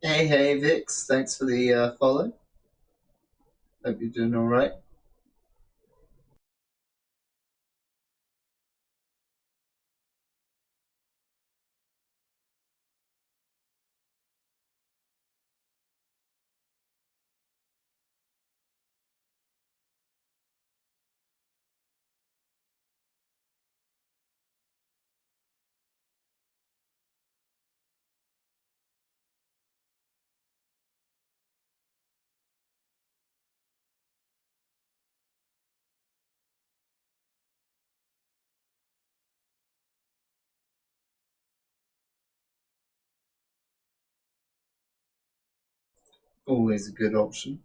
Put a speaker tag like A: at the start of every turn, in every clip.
A: Hey, Vix. Thanks for the follow. Hope you're doing all right. Always a good option.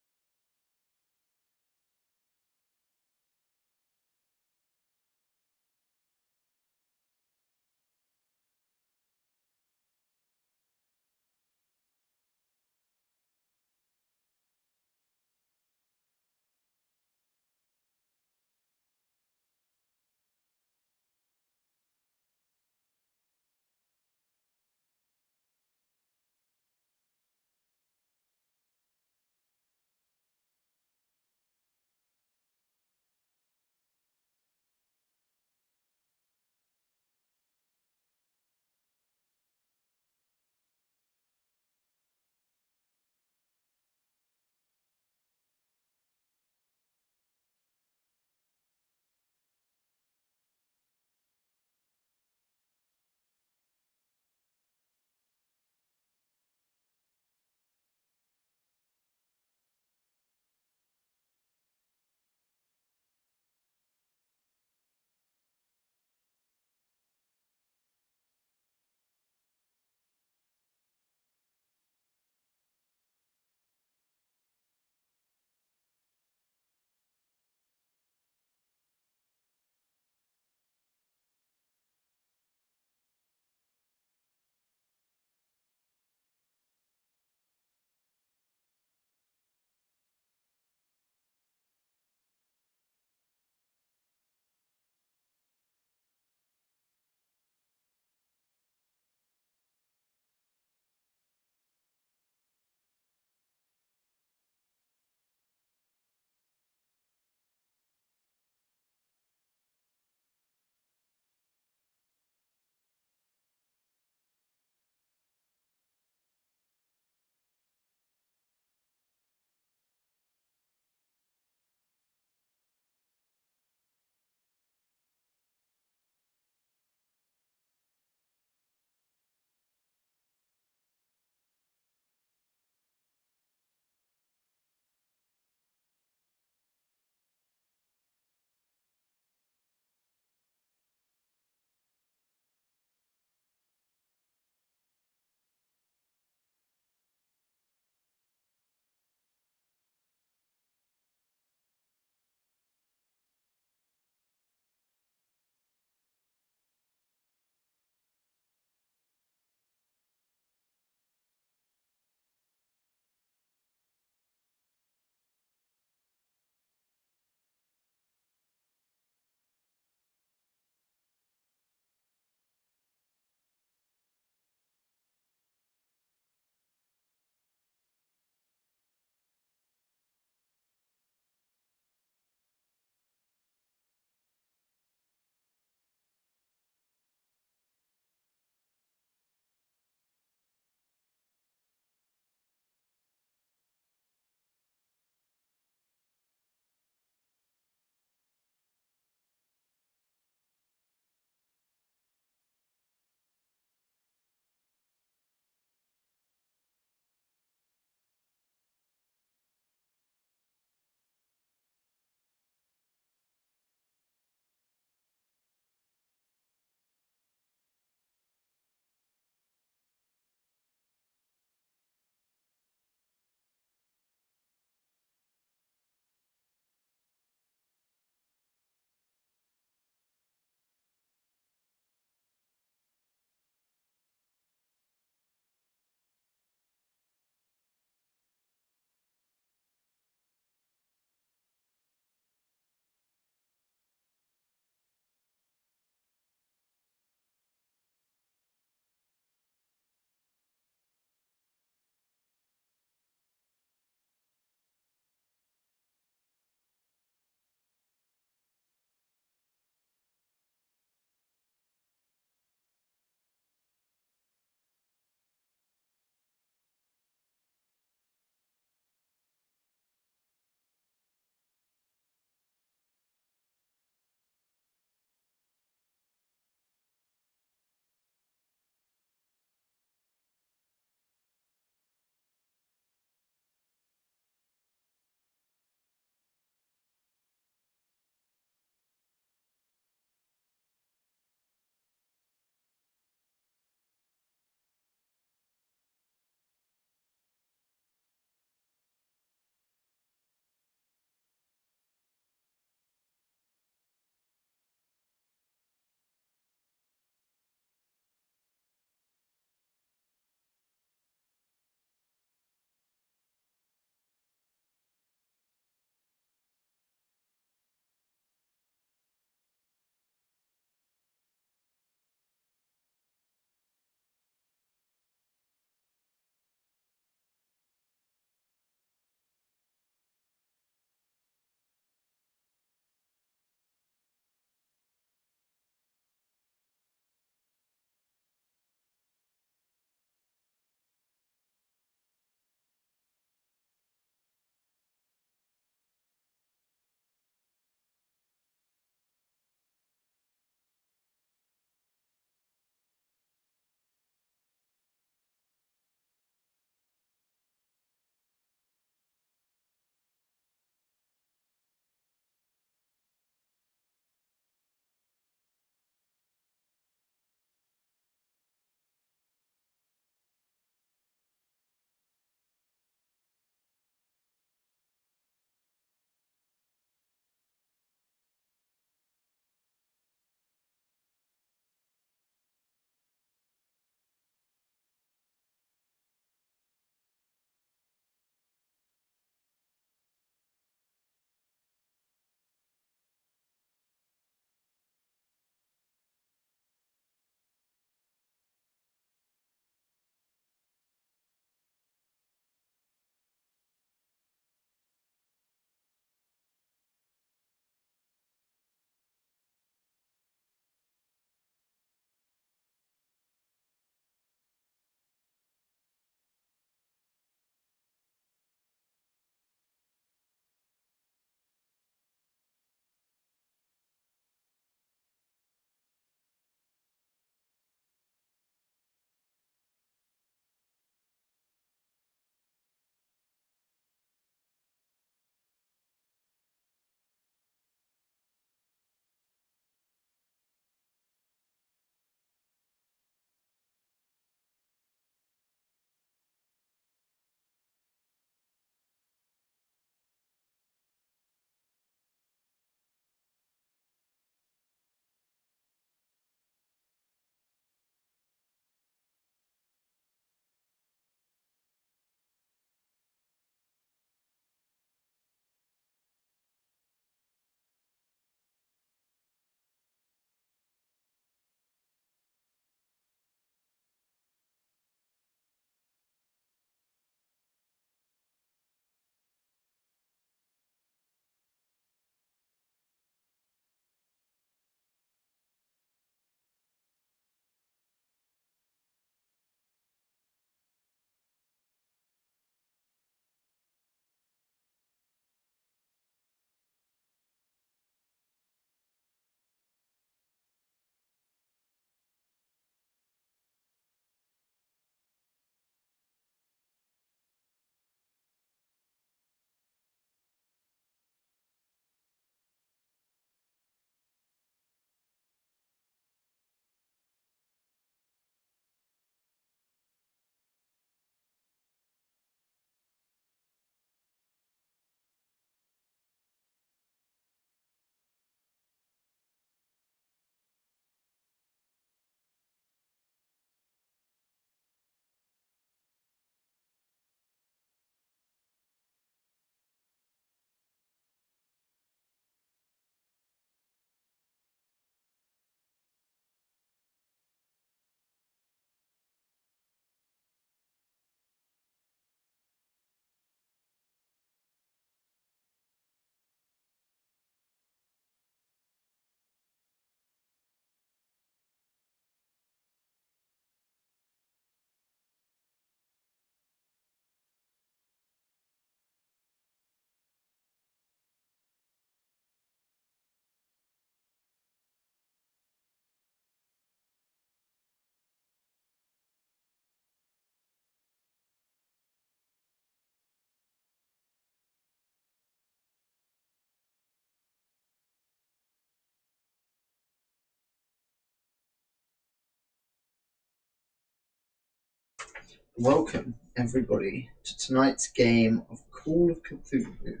A: Welcome, everybody, to tonight's game of Call of Cthulhu,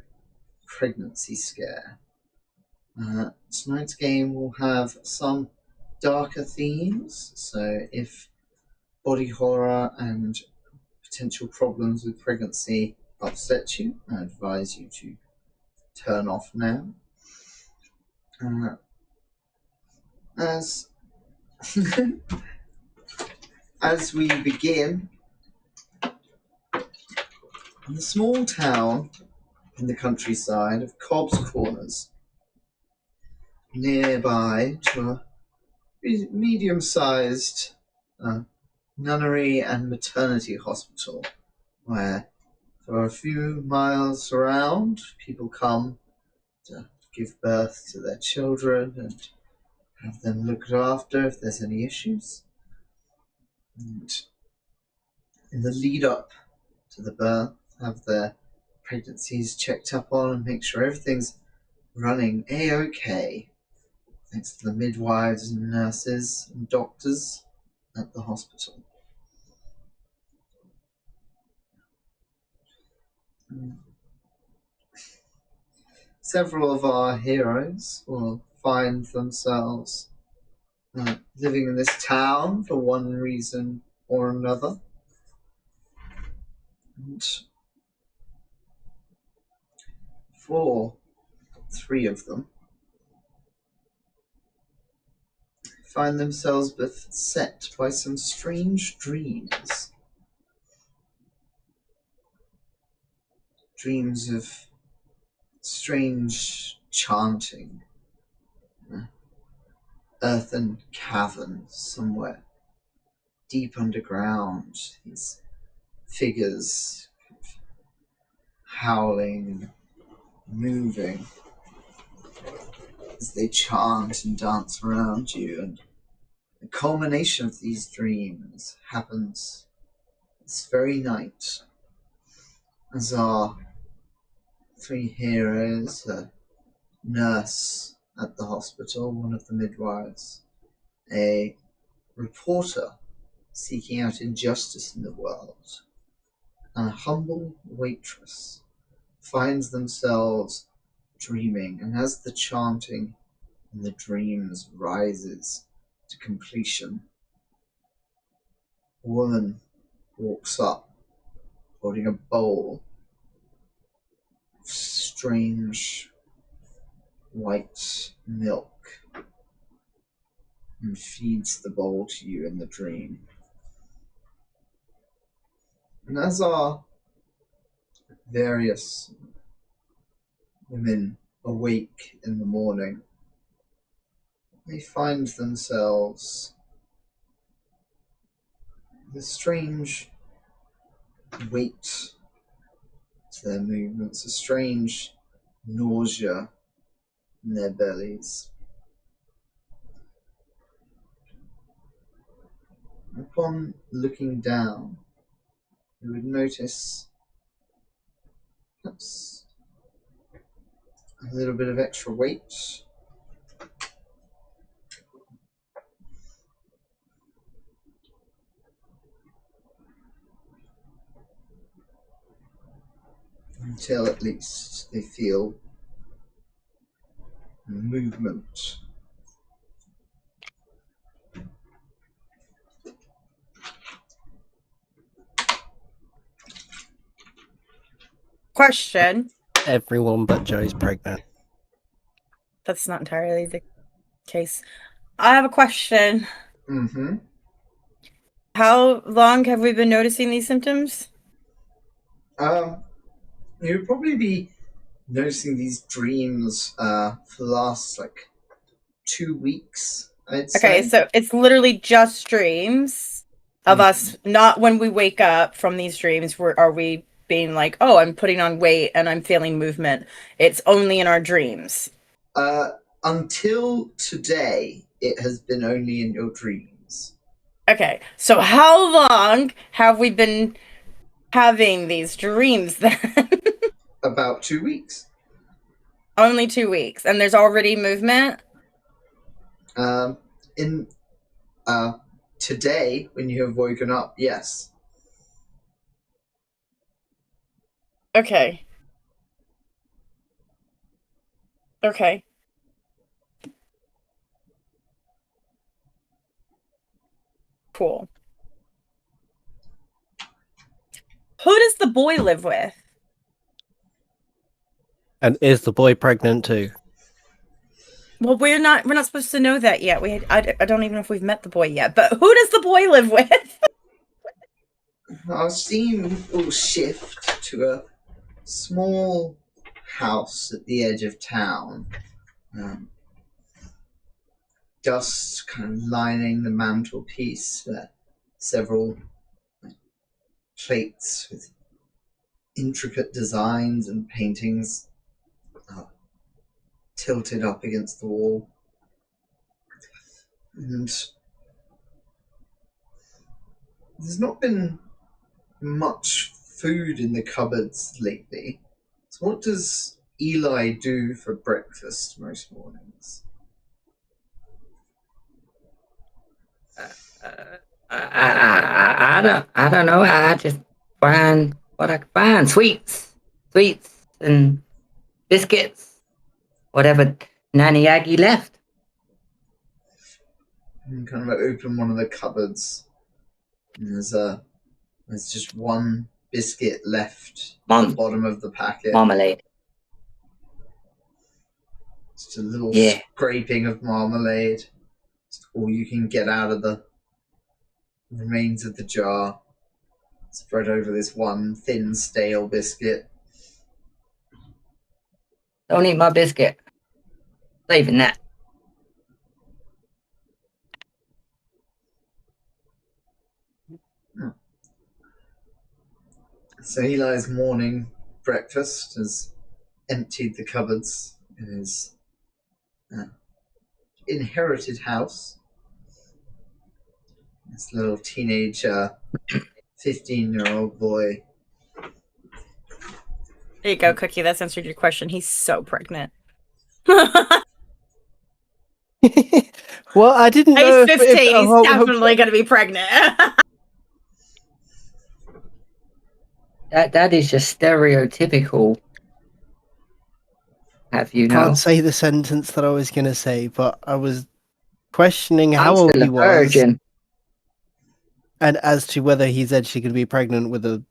A: Pregnancy Scare. Tonight's game will have some darker themes, so if body horror and potential problems with pregnancy upset you, I advise you to turn off now. As as we begin, in the small town in the countryside of Cobb's Corners, nearby to a medium-sized nunnery and maternity hospital, where for a few miles around, people come to give birth to their children and have them looked after if there's any issues. And in the lead up to the birth, have their pregnancies checked up on and make sure everything's running A-OK, thanks to the midwives and nurses and doctors at the hospital. Several of our heroes will find themselves living in this town for one reason or another. And for 3 of them, find themselves beset by some strange dreams. Dreams of strange chanting. Earthen caverns somewhere deep underground. These figures howling, moving as they chant and dance around you. And the culmination of these dreams happens this very night as our 3 heroes, a nurse at the hospital, one of the midwives, a reporter seeking out injustice in the world, and a humble waitress finds themselves dreaming, and as the chanting and the dreams rises to completion, a woman walks up holding a bowl of strange white milk and feeds the bowl to you in the dream. And as our various women awake in the morning, they find themselves with a strange weight to their movements, a strange nausea in their bellies. Upon looking down, you would notice perhaps a little bit of extra weight. Until at least they feel movement.
B: Question.
C: Everyone but Joe's pregnant.
B: That's not entirely the case. I have a question.
A: Mm-hmm.
B: How long have we been noticing these symptoms?
A: You'd probably be noticing these dreams for the last 2 weeks, I'd say.
B: Okay, so it's literally just dreams of us, not when we wake up from these dreams, are we being like, oh, I'm putting on weight and I'm feeling movement. It's only in our dreams.
A: Until today, it has been only in your dreams.
B: Okay, so how long have we been having these dreams then?
A: About 2 weeks.
B: Only 2 weeks, and there's already movement?
A: Today, when you have woken up, yes.
B: Okay. Okay. Cool. Who does the boy live with?
C: And is the boy pregnant too?
B: Well, we're not supposed to know that yet. I don't even know if we've met the boy yet. But who does the boy live with?
A: Our scene will shift to a small house at the edge of town. Dust kind of lining the mantelpiece, several plates with intricate designs and paintings tilted up against the wall. And there's not been much food in the cupboards lately. So what does Eli do for breakfast most mornings?
D: I don't know. I just find what I can find. Sweets and biscuits, whatever Nanny Aggie left.
A: And kind of open one of the cupboards, and there's just one biscuit left at the bottom of the packet.
D: Marmalade.
A: Just a little scraping of marmalade. It's all you can get out of the remains of the jar. Spread over this one thin, stale biscuit.
D: Don't eat my biscuit. Saving that.
A: So Eli's morning breakfast has emptied the cupboards in his inherited house. This little teenage 15-year-old boy.
B: There you go, Cookie. That's answered your question. He's so pregnant.
C: Well, I didn't know.
B: He's 15. He's definitely going to be pregnant.
D: That is just stereotypical. Have you know?
C: Can't say the sentence that I was going to say, but I was questioning
D: I'm
C: how old
D: still a
C: he was,
D: virgin.
C: and as to whether he's actually going to be pregnant with a,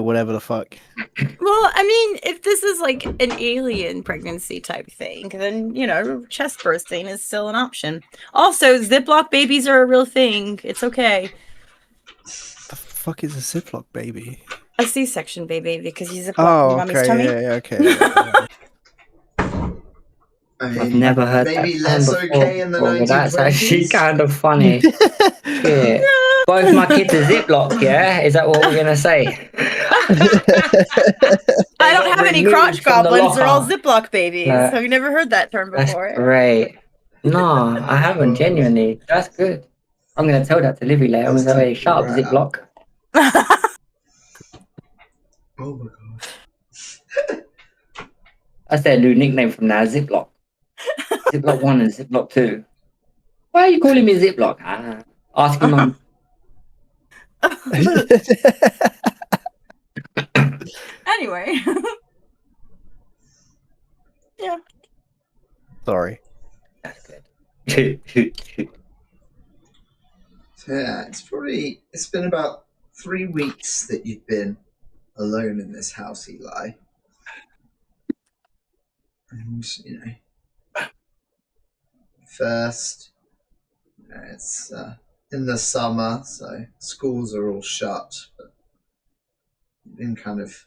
C: whatever the fuck.
B: Well, I mean, if this is like an alien pregnancy type thing, then, chest bursting is still an option. Also, Ziploc babies are a real thing. It's okay.
C: The fuck is a Ziploc baby?
B: A C-section baby, because he's Ziploc in mommy's tummy.
C: Yeah, okay.
A: I mean,
D: I've never heard
A: maybe
D: that
A: less
D: before,
A: okay in the 1920s.
D: That's actually kind of funny. Yeah. Both my kids are Ziploc, yeah? Is that what we're going to say?
B: I don't have any crotch goblins. They're all Ziploc babies.
D: Yeah.
B: Have you never heard that term
D: That's
B: before?
D: great. No, I haven't, genuinely. That's good. I'm going to tell that to Livy later. I'm going to say, shut up, Ziploc.
A: Oh my god.
D: That's their new nickname from now, Ziploc. Ziploc 1 and Ziploc 2. Why are you calling me Ziploc? Ask your mum.
B: Anyway. Yeah.
C: Sorry.
D: That's good.
A: So yeah, it's been about 3 weeks that you've been alone in this house, Eli. And, first, it's in the summer, so schools are all shut, but you've been kind of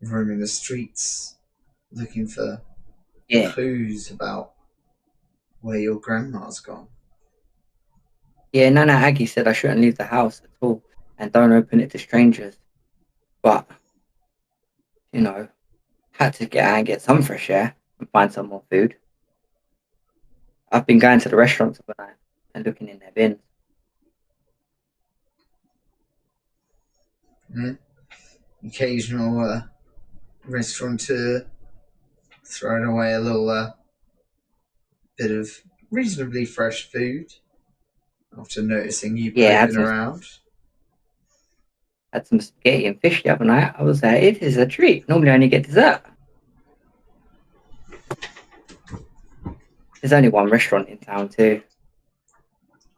A: roaming the streets, looking for clues about where your grandma's gone.
D: Yeah, Nana Aggie said I shouldn't leave the house at all and don't open it to strangers. But, had to get out and get some fresh air and find some more food. I've been going to the restaurants overnight and looking in their bins.
A: Occasional restaurateur throwing away a little bit of reasonably fresh food after noticing you poking around.
D: had some spaghetti and fish the other night. I was like, it is a treat. Normally I only get dessert. There's only one restaurant in town too.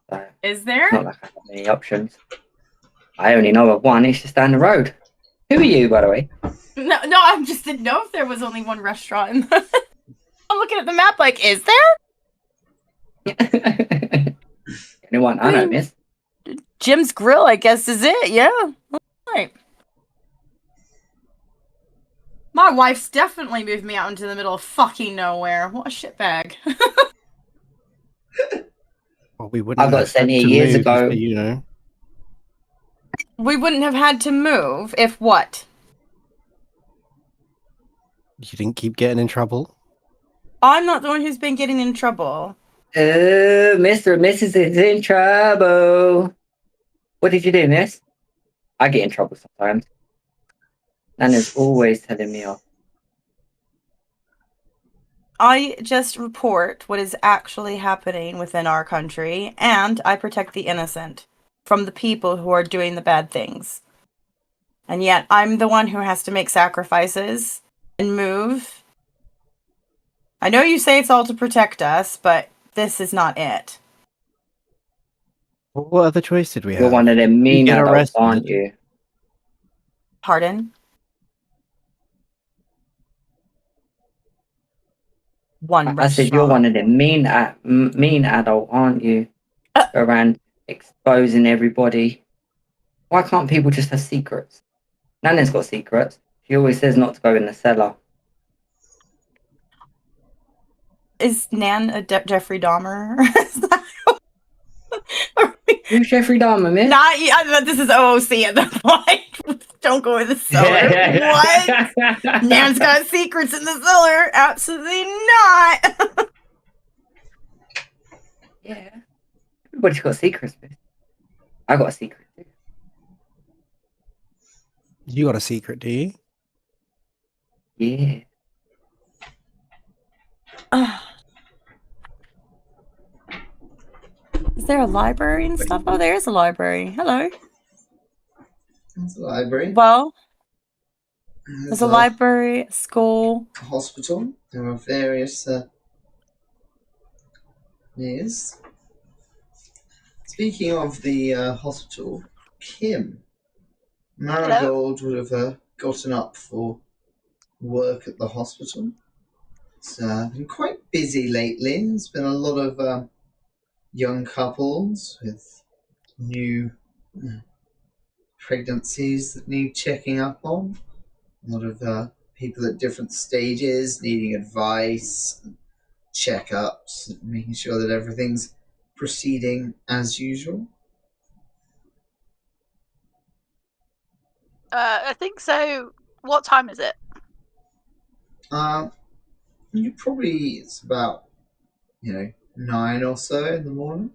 D: So
B: Is there?
D: it's not like I have many options. I only know of one, it's just down the road. Who are you, by the way?
B: No, I just didn't know if there was only one restaurant. I'm looking at the map like, is there?
D: Anyone I know, miss?
B: Jim's Grill, I guess, is it. Yeah. All right. My wife's definitely moved me out into the middle of fucking nowhere. What a shitbag.
C: Well, we wouldn't
D: I got
C: have
D: sent
C: had
D: here
C: to
D: years
C: move,
D: ago.
C: you know.
B: We wouldn't have had to move if what?
C: You didn't keep getting in trouble.
B: I'm not the one who's been getting in trouble.
D: Mr. and Mrs. is in trouble. What did you do, miss? I get in trouble sometimes. Nana's always telling me off.
B: I just report what is actually happening within our country, and I protect the innocent from the people who are doing the bad things. And yet, I'm the one who has to make sacrifices and move. I know you say it's all to protect us, but this is not it.
C: What other choice did we have?
D: You're one of them mean
C: get
D: adults,
C: arrested.
D: aren't you?
B: Pardon? One
D: I said you're one of them mean adult, aren't you? Around exposing everybody. Why can't people just have secrets? Nana's got secrets. She always says not to go in the cellar.
B: Is Nan a Jeffrey Dahmer?
D: Who's Jeffrey Dahmer, miss?
B: This is OOC at the point. Don't go in the cellar. What? Nan's got secrets in the cellar? Absolutely not.
D: Yeah. Everybody's got secrets, miss. I got a secret too.
C: You got a secret, do you?
D: Yeah.
B: Is there a library and stuff? Oh, there is a library. Hello.
A: There's a library.
B: Well, there's a library, a school.
A: A hospital. There are various yes. Speaking of the hospital, Kim, Marigold would have gotten up for work at the hospital. It's been quite busy lately. There's been a lot of young couples with new pregnancies that need checking up on. A lot of people at different stages needing advice, checkups, making sure that everything's proceeding as usual.
E: I think so. What time is it?
A: It's about 9 or so in the morning.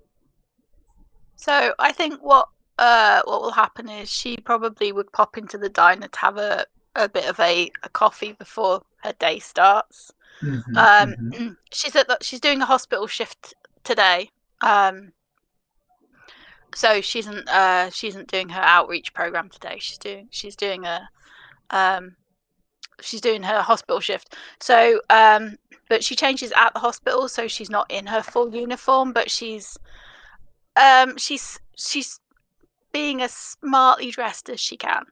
E: So I think what will happen is she probably would pop into the diner to have a bit of a coffee before her day starts.
A: Mm-hmm,
E: She's doing a hospital shift today. So she isn't doing her outreach program today. She's doing her hospital shift. So but she changes at the hospital, so she's not in her full uniform, but she's being as smartly dressed as she can,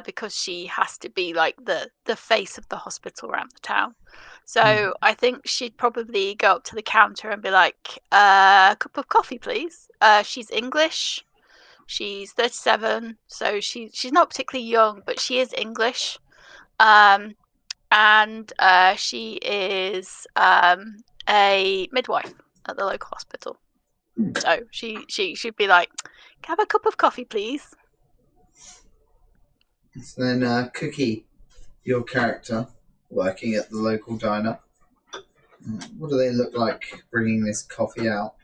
E: because she has to be like the face of the hospital around the town. So I think she'd probably go up to the counter and be like, a cup of coffee, please. She's English. She's 37, so she's not particularly young, but she is English. And she is a midwife at the local hospital. So she should be like, can I have a cup of coffee, please?
A: So then Cookie, your character, working at the local diner. What do they look like bringing this coffee out?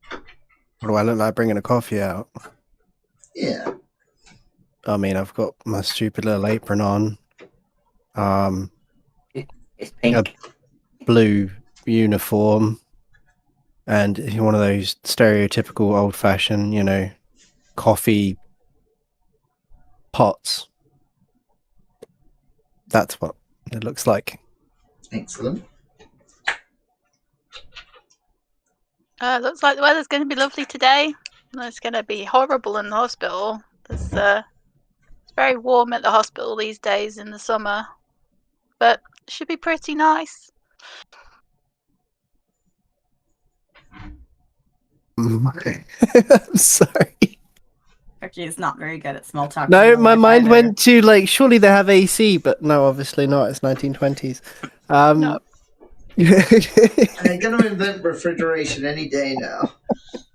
C: What do I look like bringing a coffee out?
A: Yeah.
C: I mean, I've got my stupid little apron on.
D: It's pink.
C: A blue uniform. And one of those stereotypical old-fashioned, coffee pots. That's what it looks like.
A: Excellent.
E: Looks like the weather's going to be lovely today. It's going to be horrible in the hospital. It's very warm at the hospital these days in the summer, but it should be pretty nice.
C: I'm sorry.
B: Cookie is not very good at small talk.
C: No, my mind went to like, surely they have AC, but no, obviously not. It's 1920s.
E: No.
A: They're going to invent refrigeration any day now.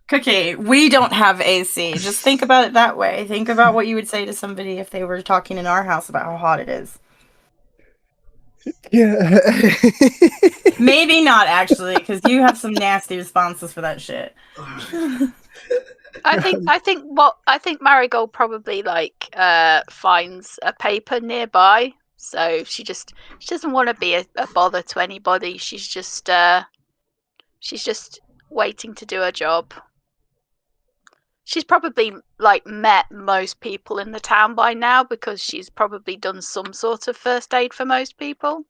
B: Cookie, we don't have AC. Just think about it that way. Think about what you would say to somebody if they were talking in our house about how hot it is.
C: Yeah.
B: Maybe not, actually, because you have some nasty responses for that shit.
E: I think Marigold probably finds a paper nearby, so she doesn't want to be a bother to anybody. She's just waiting to do her job. She's probably met most people in the town by now because she's probably done some sort of first aid for most people.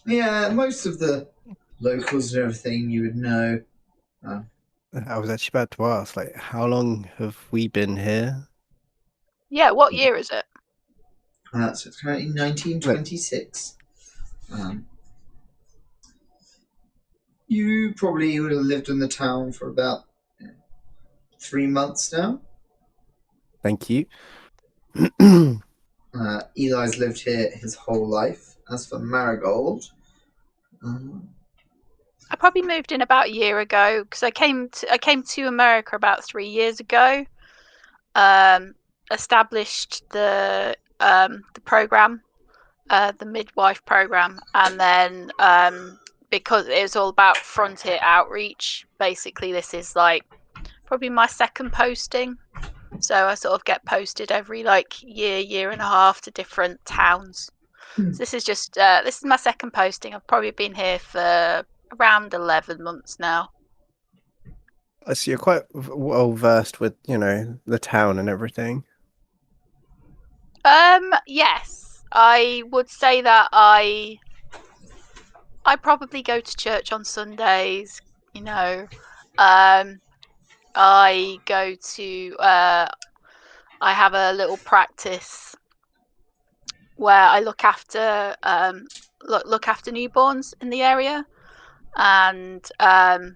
A: Yeah, most of the locals and everything you would know.
C: I was actually about to ask, like, how long have we been here?
E: Yeah, what year is it?
A: So it's currently 1926. You probably would have lived in the town for about 3 months now.
C: Thank you.
A: Eli's lived here his whole life. As for Marigold,
E: I probably moved in about a year ago because I came to America about 3 years ago. Established the program, the midwife program, and then because it was all about frontier outreach. Basically, this is probably my second posting. So I sort of get posted every year and a half to different towns. So this is just this is my second posting. I've probably been here for around 11 months now.
C: So you're quite well versed with, the town and everything.
E: Yes, I would say that I probably go to church on Sundays. I go to I have a little practice where I look after newborns in the area, and but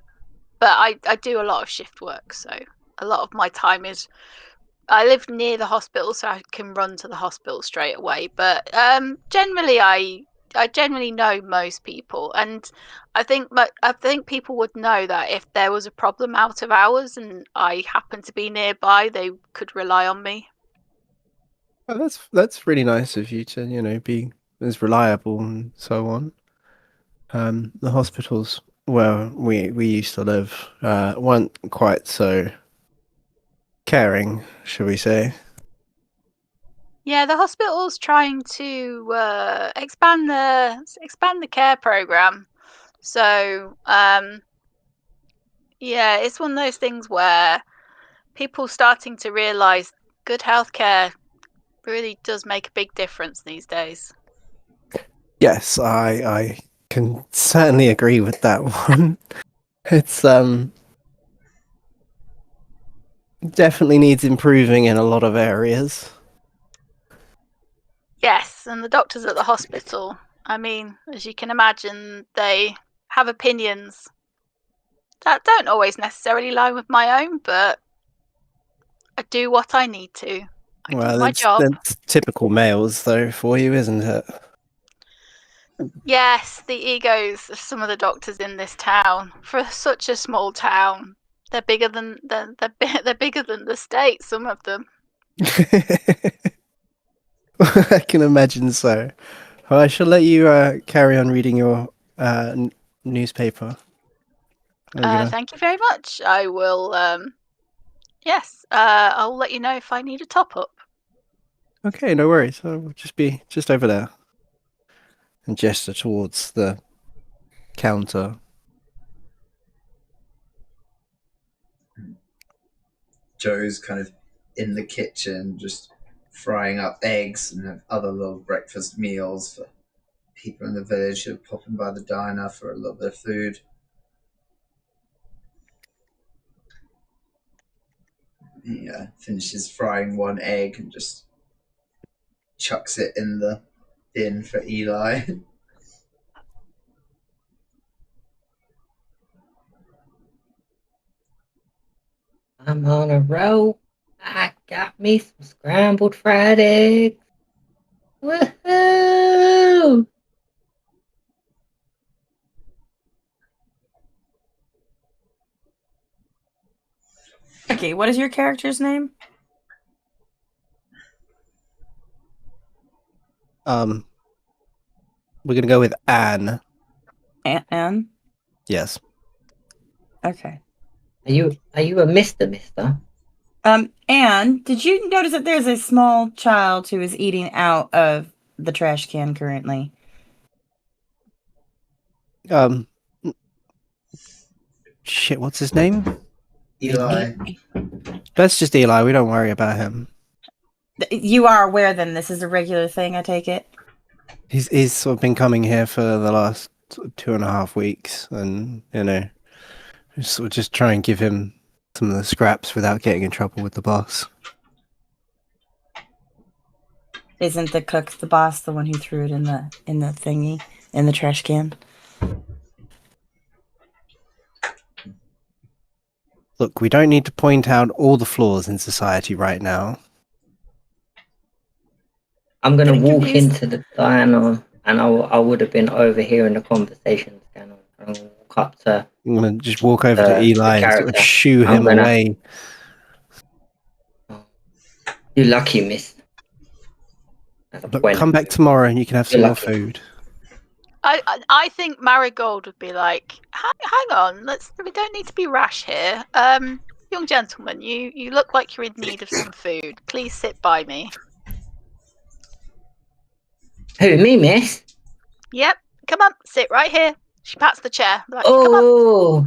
E: I do a lot of shift work, so a lot of my time is I live near the hospital, so I can run to the hospital straight away. But generally, I generally know most people, and I think people would know that if there was a problem out of hours and I happened to be nearby, they could rely on me.
C: Oh, that's really nice of you to, be as reliable and so on. The hospitals where we used to live weren't quite so caring, shall we say.
E: Yeah, the hospital's trying to expand the care program. So yeah, it's one of those things where people starting to realise good healthcare really does make a big difference these days.
C: Yes, I can certainly agree with that one. It's definitely needs improving in a lot of areas.
E: Yes, and the doctors at the hospital, I mean, as you can imagine, they have opinions that don't always necessarily line with my own, but I do what I need to. I do my job.
C: That's typical males, though, for you, isn't it?
E: Yes, the egos of some of the doctors in this town. For such a small town, they're bigger than they're bigger than the state. Some of them.
C: I can imagine so. Well, I shall let you carry on reading your newspaper.
E: Thank you very much. I will. Yes, I'll let you know if I need a top up.
C: Okay, no worries. I'll just be just over there. And gesture towards the counter.
A: Joe's kind of in the kitchen, just frying up eggs and have other little breakfast meals for people in the village who are popping by the diner for a little bit of food. He finishes frying one egg and just chucks it in the bin for Eli.
D: I'm on a roll. I got me some scrambled fried eggs. Woohoo!
B: Okay, what is your character's name?
C: We're gonna go with Anne.
B: Anne?
C: Yes.
B: Okay.
D: Are you a mister?
B: Anne, did you notice that there's a small child who is eating out of the trash can currently?
C: Shit, what's his name?
A: Eli.
C: That's just Eli. We don't worry about him.
B: You are aware then this is a regular thing, I take it?
C: He's sort of been coming here for the last 2.5 weeks, and sort of just try and give him some of the scraps without getting in trouble with the boss.
B: Isn't the cook the boss, the one who threw it in the thingy, in the trash can?
C: Look, we don't need to point out all the flaws in society right now.
D: I'm gonna
B: Getting
D: walk
B: confused.
D: into the diner, and I would have been overhearing the conversations going on. And I'll walk up to.
C: I'm gonna just walk over to Eli and sort of
D: character.
C: shoo him away.
D: You lucky, miss.
C: Look, come back tomorrow and you can have some more food.
E: I think Marigold would be like, hang on, we don't need to be rash here. Young gentleman, you look like you're in need of some food. Please sit by me.
D: Who, me, miss?
E: Yep, come on, sit right here. She pats the chair. Like, come on.
D: Oh,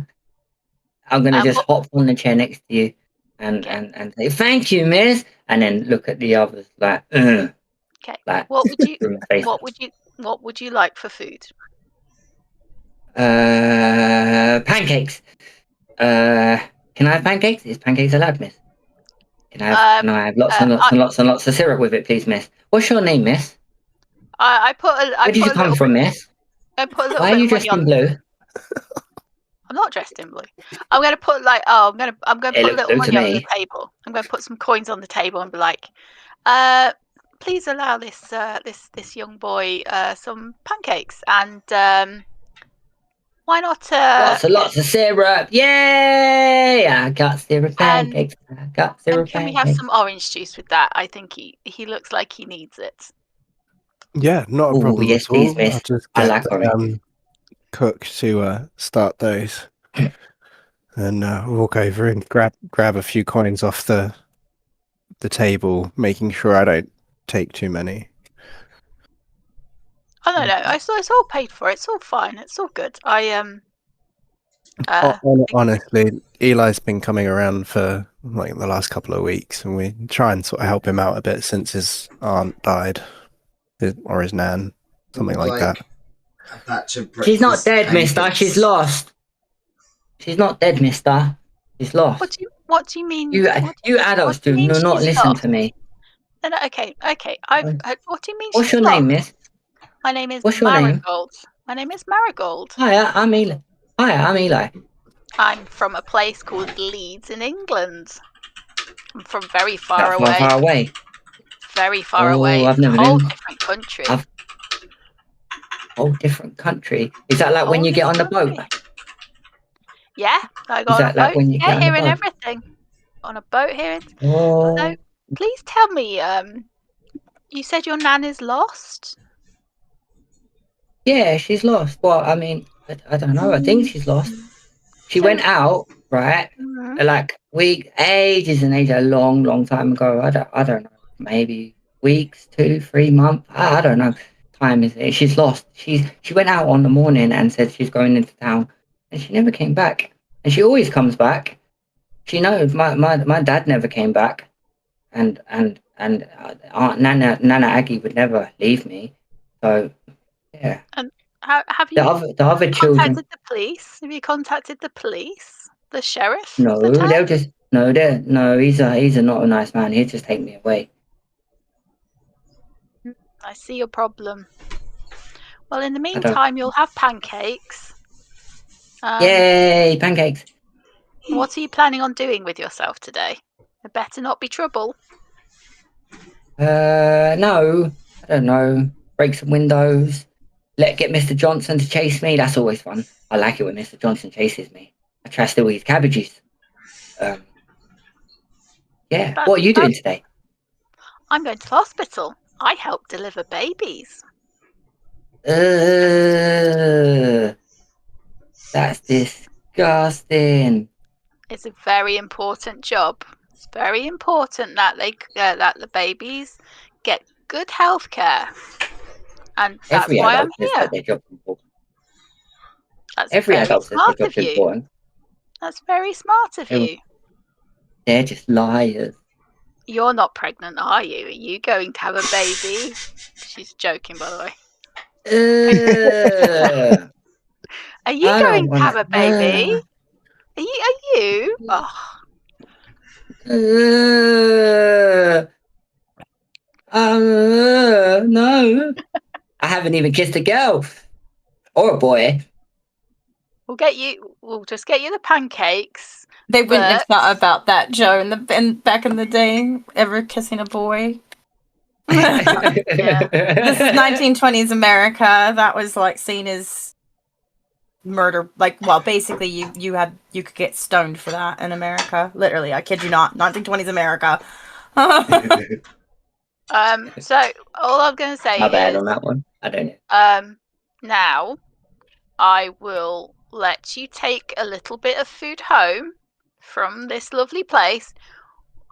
D: I'm gonna just hop on the chair next to you and say thank you, miss, and then look at the others like.
E: Okay.
D: Like,
E: What would you like for food?
D: Pancakes. Can I have pancakes? Is pancakes allowed, miss? Can I have lots and lots and lots and lots of syrup with it, please, miss? What's your name, miss? Where did you come from, miss?
E: I put a little
D: Why
E: bit
D: are you
E: of money
D: dressed in blue?
E: I'm not dressed in blue. I'm gonna put I'm gonna put a little money on the table. I'm gonna put some coins on the table and be like, please allow this young boy some pancakes and why not
D: lots of syrup. Yay! I got syrup pancakes. I got syrup
E: can
D: pancakes.
E: we have some orange juice with that? I think he looks like he needs it.
C: Yeah, not a problem
D: yes,
C: at all.
D: please, miss.
C: I'll just
D: I
C: get
D: like
C: the cook to start those, and walk over and grab a few coins off the table, making sure I don't take too many.
E: I don't know. It's all paid for. It's all fine. It's all good.
C: Honestly, Eli's been coming around for like the last couple of weeks, and we try and sort of help him out a bit since his aunt died, or his nan, something like that.
A: A batch of
D: She's not dead,
A: pancakes.
D: mister. She's lost. She's not dead, mister. She's lost.
E: What do you mean?
D: You adults do not listen to me.
E: No, okay. What do you mean?
D: What's your name, miss?
E: My name is
D: What's your
E: Marigold.
D: name?
E: My name is Marigold.
D: Hiya, I'm Eli.
E: I'm from a place called Leeds in England. I'm from very far
D: That's
E: away.
D: far away.
E: Very far away.
D: I've never
E: whole
D: been.
E: Different country.
D: Whole different country. Is that like when you get on the boat?
E: Yeah, I got on a boat
D: when you get
E: here
D: on the
E: and
D: boat?
E: everything. On a boat here.
D: Oh.
E: So, please tell me, you said your nan is lost?
D: Yeah, she's lost. Well, I mean, I don't know. I think she's lost. She went out, right?
E: Mm-hmm.
D: Like ages and ages, a long time ago. I don't know. Maybe weeks, 2-3 months. I don't know. Time is it? She's lost. She went out on the morning and said she's going into town, and she never came back. And she always comes back. She knows my dad never came back. Aunt Nana Aggie would never leave me. So yeah,
E: Have
D: the
E: you
D: other children.
E: contacted the police? Have you contacted the police? The sheriff?
D: No,
E: of the town?
D: they'll just no. He's a not a nice man. He'll just take me away.
E: I see your problem. Well, in the meantime, you'll have pancakes.
D: Yay, pancakes!
E: What are you planning on doing with yourself today? It better not be trouble.
D: No, I don't know. Break some windows. Get Mr. Johnson to chase me. That's always fun. I like it when Mr. Johnson chases me. I try to steal his cabbages. Yeah. What are you doing today?
E: I'm going to the hospital. I help deliver babies.
D: That's disgusting.
E: It's a very important job. It's very important that that the babies get good health care, and that's
D: Every
E: why I'm
D: adult says
E: here.
D: that their job's important.
E: That's
D: Every
E: very
D: adult says
E: smart
D: their
E: of
D: job's
E: you.
D: important.
E: That's very smart of you.
D: They're just liars.
E: You're not pregnant, are you? Are you going to have a baby? She's joking, by the way. Are you going to have a baby? Are you? Oh.
D: No. I haven't even kissed a girl or a boy.
E: We'll just get you the pancakes.
B: They wouldn't have thought about that, Joe, back in the day, ever kissing a boy. Yeah. This is 1920s America. That was like seen as murder. Like, well, basically, you could get stoned for that in America. Literally, I kid you not. 1920s America.
E: So all I'm going to say
D: My bad
E: is,
D: on that one. I don't know.
E: Now I will let you take a little bit of food home from this lovely place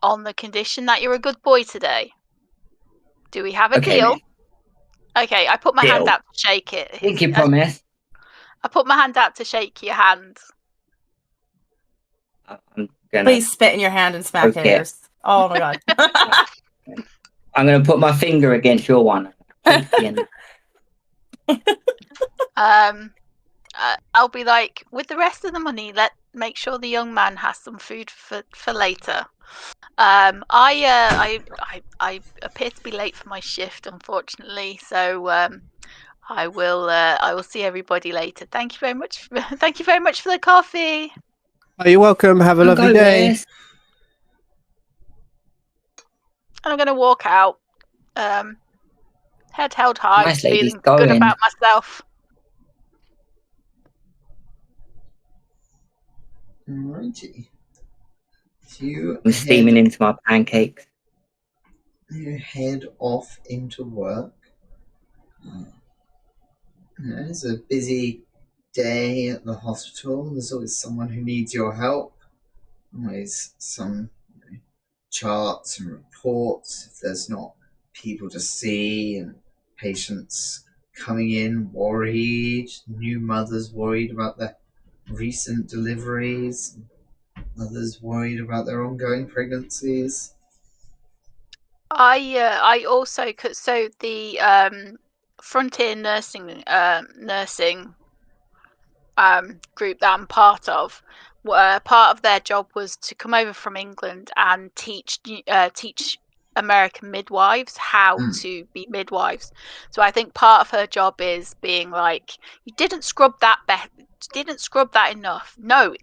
E: on the condition that you're a good boy today. Do we have a deal?
D: Mate.
E: Okay, I put my hand out to shake it.
D: Pinky promise.
E: I put my hand out to shake your hand.
B: Please spit in your hand and smack hairs. Oh my god.
D: I'm going to put my finger against your one.
E: I'll be like, with the rest of the money, make sure the young man has some food for later. I appear to be late for my shift, unfortunately, so I will see everybody later. Thank you very much. Thank you very much for the coffee.
C: Oh, you're welcome. Have a lovely day.
E: And I'm going to walk out, head held high,
D: Nice
E: feeling good about myself.
A: Alrighty.
D: I'm steaming into my pancakes.
A: You head off into work. It's a busy day at the hospital. There's always someone who needs your help. Always some charts and reports if there's not people to see, and patients coming in worried, new mothers worried about their recent deliveries, others worried about their ongoing pregnancies.
E: I also so the frontier nursing group that I'm part of. Part of their job was to come over from England and teach American midwives how to be midwives. So I think part of her job is being like, you didn't scrub that enough. No,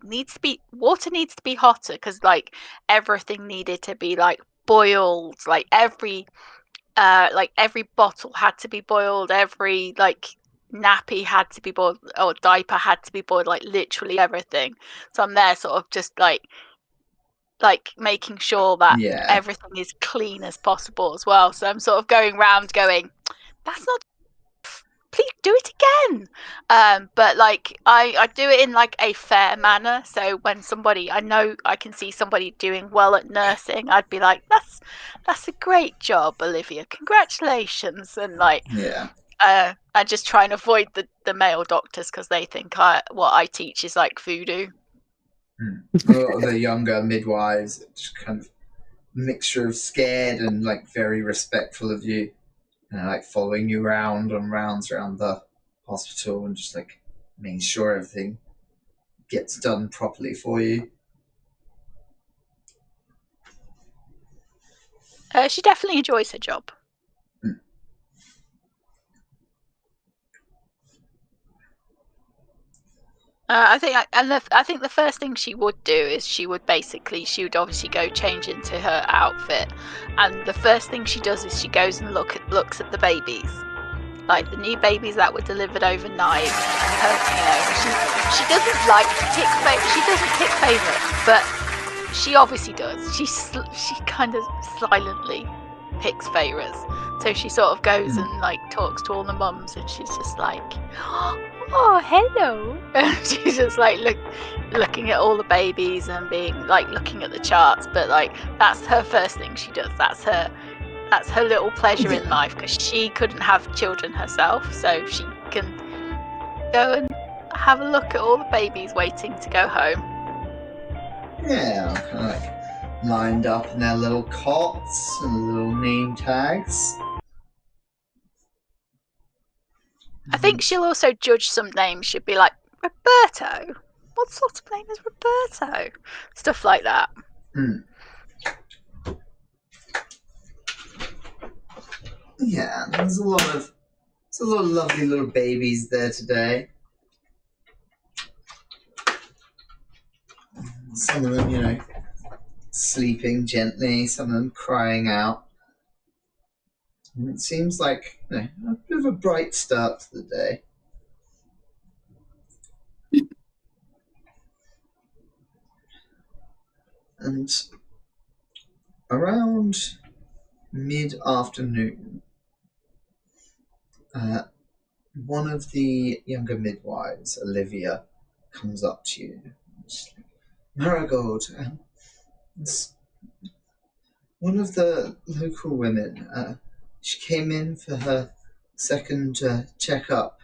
E: water needs to be hotter, because like everything needed to be like boiled, like every bottle had to be boiled, every like nappy had to be boiled, or diaper had to be boiled, like literally everything. So I'm there sort of just like making sure that everything is clean as possible as well. So I'm sort of going round going, that's not, please do it again. But like I do it in like a fair manner. So when I know I can see somebody doing well at nursing, I'd be like, that's a great job, Olivia, congratulations. And like I just try and avoid the male doctors, because they think what I teach is like voodoo.
A: Or the younger midwives just kind of mixture of scared and like very respectful of you, and like following you around on rounds around the hospital and just like making sure everything gets done properly for you.
E: She definitely enjoys her job. I think the first thing she would do is she would obviously go change into her outfit, and the first thing she does is she goes and looks at the babies, like the new babies that were delivered overnight. She doesn't like to pick favorites, but she obviously does. She kind of silently picks favorites. So she sort of goes and like talks to all the mums, and she's just like, "Oh, hello!" And she's just like looking at all the babies and being like looking at the charts. But like that's her first thing she does. That's her little pleasure in life, because she couldn't have children herself, so she can go and have a look at all the babies waiting to go home.
A: Yeah, kind of like lined up in their little cots and little name tags.
E: I think she'll also judge some names. She'll be like, Roberto? What sort of name is Roberto? Stuff like that.
A: Yeah, there's a lot of lovely little babies there today. Some of them, sleeping gently, some of them crying out. And it seems like a bit of a bright start to the day. And around mid-afternoon, one of the younger midwives, Olivia, comes up to you. She's like, Marigold, it's one of the local women. She came in for her second checkup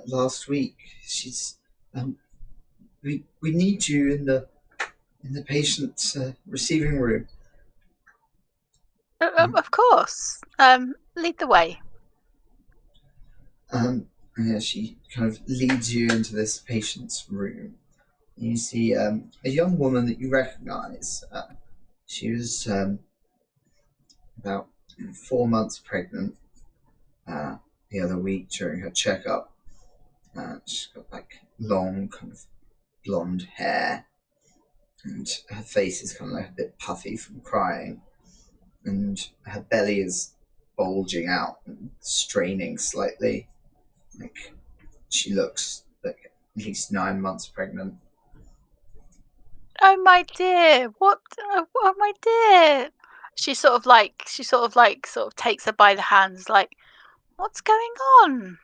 A: last week. She's we need you in the patient's receiving room.
E: Of course. Lead the way.
A: Yeah, she kind of leads you into this patient's room. You see a young woman that you recognize. She was about 4 months pregnant the other week during her checkup. She's got like long kind of blonde hair, and her face is kind of like a bit puffy from crying, and her belly is bulging out and straining slightly. Like she looks like at least 9 months pregnant.
E: Oh my dear, what? Oh my dear. She sort of takes her by the hands, like, what's going on?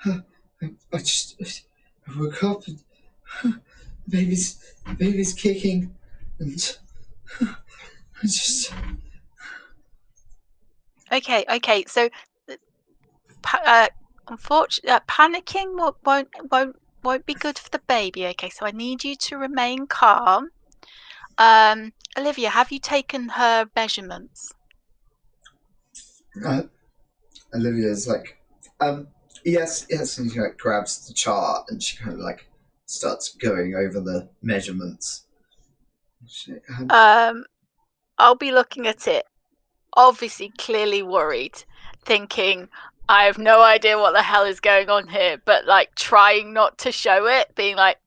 A: I woke up and baby's kicking, and I just.
E: Okay. So, unfortunately, panicking won't be good for the baby. Okay, so I need you to remain calm. Olivia, have you taken her measurements?
A: Olivia's like, yes, and she like grabs the chart and she kind of like starts going over the measurements.
E: I'll be looking at it, obviously clearly worried, thinking I have no idea what the hell is going on here, but like trying not to show it, being like,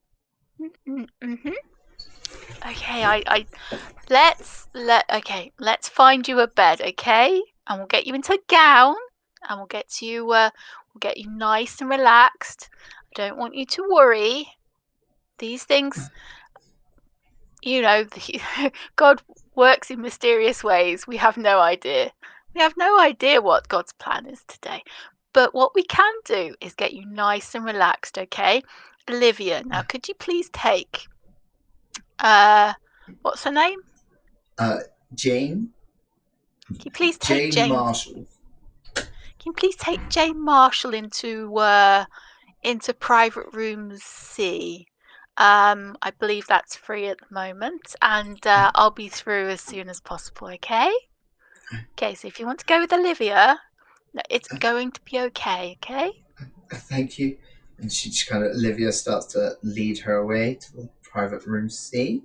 E: okay, let's find you a bed, okay, and we'll get you into a gown, and we'll get you nice and relaxed. I don't want you to worry. These things, God works in mysterious ways. We have no idea. We have no idea what God's plan is today. But what we can do is get you nice and relaxed, okay? Olivia, now could you please take what's her name?
A: Jane.
E: Can you please take
A: Jane Marshall.
E: Can you please take Jane Marshall into private room C? I believe that's free at the moment, and I'll be through as soon as possible. Okay. Okay. So if you want to go with Olivia, it's going to be okay. Okay.
A: Thank you. And she just kind of, Olivia starts to lead her away to the private room C.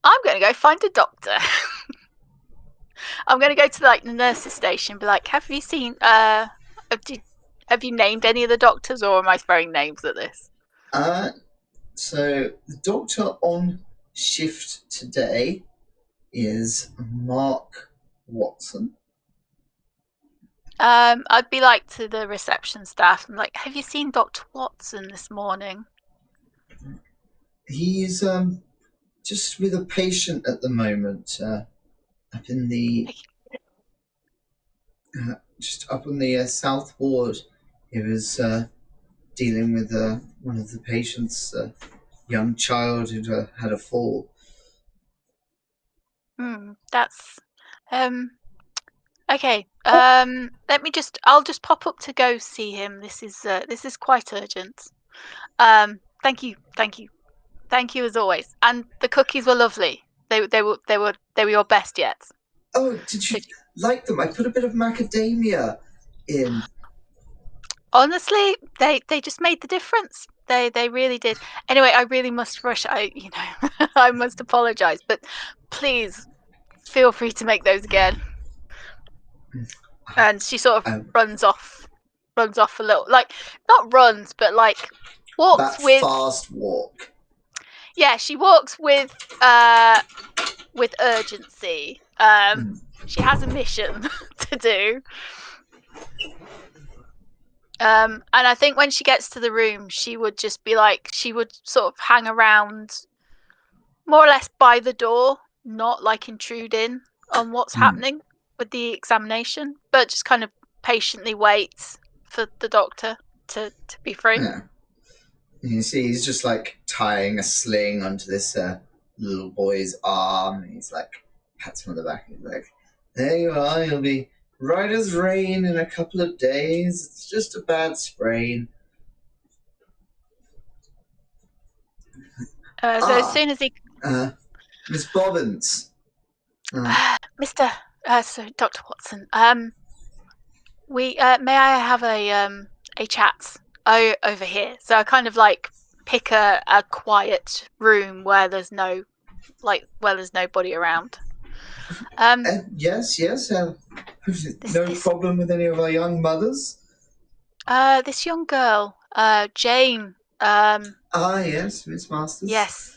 E: I'm going to go find a doctor. I'm going to go to the nurse's station and be like, have you seen, have you named any of the doctors, or am I throwing names at this?
A: So the doctor on shift today is Mark Watson.
E: I'd be like to the reception staff, I'm like, have you seen Dr. Watson this morning?
A: He's just with a patient at the moment, up in the just up on the south ward. He was dealing with one of the patients, a young child who'd had a fall.
E: That's okay. I'll just pop up to go see him. This is quite urgent. Thank you as always. And the cookies were lovely. They were your best yet.
A: Oh, did you like them? I put a bit of macadamia in.
E: Honestly, they just made the difference. They really did. Anyway, I really must rush. I must apologize, but please feel free to make those again. And she sort of runs off a little, not runs, but walks with
A: fast walk.
E: Yeah, she walks with urgency. She has a mission to do. And I think when she gets to the room, she would just be she would sort of hang around more or less by the door, not intrude in on what's happening with the examination, but just kind of patiently wait for the doctor to be free.
A: Yeah. You see, he's just tying a sling onto this little boy's arm, and he's pats him on the back, and he's like, there you are, you'll be right as rain in a couple of days. It's just a bad sprain.
E: As soon as he...
A: Miss Bobbins.
E: Dr. Watson, may I have a chat over here? So I kind of pick a quiet room where there's nobody around.
A: Yes. No problem with any of our young mothers?
E: This young girl, Jane.
A: Yes, Miss Masters.
E: Yes.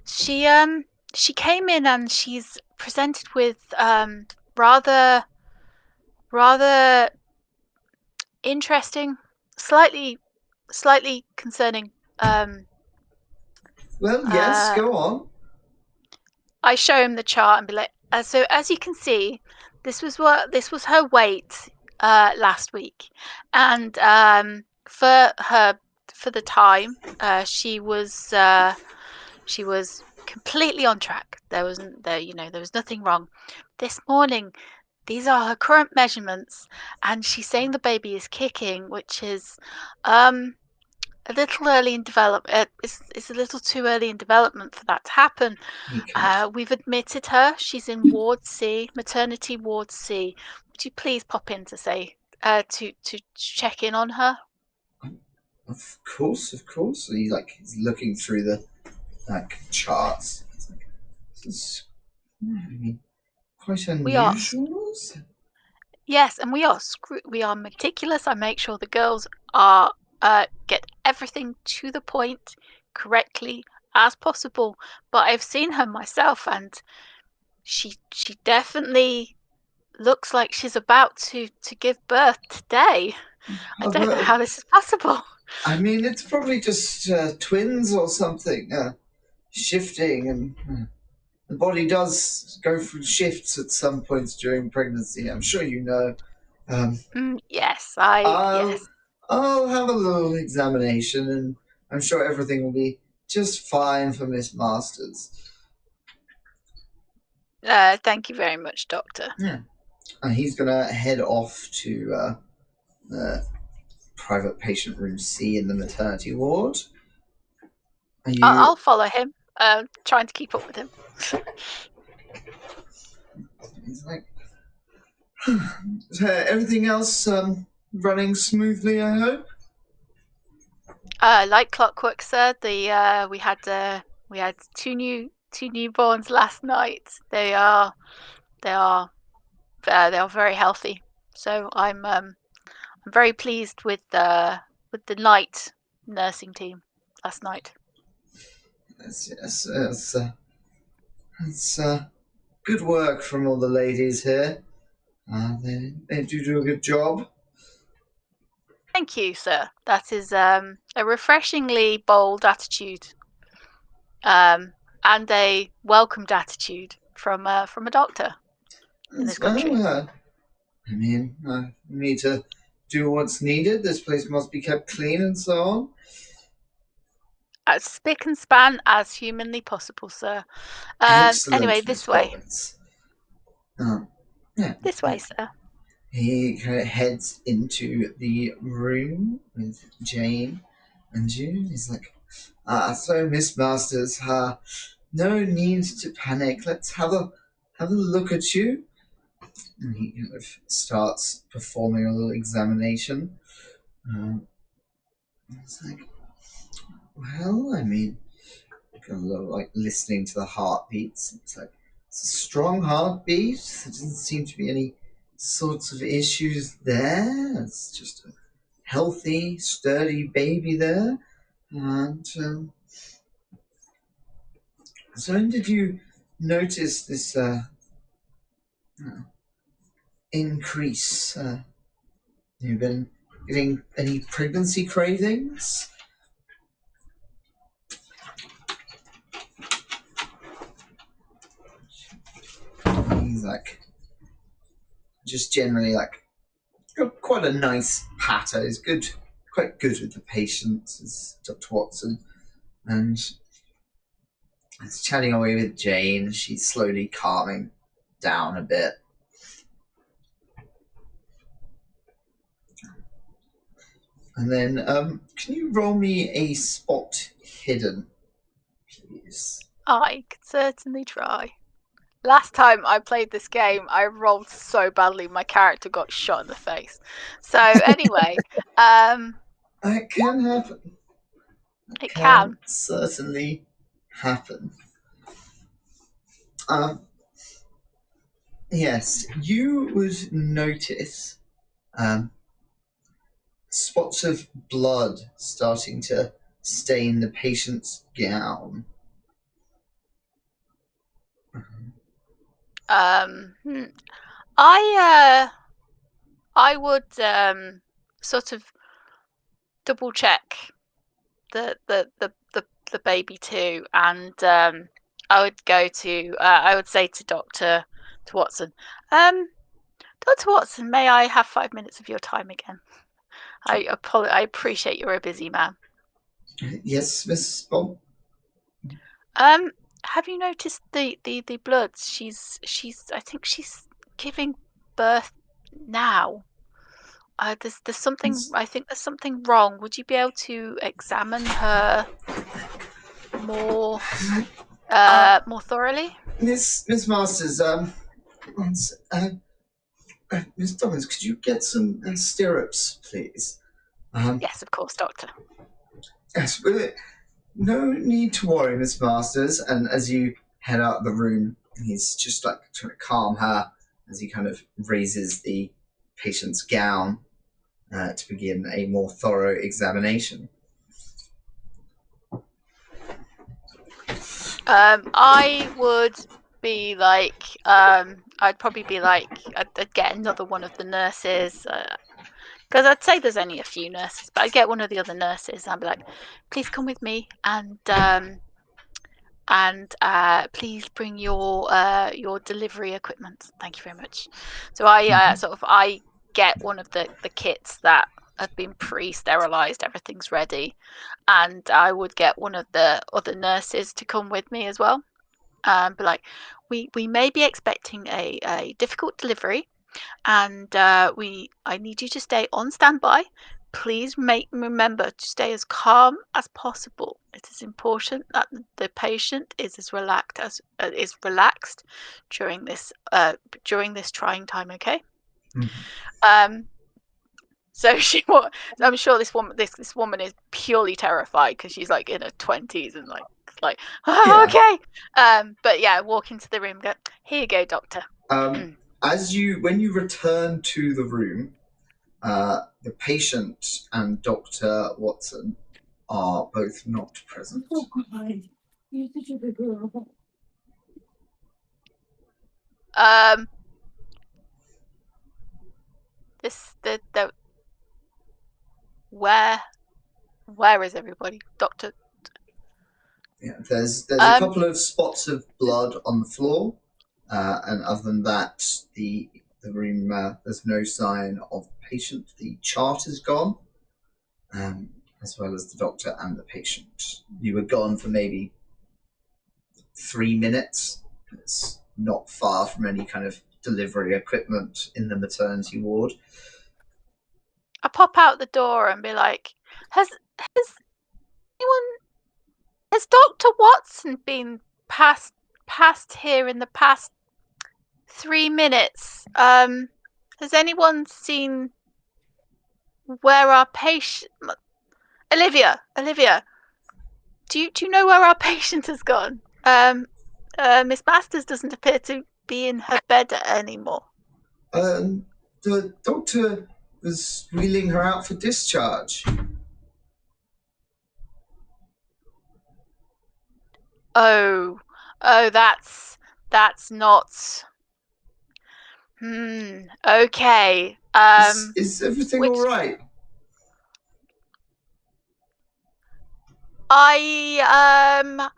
E: She came in and she's presented with rather interesting, slightly concerning.
A: Well, yes, go on.
E: I show him the chart and be like, so as you can see, this was her weight last week, and for the time, she was completely on track. There was nothing wrong. This morning, these are her current measurements, and she's saying the baby is kicking, which is a little early in development. It's a little too early in development for that to happen. We've admitted her. She's in Ward C, maternity Ward C. Would you please pop in to say to check in on her?
A: Of course. He's looking through the charts. He's like, this is quite unusual.
E: Yes, and we are meticulous. I make sure the girls are get everything to the point correctly as possible. But I've seen her myself, and she definitely looks like she's about to give birth today. I don't know how this is possible.
A: I mean, it's probably just twins or something shifting, and the body does go through shifts at some points during pregnancy. I'm sure you know.
E: Yes,
A: yes. I'll have a little examination, and I'm sure everything will be just fine for Miss Masters.
E: Thank you very much, Doctor.
A: Yeah. He's going to head off to the private patient room C in the maternity ward. Are you?
E: I'll follow him, trying to keep up with him.
A: He's like, everything else running smoothly, I hope.
E: Like clockwork, sir. We had two newborns last night. They are very healthy. So I'm very pleased with the night nursing team last night.
A: Yes. It's good work from all the ladies here. They do a good job.
E: Thank you, sir. That is a refreshingly bold attitude, and a welcomed attitude from a doctor in this country.
A: Well, I mean, we need to do what's needed. This place must be kept clean and so on.
E: As spick and span as humanly possible, sir.
A: Excellent,
E: Anyway,
A: Miss
E: this way.
A: Roberts. Yeah.
E: This way, sir.
A: He kind of heads into the room with Jane and June. He's like, so Miss Masters, no need to panic. Let's have a look at you. And he kind of starts performing a little examination. It's like, well, I mean, kind of like listening to the heartbeats. It's like, it's a strong heartbeat. There doesn't seem to be any sorts of issues there. It's just a healthy, sturdy baby there. And so when did you notice this increase? You've been getting any pregnancy cravings? He's like, just generally like, got quite a nice patter. He's good, quite good with the patients, is Dr. Watson. And he's chatting away with Jane. She's slowly calming down a bit. And then, can you roll me a spot hidden, please?
E: I could certainly try. Last time I played this game, I rolled so badly my character got shot in the face. So anyway,
A: That can happen.
E: it can.
A: Certainly happen. Yes, you would notice spots of blood starting to stain the patient's gown.
E: I would sort of double check the baby too, and I would go to I would say to Dr. Watson, Dr. Watson, may I have 5 minutes of your time again? I appreciate you're a busy man.
A: Yes, Miss Bob.
E: Have you noticed the blood? She's I think she's giving birth now. There's something. I think there's something wrong. Would you be able to examine her more thoroughly?
A: Miss Masters, Miss Thomas, could you get some stirrups, please?
E: Yes, of course, Doctor.
A: Yes, but no need to worry, Miss Masters. And as you head out of the room, he's just like trying to calm her as he kind of raises the patient's gown to begin a more thorough examination.
E: I would be like, I'd probably be like, I'd get another one of the nurses, because I'd say there's only a few nurses, but I'd get one of the other nurses and I'd be like, please come with me and please bring your delivery equipment. Thank you very much. So I get one of the kits that have been pre-sterilized, everything's ready, and I would get one of the other nurses to come with me as well. But like, we may be expecting a difficult delivery, and I need you to stay on standby. please remember to stay as calm as possible. It is important that the patient is as relaxed during this trying time. Okay. So I'm sure this woman is purely terrified because she's like in her 20s and like oh, okay. But yeah, walk into the room. Go, here you go, doctor.
A: When you return to the room, the patient and Dr. Watson are both not present.
B: Oh, God. You're such a good girl.
E: Where is everybody, Doctor?
A: Yeah, there's a couple of spots of blood on the floor, and other than that, the room there's no sign of the patient. The chart is gone, as well as the doctor and the patient. You were gone for maybe 3 minutes. It's not far from any kind of delivery equipment in the maternity ward.
E: I pop out the door and be like, has Dr. Watson been past here in the past 3 minutes? Has anyone seen where our patient... Olivia, do you know where our patient has gone? Miss Masters doesn't appear to be in her bed anymore.
A: The doctor was wheeling her out for discharge.
E: Oh, that's not... Okay.
A: Is everything all right?
E: I'm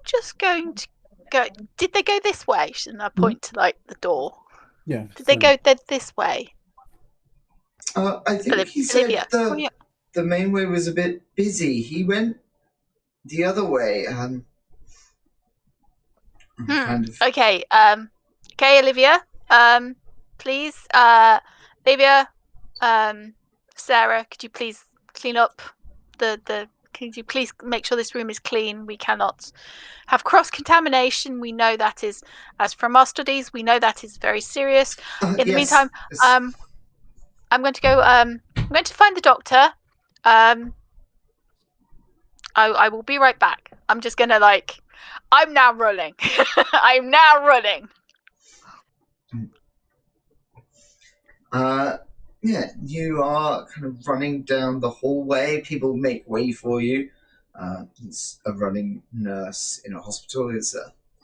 E: just going to go. Did they go this way? Shouldn't I point to like the door?
C: Yeah.
E: Did they go this way?
A: I think he said the main way was a bit busy. He went the other way. Kind of.
E: Okay. Okay, Olivia. Please, Olivia. Sarah, could you please clean up the? Could you please make sure this room is clean? We cannot have cross-contamination. We know that is, as from our studies, we know that is very serious. In the meantime, I'm going to go. I'm going to find the doctor. I will be right back. I'm just gonna I'm now running. I'm now running.
A: Yeah, you are kind of running down the hallway. People make way for you. It's a running nurse in a hospital. It's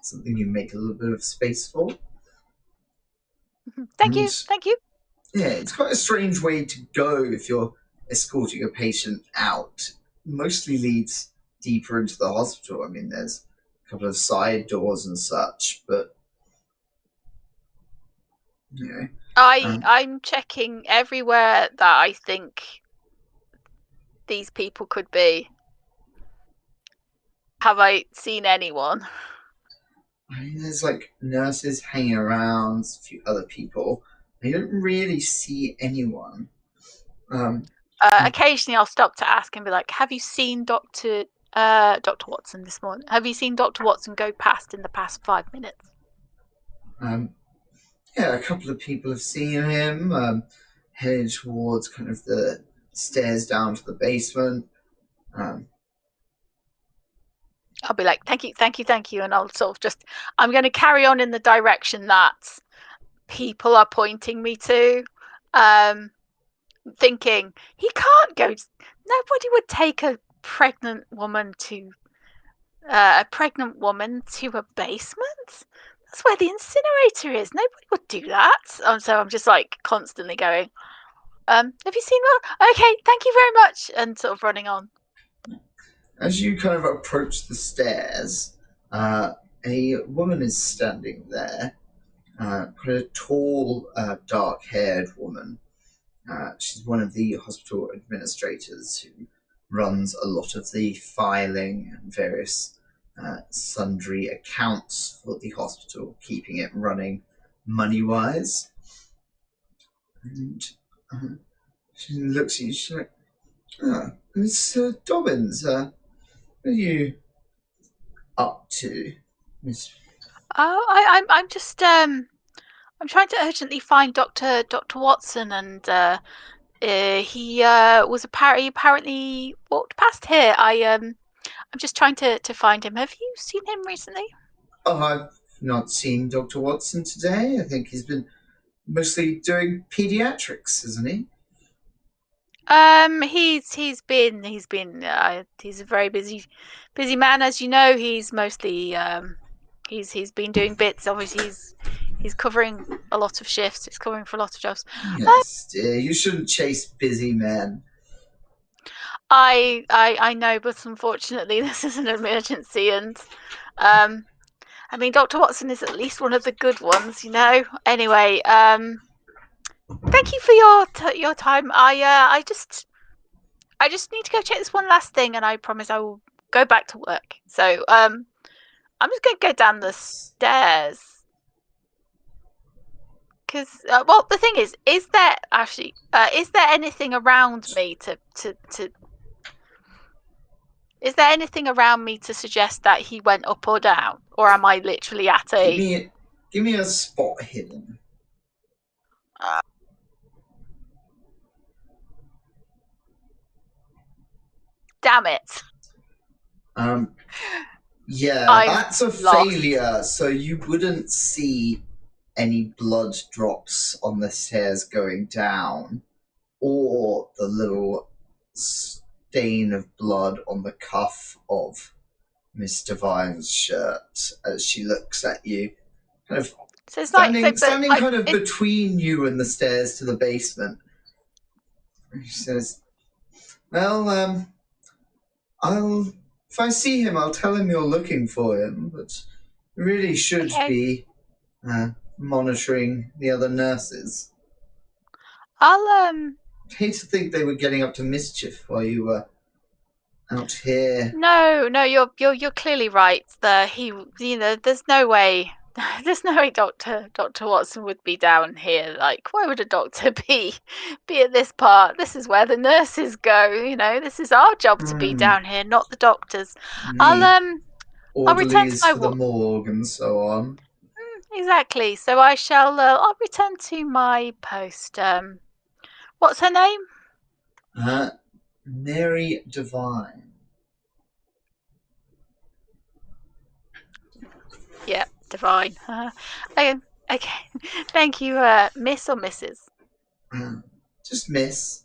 A: something you make a little bit of space for.
E: Thank you.
A: Yeah, it's quite a strange way to go if you're escorting a patient out. Mostly leads deeper into the hospital. I mean, there's a couple of side doors and such, but you know.
E: I'm checking everywhere that I think these people could be. Have I seen anyone?
A: I mean, there's nurses hanging around, a few other people. I don't really see anyone.
E: Occasionally, I'll stop to ask and be like, "Have you seen Dr. Watson this morning? Have you seen Dr. Watson go past in the past 5 minutes?"
A: Yeah, a couple of people have seen him heading towards kind of the stairs down to the basement.
E: I'll be like, thank you, and I'll sort of I'm going to carry on in the direction that people are pointing me to, thinking he can't go. Nobody would take a pregnant woman to a basement. That's where the incinerator is. Nobody would do that. So I'm just constantly going, have you seen that? Okay, thank you very much, and sort of running on.
A: As you kind of approach the stairs, a woman is standing there, quite a tall, dark-haired woman. She's one of the hospital administrators who runs a lot of the filing and various sundry accounts for the hospital, keeping it running money-wise. And She looks at you. She's like, Miss Dobbins, what are you up to, Miss?
E: Oh, I'm just I'm trying to urgently find Dr. Watson, and he was apparently walked past here. I'm just trying to find him. Have you seen him recently?
A: Oh, I've not seen Dr. Watson today. I think he's been mostly doing pediatrics, isn't he?
E: He's been he's a very busy man, as you know. He's mostly he's been doing bits. Obviously, he's covering a lot of shifts. He's covering for a lot of jobs.
A: Yes, dear. You shouldn't chase busy men.
E: I know, but unfortunately, this is an emergency, and I mean, Dr. Watson is at least one of the good ones, you know. Anyway, thank you for your time. I just need to go check this one last thing, and I promise I will go back to work. So I'm just going to go down the stairs. Because well, the thing is there actually is there anything around me to is there anything around me to suggest that he went up or down, or am I literally at a?
A: Give me a spot hidden.
E: Damn it!
A: Yeah, that's a failure. So you wouldn't see any blood drops on the stairs going down, or the little stain of blood on the cuff of Miss Devine's shirt as she looks at you, kind of
E: So it's
A: standing kind of between you and the stairs to the basement. She says, "Well, if I see him, I'll tell him you're looking for him, but you really should be monitoring the other nurses.
E: I'll
A: I'd hate to think they were getting up to mischief while you were out here."
E: No, you're clearly right. There's no way Dr. Watson would be down here. Like, why would a doctor be at this part? This is where the nurses go, you know. This is our job to be down here, not the doctors. I'll return to my
A: for the morgue and so on.
E: Exactly. So I shall I'll return to my post. What's her name?
A: Mary Devine.
E: Yeah, Divine. Okay. Thank you, Miss or Mrs.
A: Just Miss.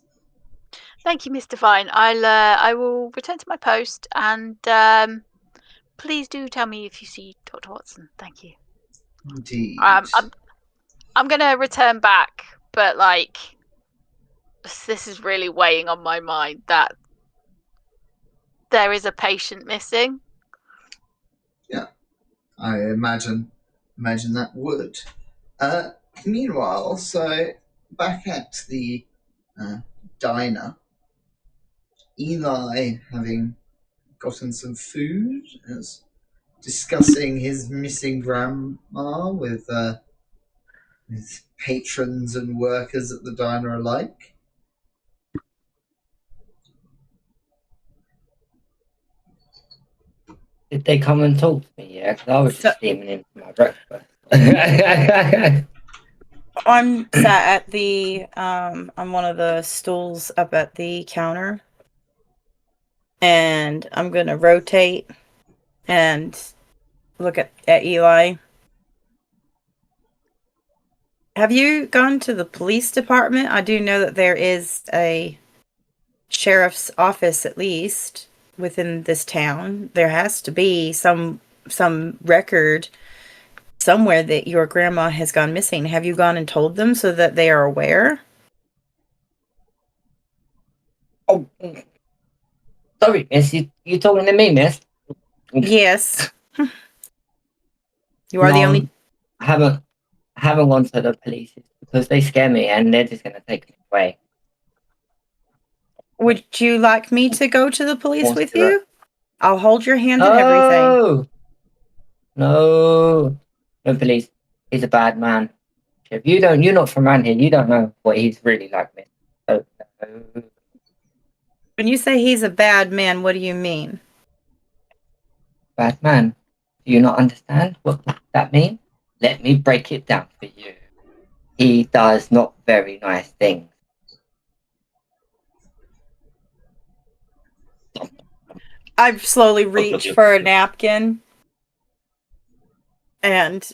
E: Thank you, Miss Divine. I will return to my post, and please do tell me if you see Dr. Watson. Thank you.
A: Indeed.
E: I'm gonna return back, but like, this is really weighing on my mind that there is a patient missing.
A: Yeah, I imagine that would. Meanwhile, so back at the diner, Eli, having gotten some food, is discussing his missing grandma with patrons and workers at the diner alike.
D: Did they come and talk to me? Yeah, because I was just steaming in for my breakfast.
B: I'm sat at the on one of the stools up at the counter, and I'm gonna rotate and look at Eli. Have you gone to the police department? I do know that there is a sheriff's office, at least within this town. There has to be some record somewhere that your grandma has gone missing. Have you gone and told them so that they are aware?
D: Oh, sorry, miss. You talking to me, miss?
B: Yes. You are the only.
D: I haven't gone to the police because they scare me and they're just gonna take me away.
B: Would you like me to go to the police with you? I'll hold your hand and everything.
D: No, police. He's a bad man. If you're not from around here, you don't know what he's really like, miss. So
B: When you say he's a bad man, what do you mean?
D: Bad man. Do you not understand what that means? Let me break it down for you. He does not very nice things.
B: I slowly reach for a napkin and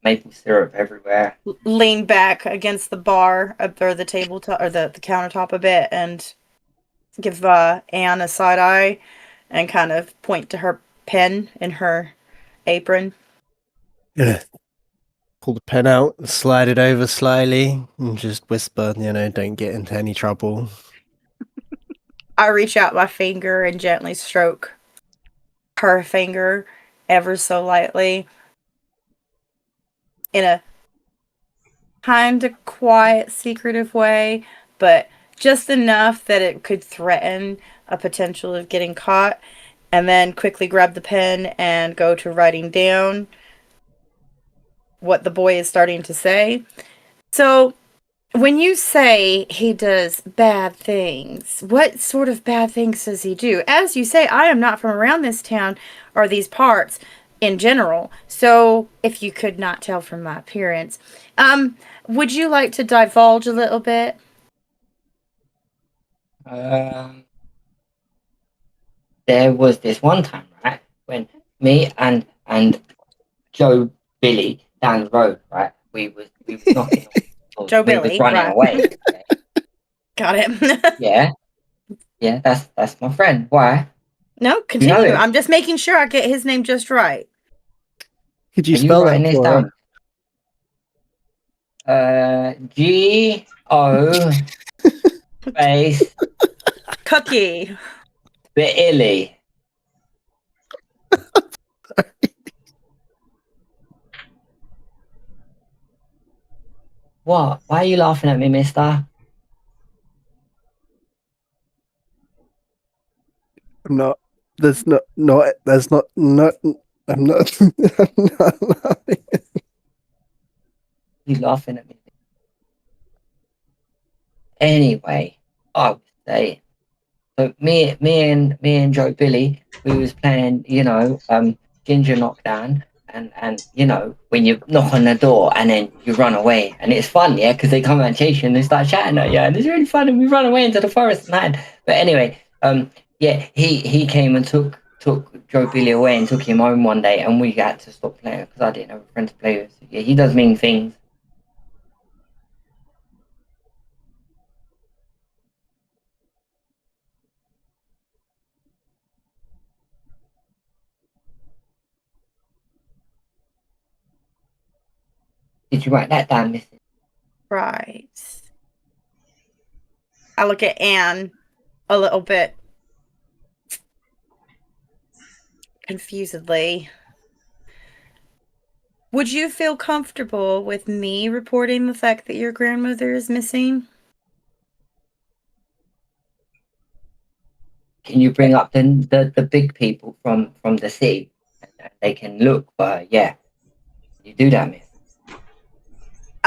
D: Maple syrup everywhere.
B: lean back against the bar or the tabletop or the countertop a bit and give Anne a side eye and kind of point to her pen in her apron.
C: Gonna pull the pen out, slide it over slyly, and just whisper, don't get into any trouble.
B: I reach out my finger and gently stroke her finger ever so lightly in a kind of quiet, secretive way, but just enough that it could threaten a potential of getting caught, and then quickly grab the pen and go to writing down what the boy is starting to say. So, when you say he does bad things, what sort of bad things does he do? As you say, I am not from around this town or these parts in general, so if you could not tell from my appearance, would you like to divulge a little bit?
D: There was this one time, right, when me and Joe Billy down the road, right, we was knocking on
B: Joe
D: we
B: Billy,
D: was running
B: right.
D: away. Okay?
B: Got it.
D: Yeah, that's my friend. Why?
B: No, continue.
D: him?
B: I'm just making sure I get his name just right.
C: Could you
D: Are you
C: spell
D: writing
C: that
D: this
C: for
D: down? G-O space
B: Cookie.
D: Billy. What? Why are you laughing at me, mister?
C: I'm not. That's not. That's not. I'm not. I'm not laughing.
D: You laughing at me? Anyway, I would say. So me and Joe Billy, we was playing, Ginger Knockdown, and when you knock on the door and then you run away, and it's fun, yeah, because they come and chase you and they start chatting at you, and it's really fun, and we run away into the forest and hide. But anyway, yeah, he came and took Joe Billy away and took him home one day, and we had to stop playing because I didn't have a friend to play with. So, yeah, he does mean things. Did you write that down, Mrs.?
B: Right. I look at Anne a little bit confusedly. Would you feel comfortable with me reporting the fact that your grandmother is missing?
D: Can you bring up the big people from the city? They can look, but yeah, you do that, miss.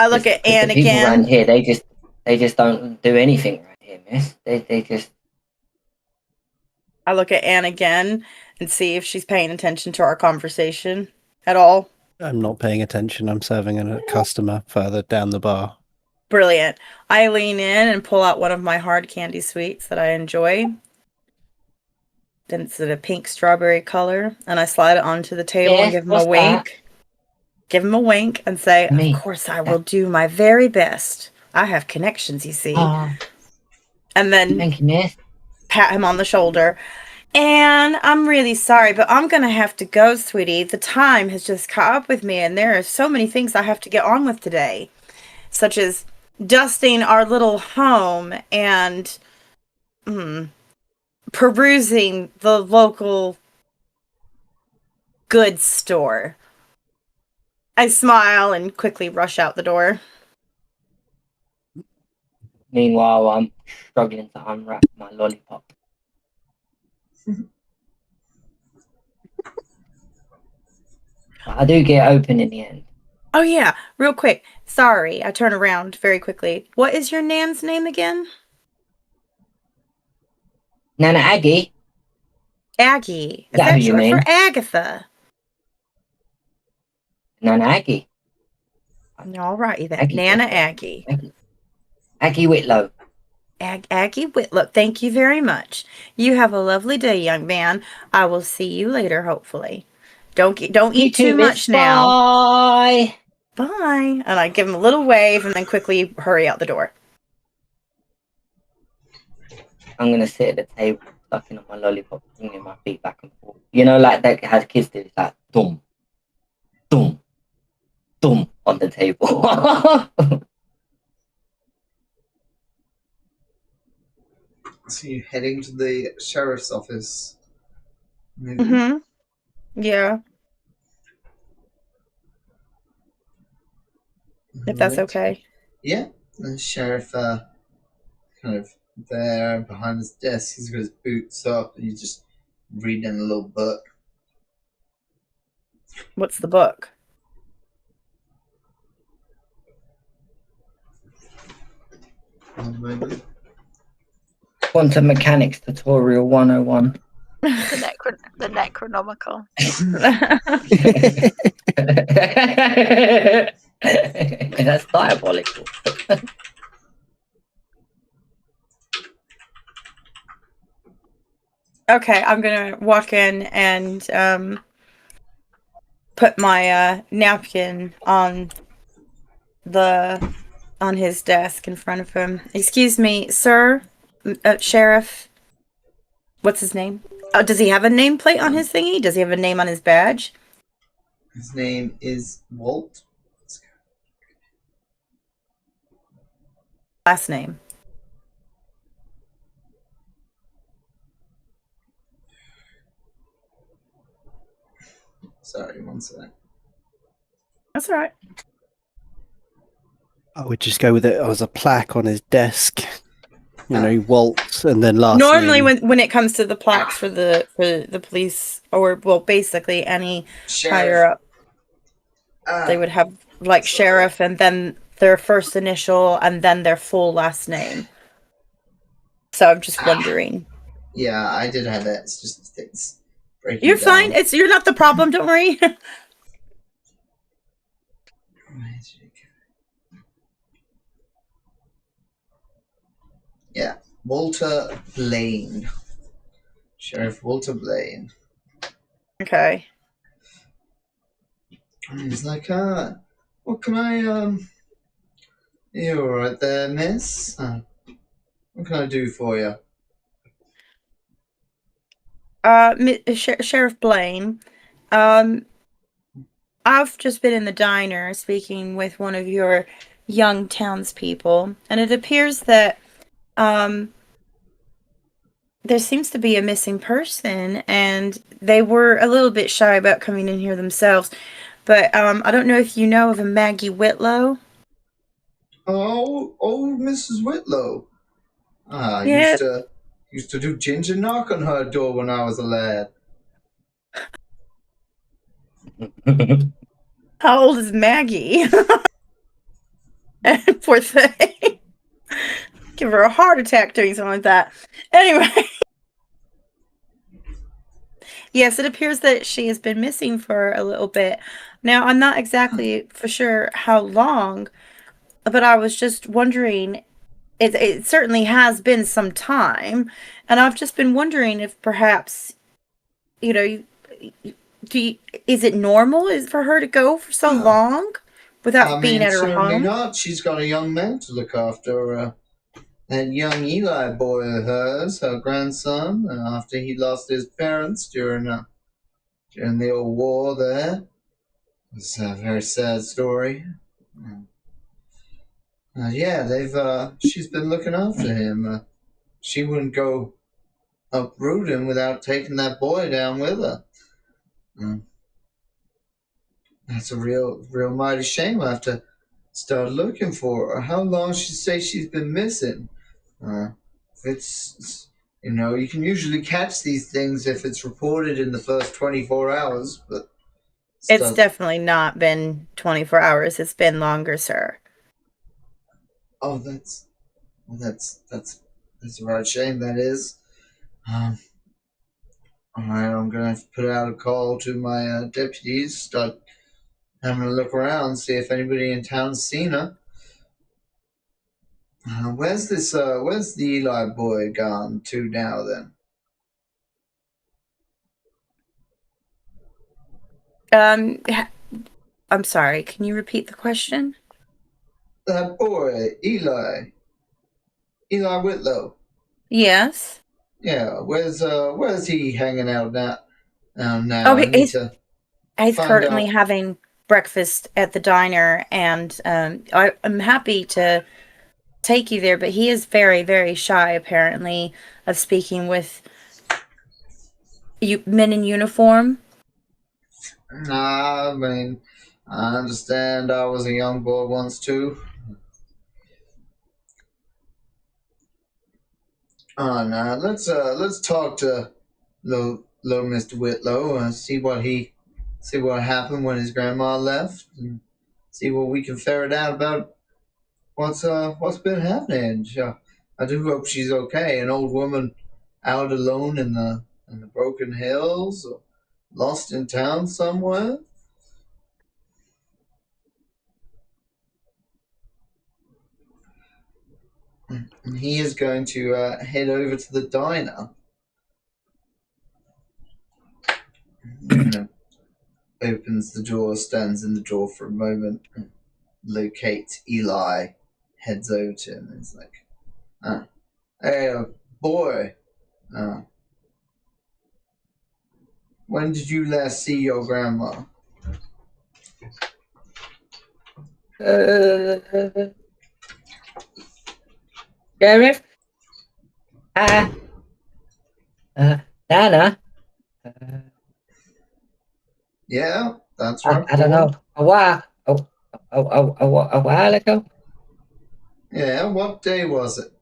B: I look at Anne
D: the people
B: again.
D: around here, they just don't do anything right here, miss. They just.
B: I look at Anne again and see if she's paying attention to our conversation at all.
C: I'm not paying attention. I'm serving a customer further down the bar.
B: Brilliant. I lean in and pull out one of my hard candy sweets that I enjoy. Then it's in a pink strawberry color, and I slide it onto the table and give him a wink. Give him a wink and say, "Of course, I will do my very best. I have connections, you see." And then
D: thank you, miss.
B: Pat him on the shoulder. And I'm really sorry, but I'm going to have to go, sweetie. The time has just caught up with me, and there are so many things I have to get on with today, such as dusting our little home and perusing the local goods store. I smile and quickly rush out the door.
D: Meanwhile, I'm struggling to unwrap my lollipop. I do get open in the end.
B: Oh yeah, real quick. Sorry, I turn around very quickly. What is your Nan's name again?
D: Nana Aggie?
B: Aggie. Is
D: That who
B: that
D: you
B: short
D: mean?
B: for Agatha?
D: Nana Aggie.
B: All righty then.
D: Aggie
B: Nana
D: Whitlow.
B: Aggie.
D: Aggie Whitlow.
B: Aggie Whitlow. Thank you very much. You have a lovely day, young man. I will see you later, hopefully. Don't eat too much now.
D: Bye.
B: Bye. And I give him a little wave and then quickly hurry out the door.
D: I'm gonna sit at the table, sucking on my lollipop, swinging my feet back and forth. You know, like that has kids do. It's like dum, dum, dum on the table.
A: So you're heading to the sheriff's office. Maybe?
B: Mm-hmm. Yeah. If that's
A: Right.
B: okay.
A: Yeah, the sheriff kind of there behind his desk. He's got his boots up and he's just reading a little book.
B: What's the book?
A: One moment.
D: Quantum Mechanics Tutorial 101.
E: The Necronomical.
D: That's diabolical.
B: Okay, I'm gonna walk in and put my napkin on his desk in front of him. Excuse me, sir, sheriff. What's his name? Does he have a nameplate on his thingy? Does he have a name on his badge?
A: His name is Walt.
B: Last name.
A: Sorry, one sec.
B: That's all right.
C: I would just go with it as a plaque on his desk. You know, Walt, and then last
B: Normally,
C: name.
B: when it comes to the plaques for the police, or well, basically any higher up, they would have like sheriff and then their first initial and then their full last name. So I'm just wondering.
A: Yeah, I did have that. It's just things breaking
B: You're
A: down.
B: fine. You're not the problem. Don't worry.
A: Yeah, Walter Blaine. Sheriff Walter Blaine.
B: Okay.
A: And he's like, what can I, you alright there, miss? What can I do for you?
B: Sheriff Blaine, I've just been in the diner speaking with one of your young townspeople, and it appears that there seems to be a missing person, and they were a little bit shy about coming in here themselves. But I don't know if you know of a Maggie Whitlow.
A: Oh, Mrs. Whitlow. I
B: Yeah.
A: used to do ginger knock on her door when I was a lad.
B: How old is Maggie? Poor thing. Give her a heart attack doing something like that. Anyway. Yes, it appears that she has been missing for a little bit. Now, I'm not exactly for sure how long, but I was just wondering, it certainly has been some time, and I've just been wondering if perhaps, you know, is it normal for her to go for so long without being at her
A: certainly
B: home?
A: not. She's got a young man to look after. That young Eli boy of hers, her grandson, after he lost his parents during the old war there. It's a very sad story. Yeah, she's been looking after him. She wouldn't go uproot him without taking that boy down with her. That's a real mighty shame. I have to start looking for her. How long she say she's been missing? If it's you can usually catch these things if it's reported in the first 24 hours, but
B: It's definitely not been 24 hours. It's been longer, sir.
A: Oh, that's a right shame. That is. Um, Alright, I'm gonna have to put out a call to my deputies, start having a look around, see if anybody in town's seen her. Where's the Eli boy gone to now then?
B: I'm sorry, can you repeat the question?
A: That boy, Eli Whitlow.
B: Yes.
A: Yeah, where's he hanging out now? Now
B: Oh,
A: I need to
B: he's
A: find
B: currently
A: out.
B: having breakfast at the diner, and I'm happy to take you there, but he is very, very shy, apparently, of speaking with men in uniform.
A: Nah, I mean, I understand. I was a young boy once too. No, let's talk to little Mr. Whitlow and see what happened when his grandma left, and see what we can ferret out about what's been happening. I do hope she's okay. An old woman out alone in the broken hills, or lost in town somewhere. And he is going to head over to the diner. Opens the door, stands in the door for a moment, locates Eli, heads over to him, and is like, "Hey, boy, uh, when did you last see your grandma?"
D: Sheriff? Nana?
A: Yeah, that's right,
D: I don't
A: boy.
D: know. A while ago?
A: Yeah, what day was it?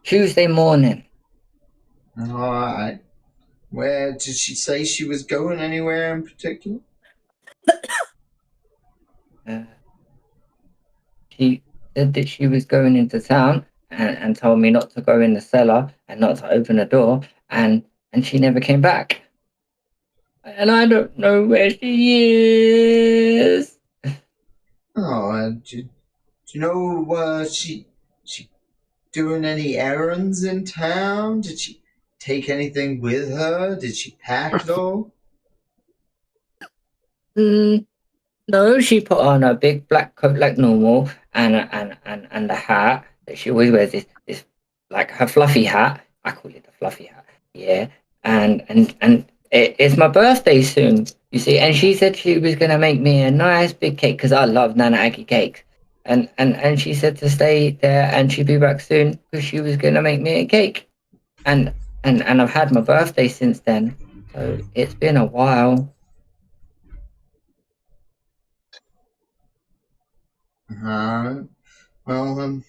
D: Tuesday morning.
A: All right. Where did she say she was going? Anywhere in particular?
D: She said that she was going into town and told me not to go in the cellar and not to open the door, and she never came back. And I don't know where she is.
A: Oh, do you know she doing any errands in town? Did she take anything with her? Did she pack it all?
D: No, she put on a big black coat like normal and a hat that she always wears, this like her fluffy hat. I call it the fluffy hat. Yeah. And it's my birthday soon, you see, and she said she was gonna make me a nice big cake because I love Nana Aggie cakes. And she said to stay there and she'd be back soon because she was gonna make me a cake. And I've had my birthday since then. So it's been a while.
A: Well,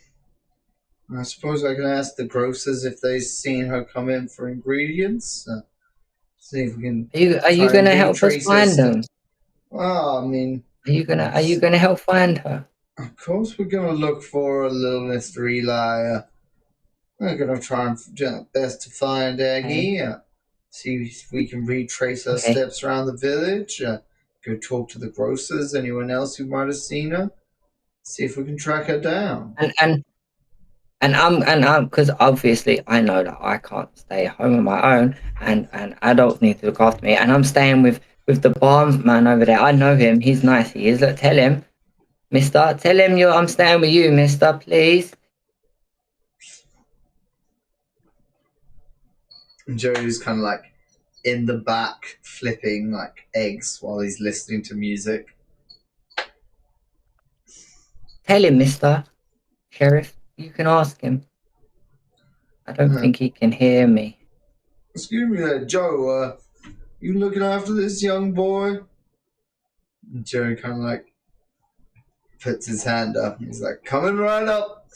A: I suppose I can ask the grocers if they've seen her come in for ingredients. See if we can
D: Are you
A: try and
D: gonna help us
A: retrace her
D: find them?
A: steps. Well, I mean,
D: Are you gonna help find her?
A: of course we're gonna look for a little Mr. Eli. We're gonna try and do our best to find Aggie. See if we can retrace her
D: Okay.
A: steps around the village. Go talk to the grocers, anyone else who might have seen her. See if we can track her down.
D: I'm because obviously I know that I can't stay home on my own, and adults need to look after me, and I'm staying with the barman over there. I know him. He's nice. He is. Look, tell him, Mister. Tell him I'm staying with you, Mister. Please.
A: And Joe's kind of like in the back flipping like eggs while he's listening to music.
D: Tell him, Mister Sheriff. You can ask him. I don't think he can hear me.
A: Excuse me there, Joe, you looking after this young boy? And Joe kind of like puts his hand up and he's like, coming right up.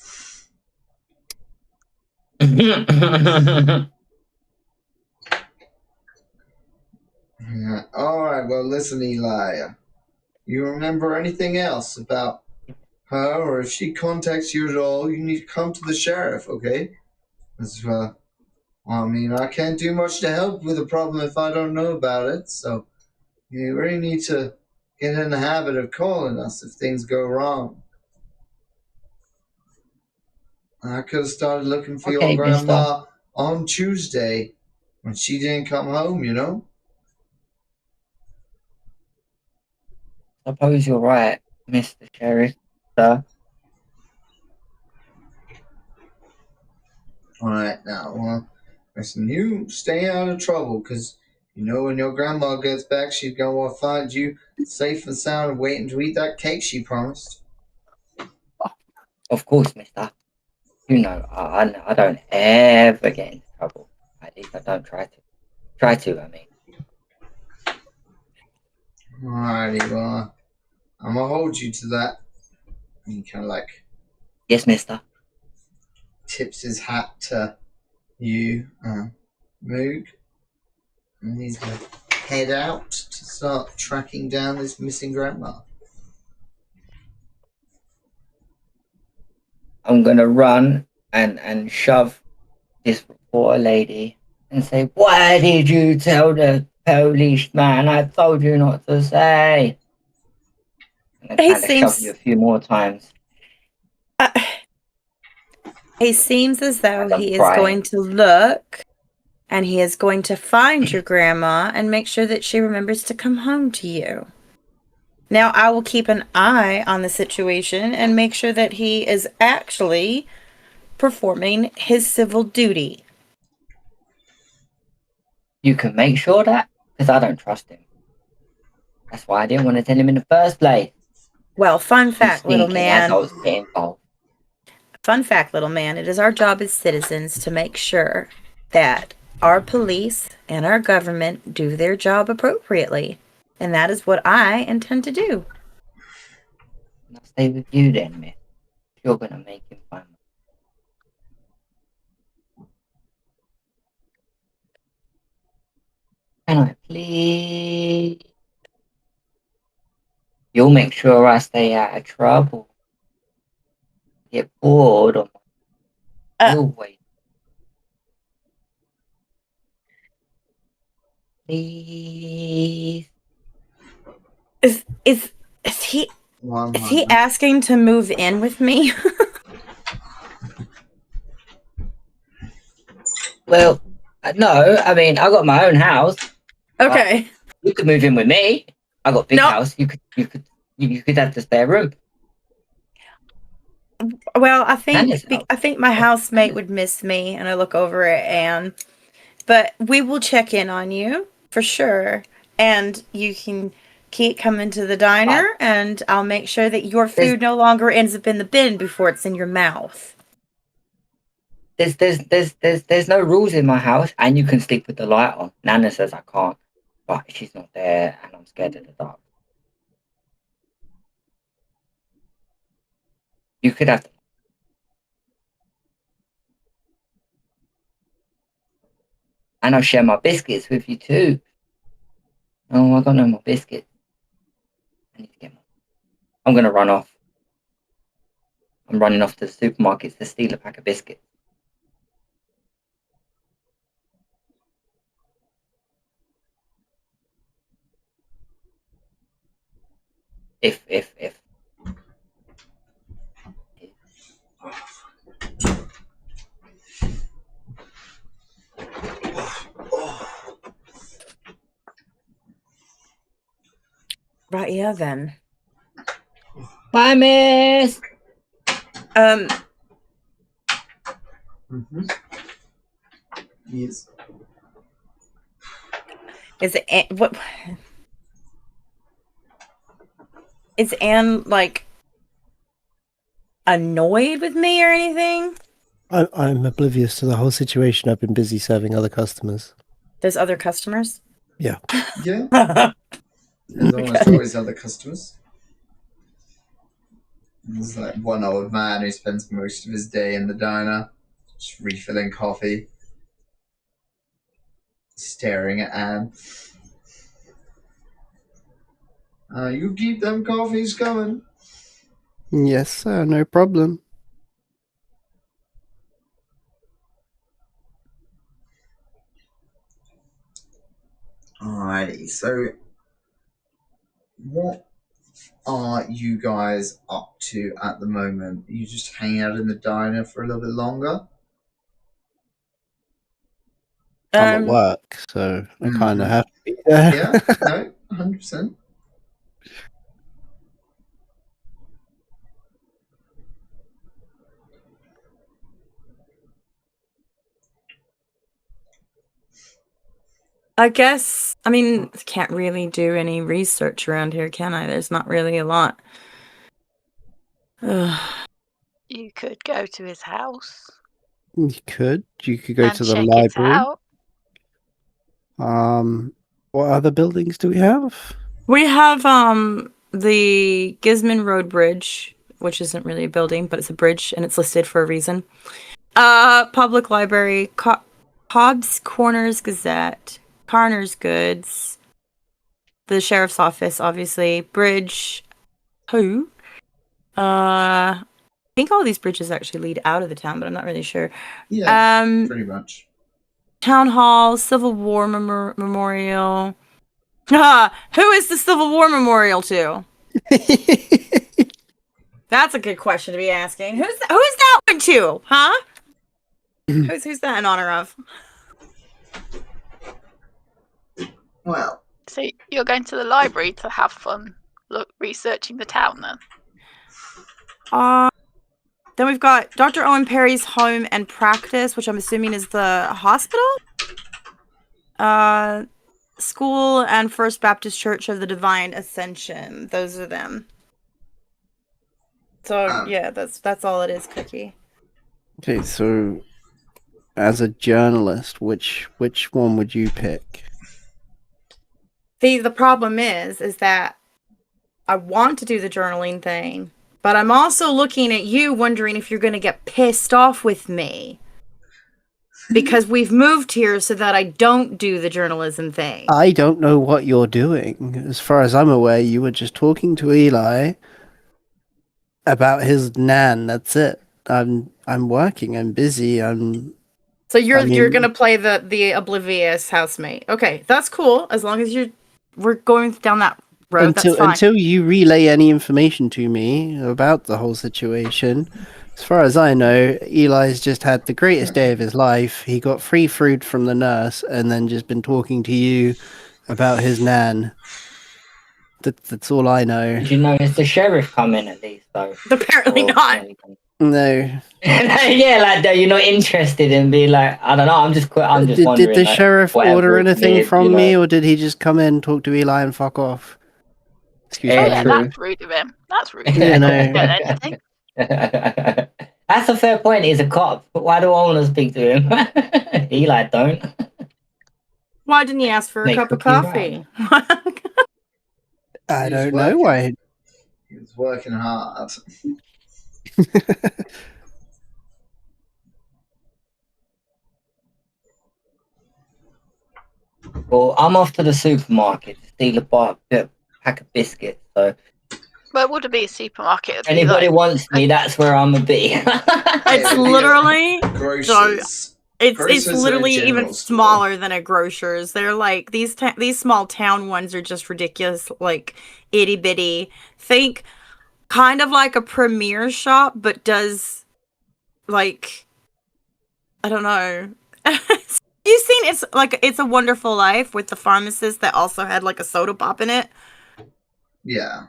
A: Yeah. Alright, well listen, Eli. You remember anything else about her, or if she contacts you at all, you need to come to the sheriff, okay? As well. I mean, I can't do much to help with a problem if I don't know about it, so you really need to get in the habit of calling us if things go wrong. I could have started looking for your
D: Okay, mister.
A: grandma on Tuesday when she didn't come home, you know?
D: Suppose you're right, Mr. Sheriff, sir.
A: Alright, now, well, listen, you stay out of trouble, because you know when your grandma gets back, she's going to want to find you safe and sound and waiting to eat that cake she promised.
D: Of course, mister. You know, I don't ever get into trouble. At least I don't try to. Try to, I mean.
A: Alrighty, well, I'm going to hold you to that. And he kind of like
D: Yes, mister.
A: tips his hat to you, Moog, and he's going to head out to start tracking down this missing grandma.
D: I'm gonna run and shove this poor lady and say, "Why did you tell the policeman? I told you not to say." And
B: He
D: kind of shove
B: seems
D: you a few more times.
B: he seems as though
D: As I'm
B: he is
D: crying.
B: going to look and he is going to find your grandma and make sure that she remembers to come home to you. Now, I will keep an eye on the situation and make sure that he is actually performing his civil duty.
D: You can make sure that, because I don't trust him. That's why I didn't want to tell him in the first place.
B: Well, fun
D: He's
B: fact, little
D: thinking as I
B: man.
D: was getting involved.
B: Fun fact, little man. It is our job as citizens to make sure that our police and our government do their job appropriately. And that is what I intend to do.
D: And I'll stay with you then, miss. You're gonna make him find me. Can I please? You'll make sure I stay out of trouble. Get bored on my way. Please.
B: Is he
A: One
B: is he
A: moment.
B: asking to move in with me?
D: Well, no, I mean, I got my own house.
B: Okay.
D: You could move in with me. I got a big
B: No.
D: house. You could have the spare room.
B: Well, I
D: Nanny's
B: think
D: house.
B: I think my housemate would miss me, and I look over at Anne. But we will check in on you for sure, and you can keep coming to the diner, and I'll make sure that your food no longer ends up in the bin before it's in your mouth.
D: There's no rules in my house, and you can sleep with the light on. Nana says I can't, but she's not there, and I'm scared of the dark. You could have. And I'll share my biscuits with you too. Oh, I got no more biscuits. I need to get more. I'm gonna run off. I'm running off to the supermarket to steal a pack of biscuits. If
B: Right, yeah, then.
D: Bye, miss.
A: Mm-hmm. Yes.
B: Is Anne like annoyed with me or anything?
C: I'm oblivious to the whole situation. I've been busy serving other customers.
B: There's other customers?
C: Yeah.
A: Yeah. There's always other customers. There's like one old man who spends most of his day in the diner, just refilling coffee, staring at Anne. You keep them coffees coming.
C: Yes, sir. No problem.
A: Alrighty, so what are you guys up to at the moment? Are you just hanging out in the diner for a little bit longer?
C: I'm at work, so I kind of
A: Mhm.
C: have to be there.
A: Yeah, no, 100%.
B: I guess, I mean, can't really do any research around here, can I? There's not really a lot. Ugh.
E: You could go to his house
C: You could go
E: and
C: to the
E: check it
C: library.
E: out.
C: What other buildings do we have?
B: We have the Gisman Road Bridge, which isn't really a building, but it's a bridge and it's listed for a reason. Public Library, Cobb's Corners Gazette, Carner's Goods, the Sheriff's Office, obviously, Bridge, I think all these bridges actually lead out of the town, but I'm not really sure.
A: Yeah, pretty much.
B: Town Hall, Civil War Memorial. Who is the Civil War Memorial to? That's a good question to be asking. Who's that one to? Huh? who's that in honor of?
A: Well,
E: So you're going to the library to have fun researching the town then?
B: Then we've got Dr. Owen Perry's home and practice, which I'm assuming is the hospital. School and First Baptist Church of the Divine Ascension. Those are them. So yeah, that's all it is, Cookie.
C: Okay, so as a journalist, which one would you pick?
B: The problem is that I want to do the journaling thing, but I'm also looking at you wondering if you're going to get pissed off with me. Because we've moved here so that I don't do the journalism thing.
C: I don't know what you're doing. As far as I'm aware, you were just talking to Eli about his nan. That's it. I'm working. I'm busy.
B: So you're gonna play the oblivious housemate. Okay, that's cool. As long as we're going down that road, that's fine.
C: Until you relay any information to me about the whole situation. As far as I know, Eli's just had the greatest day of his life. He got free food from the nurse and then just been talking to you about his nan. That's all I know.
D: Did you notice the sheriff come in at least, though?
B: Apparently not.
C: No.
D: Yeah, like that. You're not interested in being like, I don't know. I'm just wondering.
C: Did the
D: like,
C: sheriff order anything
D: weird,
C: from me, or did he just come in, talk to Eli, and fuck off? Excuse
E: Oh
C: me.
E: yeah,
D: true.
E: that's rude of him. That's rude.
C: Yeah, no.
E: Anything.
D: That's a fair point. He's a cop. But why do I want to speak to him? Eli don't.
B: Why didn't you ask for a
D: Make
B: cup of
D: cookies
B: coffee?
C: I don't know why.
A: He was working hard.
D: Well, I'm off to the supermarket to steal a pack of biscuits. So
E: Well, it wouldn't be a supermarket. It'd be
D: anybody
E: like,
D: wants me, that's where I'm gonna be.
B: It's literally
A: Grocers.
B: it's
A: Grocers are
B: literally
A: a
B: even
A: general store.
B: smaller than a grocer's. They're like these small town ones are just ridiculous, like itty bitty. Think kind of like a Premier shop, but does like I don't know. You've seen It's a Wonderful Life with the pharmacist that also had like a soda pop in it.
A: Yeah.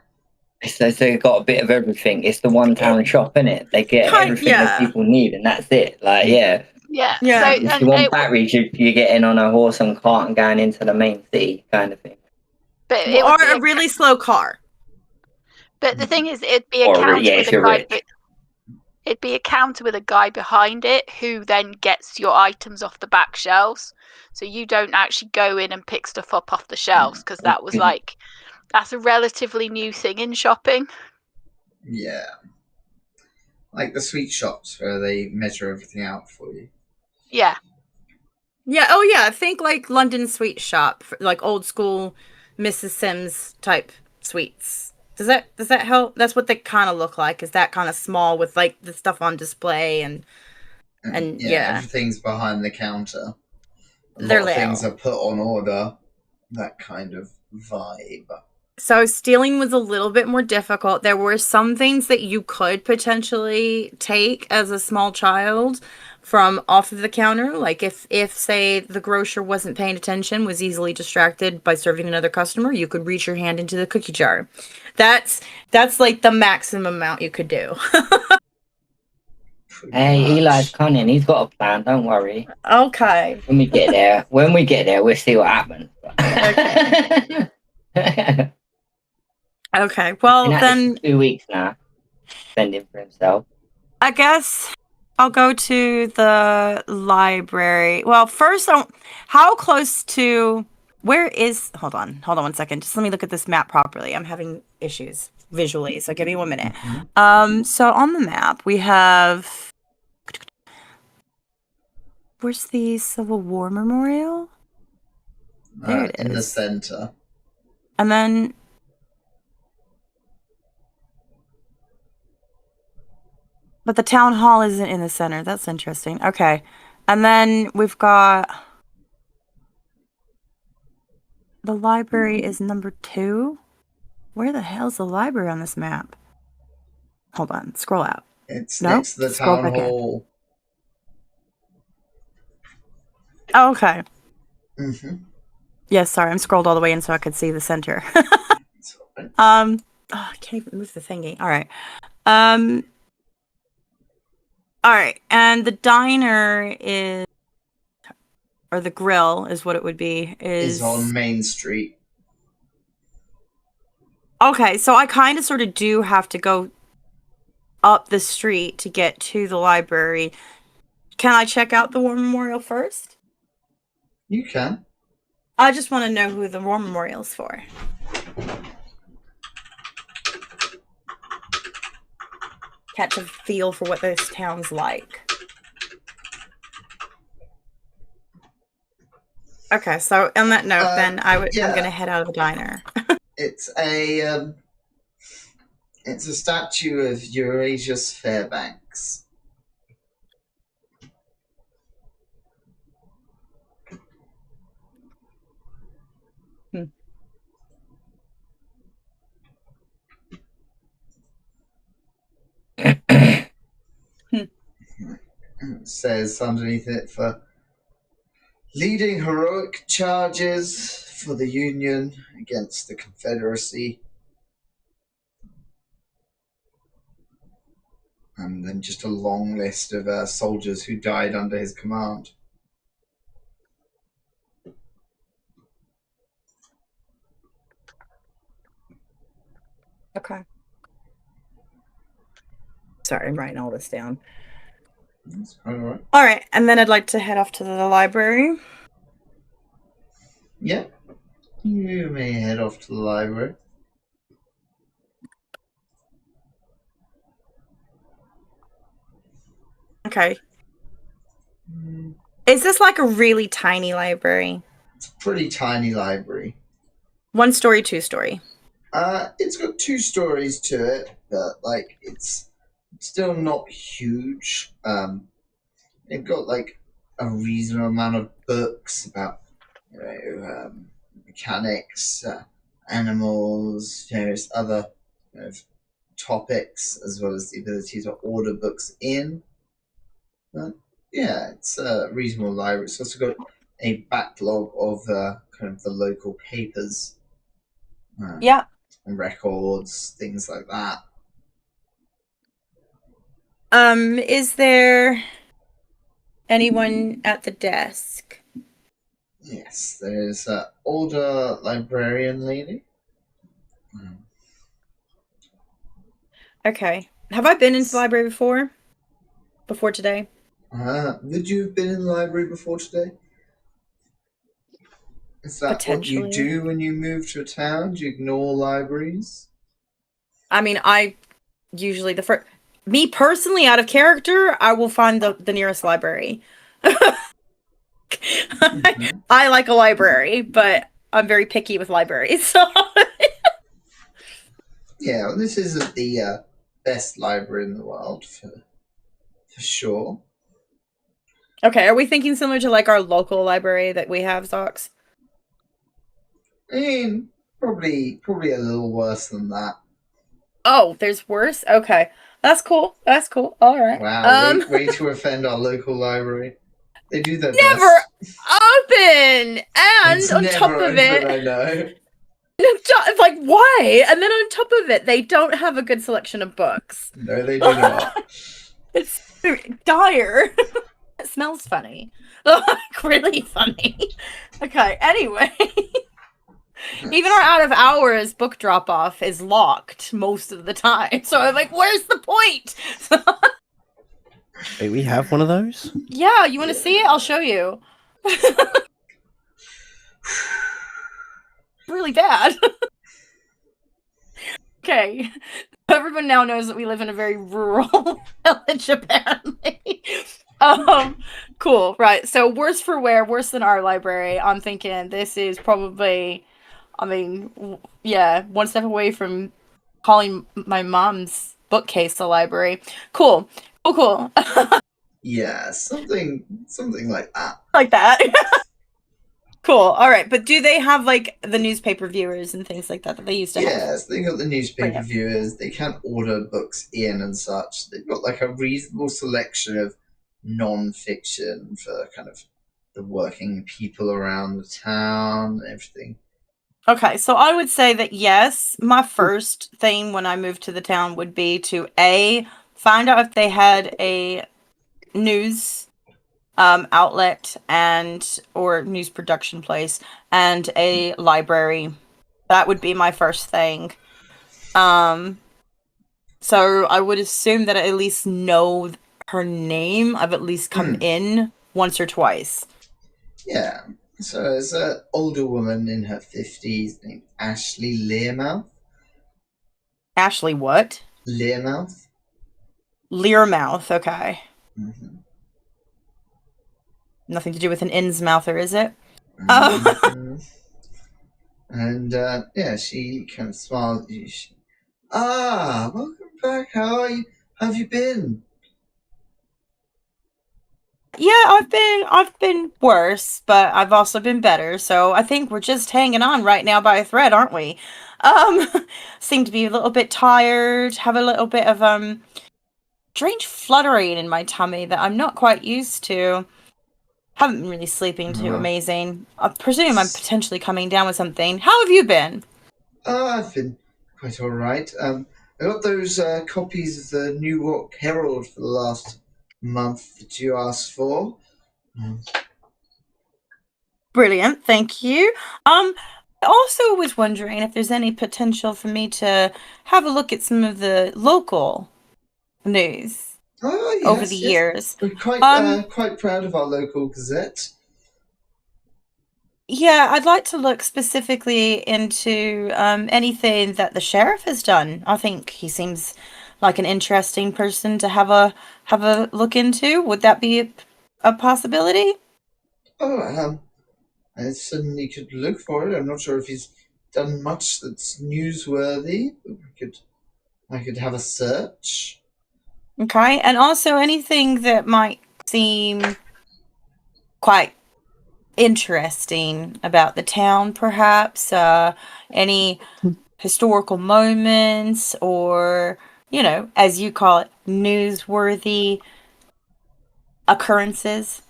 D: So they got a bit of everything. It's the one town shop, innit? They get everything that people need, and that's it. Like, yeah.
E: yeah.
B: Yeah.
E: So,
D: If
E: and
D: you want
E: it,
D: batteries, you're getting on a horse and cart and going into the main city, kind of thing.
E: but it would
B: Or
E: be
B: a really slow car.
E: But the thing is, it'd be a
D: Or,
E: counter
D: yeah,
E: with
D: if
E: a
D: you're
E: guy.
D: rich.
E: It'd be a counter with a guy behind it who then gets your items off the back shelves. So you don't actually go in and pick stuff up off the shelves because that was that's a relatively new thing in shopping.
A: Yeah. Like the sweet shops where they measure everything out for you.
E: Yeah.
B: Yeah. Oh yeah. Think like London Sweet Shop, like old school Mrs. Sims type sweets. Does that help? That's what they kind of look like. Is that kind of small with like the stuff on display and yeah.
A: Everything's behind the counter. A
B: They're
A: lot of
B: little.
A: things are put on order that kind of vibe.
B: So stealing was a little bit more difficult. There were some things that you could potentially take as a small child from off of the counter. Like if say the grocer wasn't paying attention, was easily distracted by serving another customer, you could reach your hand into the cookie jar. That's like the maximum amount you could do.
D: Hey, Eli's cunning. He's got a plan. Don't worry.
B: Okay.
D: When we get there, we'll see what happens.
B: Okay. Okay. Well, then
D: 2 weeks now. Sending for himself.
B: I guess I'll go to the library. Well, first, how close to where is? Hold on 1 second. Just let me look at this map properly. I'm having issues visually, so give me 1 minute. So on the map we have. Where's the Civil War Memorial? There it is.
A: In the center.
B: And then. But the town hall isn't in the center. That's interesting. Okay. And then we've got... The library is number 2. Where the hell's the library on this map? Hold on. Scroll out.
A: It's next to the town hall.
B: Oh, okay.
A: Mm-hmm.
B: Yes, sorry. I'm scrolled all the way in so I could see the center. I can't even move the thingy. All right. All right, and the diner is, or the grill is what it would be, is
A: on Main Street.
B: Okay, so I kind of sort of do have to go up the street to get to the library. Can I check out the War Memorial first?
A: You can.
B: I just want to know who the War Memorial's for. Catch a feel for what this town's like. Okay, so on that note, then I'm gonna head out of the diner.
A: It's a statue of Jodesius Fairbanks. It says underneath it, for leading heroic charges for the Union against the Confederacy. And then just a long list of soldiers who died under his command.
B: Okay. Sorry, I'm writing all this down.
A: That's all right.
B: All right, and then I'd like to head off to the library.
A: Yeah, you may head off to the library.
B: Okay. Is this like a really tiny library?
A: It's a pretty tiny library.
B: 1 story, 2 story?
A: It's got 2 stories to it, but like it's still not huge. It got like a reasonable amount of books about mechanics, animals, various other topics, as well as the ability to order books in. But yeah, it's a reasonable library. It's also got a backlog of kind of the local papers.
B: Yeah.
A: And records, things like that.
B: Is there anyone at the desk?
A: Yes, there's an older librarian lady.
B: Okay. Have I been into the library before? Before today?
A: Would you have been in the library before today? Is that what you do when you move to a town? Do you ignore libraries?
B: I mean, I usually me personally, out of character, I will find the nearest library.
A: Mm-hmm.
B: I like a library, but I'm very picky with libraries. So.
A: Yeah, well, this isn't the best library in the world, for sure.
B: Okay, are we thinking similar to like our local library that we have, Zox?
A: I mean, probably a little worse than that.
B: Oh, there's worse? Okay. That's cool. That's cool. All right.
A: Wow, way to offend our local library. They do their
B: Never
A: best.
B: open! And
A: It's
B: on
A: never
B: top of
A: open,
B: it,
A: I know.
B: like, why? And then on top of it, they don't have a good selection of books.
A: No, they do not.
B: It's dire. It smells funny. Like, really funny. Okay, anyway. Even our out of hours book drop off is locked most of the time. So I'm like, where's the point?
C: Wait, we have one of those?
B: Yeah, you want to see it? I'll show you. Really bad. Okay. Everyone now knows that we live in a very rural village, apparently. Cool. Right. So worse for wear, worse than our library. I'm thinking this is probably, one step away from calling my mom's bookcase a library. Cool. Cool.
A: Yeah, something like that.
B: Like that. Cool. All right. But do they have like the newspaper viewers and things like that they used to have?
A: Yes, they got the newspaper
B: Brilliant.
A: viewers. They can order books in and such. They've got like a reasonable selection of non-fiction for kind of the working people around the town and everything.
B: Okay, so I would say that yes, my first thing when I moved to the town would be to find out if they had a news outlet or news production place and a library. That would be my first thing. So I would assume that I at least know her name. I've at least come in once or twice.
A: Yeah. So it's an older woman in her 50s named Ashley Learmouth.
B: Ashley what?
A: Learmouth.
B: Learmouth, okay.
A: Mm-hmm.
B: Nothing to do with an Innsmouther, is it?
A: Mm-hmm. And yeah, she kind of smiles at you. Welcome back. How are you? How have you been?
B: Yeah, I've been worse, but I've also been better. So I think we're just hanging on right now by a thread, aren't we? Seem to be a little bit tired, have a little bit of strange fluttering in my tummy that I'm not quite used to. Haven't been really sleeping too amazing. I presume I'm potentially coming down with something. How have you been?
A: I've been quite all right. I got those copies of the New York Herald for the last month that you asked for.
B: Brilliant, thank you. I also was wondering if there's any potential for me to have a look at some of the local news over the years.
A: We're quite proud of our local gazette.
B: Yeah, I'd like to look specifically into anything that the sheriff has done. I think he seems like an interesting person to have a look into. Would that be a possibility?
A: Oh, I certainly could look for it. I'm not sure if he's done much that's newsworthy. I could have a search.
B: Okay, and also anything that might seem quite interesting about the town, perhaps any historical moments or, as you call it, newsworthy occurrences.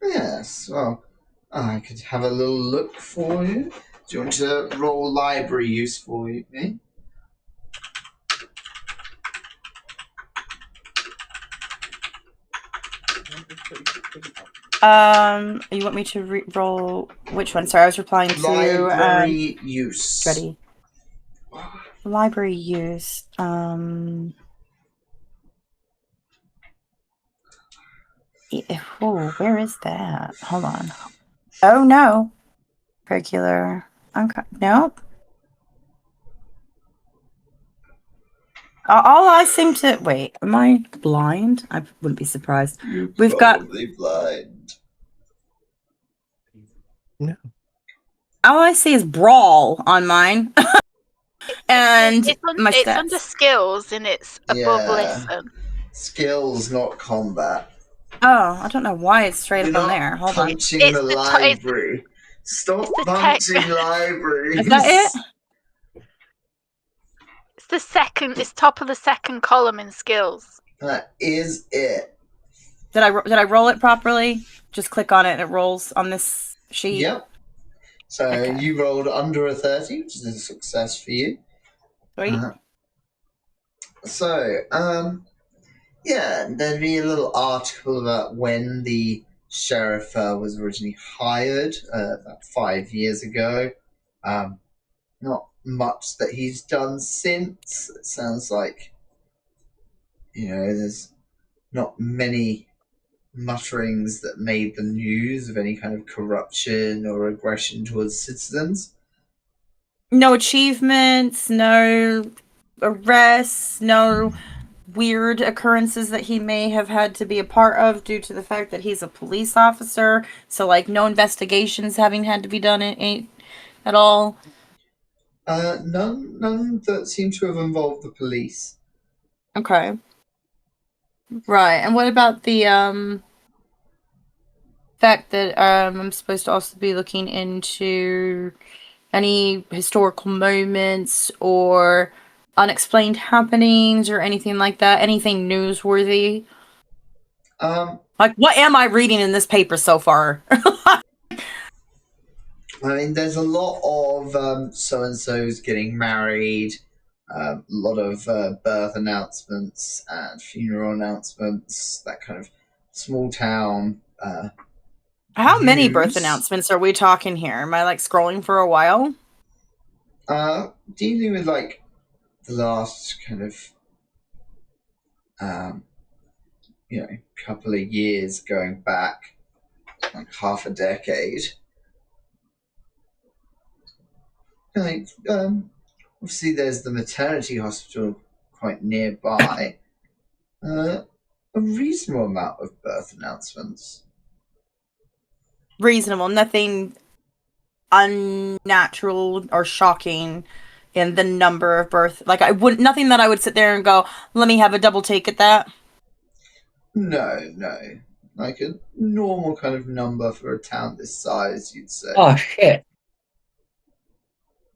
A: Yes, well, I could have a little look for you. Do you want to roll library use for me?
B: You want me to roll which one? Sorry, I was replying to
A: library use.
B: Ready. Library use. Oh, where is that? Hold on. Oh no. Regular. Okay. Nope. All I seem to wait. Am I blind? I wouldn't be surprised. We've got
A: blind.
C: No.
B: All I see is brawl on mine. And
E: it's under skills and it's above listen.
A: Skills, not combat.
B: Oh, I don't know why it's straight up on there. Hold on.
A: Punching the library. Stop
E: It's the
A: punching libraries.
B: Is that it?
E: It's the second. It's top of the second column in skills.
A: That is it.
B: Did I roll it properly? Just click on it and it rolls on this sheet.
A: Yep. So
B: Okay.
A: you rolled under a 30, which is a success for you.
B: Sweet.
A: Yeah, there'd be a little article about when the sheriff was originally hired, about 5 years ago. Not much that he's done since. It sounds like, there's not many mutterings that made the news of any kind of corruption or aggression towards citizens.
B: No achievements, no arrests, no weird occurrences that he may have had to be a part of due to the fact that he's a police officer. So, like, no investigations having had to be done at all.
A: None that seem to have involved the police.
B: Okay. Right. And what about the fact that I'm supposed to also be looking into any historical moments or unexplained happenings or anything like that? Anything newsworthy? Like, what am I reading in this paper so far?
A: I mean, there's a lot of so-and-sos getting married, a lot of birth announcements and funeral announcements, that kind of small town.
B: How many birth
A: news.
B: announcements are we talking here? Am I, like, scrolling for a while?
A: Dealing with, like, the last kind of, couple of years going back, like half a decade. Like, obviously there's the maternity hospital quite nearby. A reasonable amount of birth announcements.
B: Reasonable. Nothing unnatural or shocking in the number of birth. Like, nothing that I would sit there and go, let me have a double take at that.
A: No. Like a normal kind of number for a town this size, you'd say.
D: Oh, shit.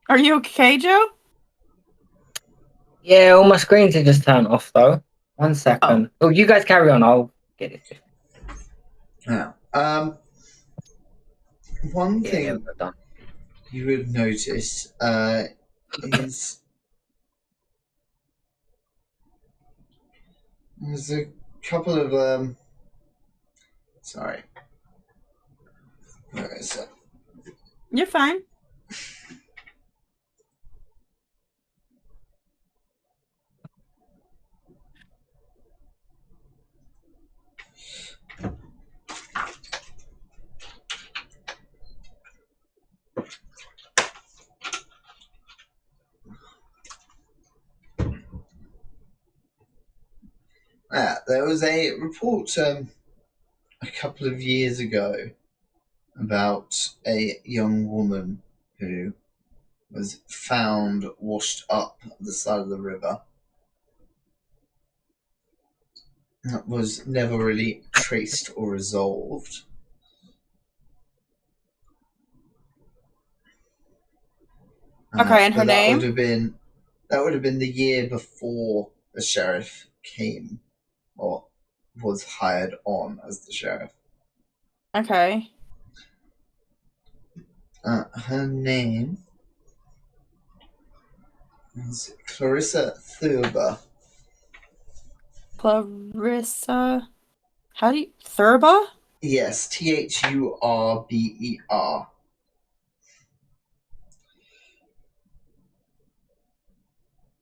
B: Are you okay, Joe?
D: Yeah, all my screens are just turned off, though. 1 second. Oh, you guys carry on. I'll get it.
A: Yeah. One thing
D: we're done.
A: you would notice is there's a couple of sorry. Where is it?
B: You're fine.
A: There was a report a couple of years ago about a young woman who was found washed up at the side of the river. That was never really traced or resolved.
B: Okay, and her name?
A: That would have been the year before the sheriff came or was hired on as the sheriff.
B: Okay.
A: Her name is Clarissa Thurber.
B: Clarissa. How do you. Thurber?
A: Yes, Thurber.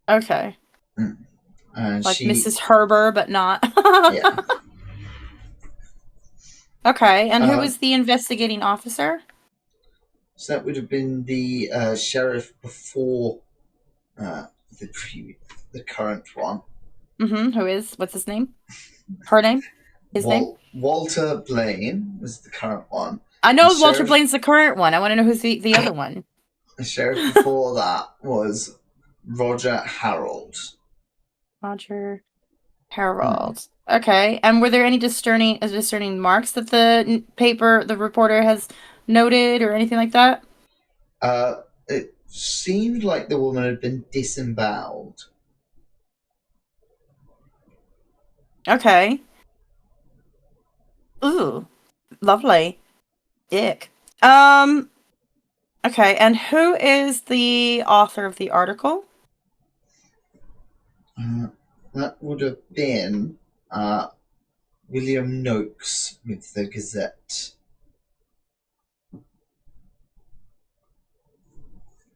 B: Okay. Like Mrs. Herber, but not.
A: Yeah.
B: Okay, and who was the investigating officer?
A: So that would have been the sheriff before the current one.
B: Who is? What's his name? Her name? His name?
A: Walter Blaine was the current one.
B: I know Walter Blaine's the current one. I want to know who's the other one.
A: The sheriff before that was Roger Harold.
B: Roger Harold. Okay, and were there any discerning marks that the reporter has noted or anything like that?
A: It seemed like the woman had been disemboweled.
B: Okay. Ooh, lovely. Ick. Okay, and who is the author of the article?
A: That would have been William Noakes with the Gazette.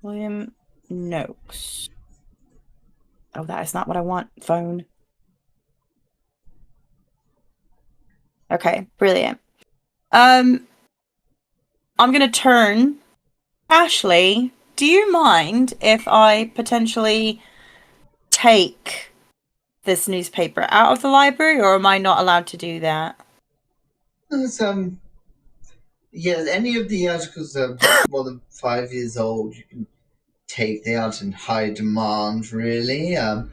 B: William Noakes. Oh, that is not what I want. Phone. Okay, brilliant. I'm gonna turn. Ashley, do you mind if I potentially take this newspaper out of the library, or am I not allowed to do that?
A: It's, yeah, any of the articles that are more than 5 years old, you can take. They aren't in high demand, really. If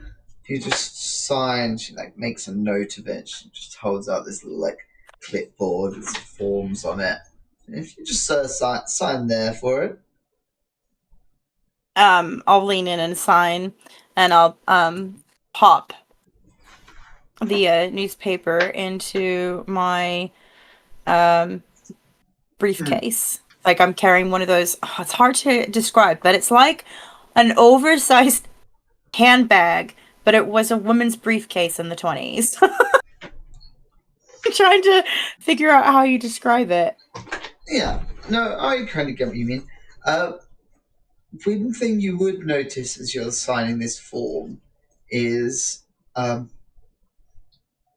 A: you just sign, she makes a note of it. She just holds out this little clipboard with some forms on it. If you just sign there for it.
B: I'll lean in and sign, and I'll pop the newspaper into my briefcase. Like I'm carrying one of those. Oh, it's hard to describe, but it's like an oversized handbag, but it was a woman's briefcase in the 20s. I'm trying to figure out how you describe it.
A: Yeah, no, I kind of get what you mean. One thing you would notice as you're signing this form is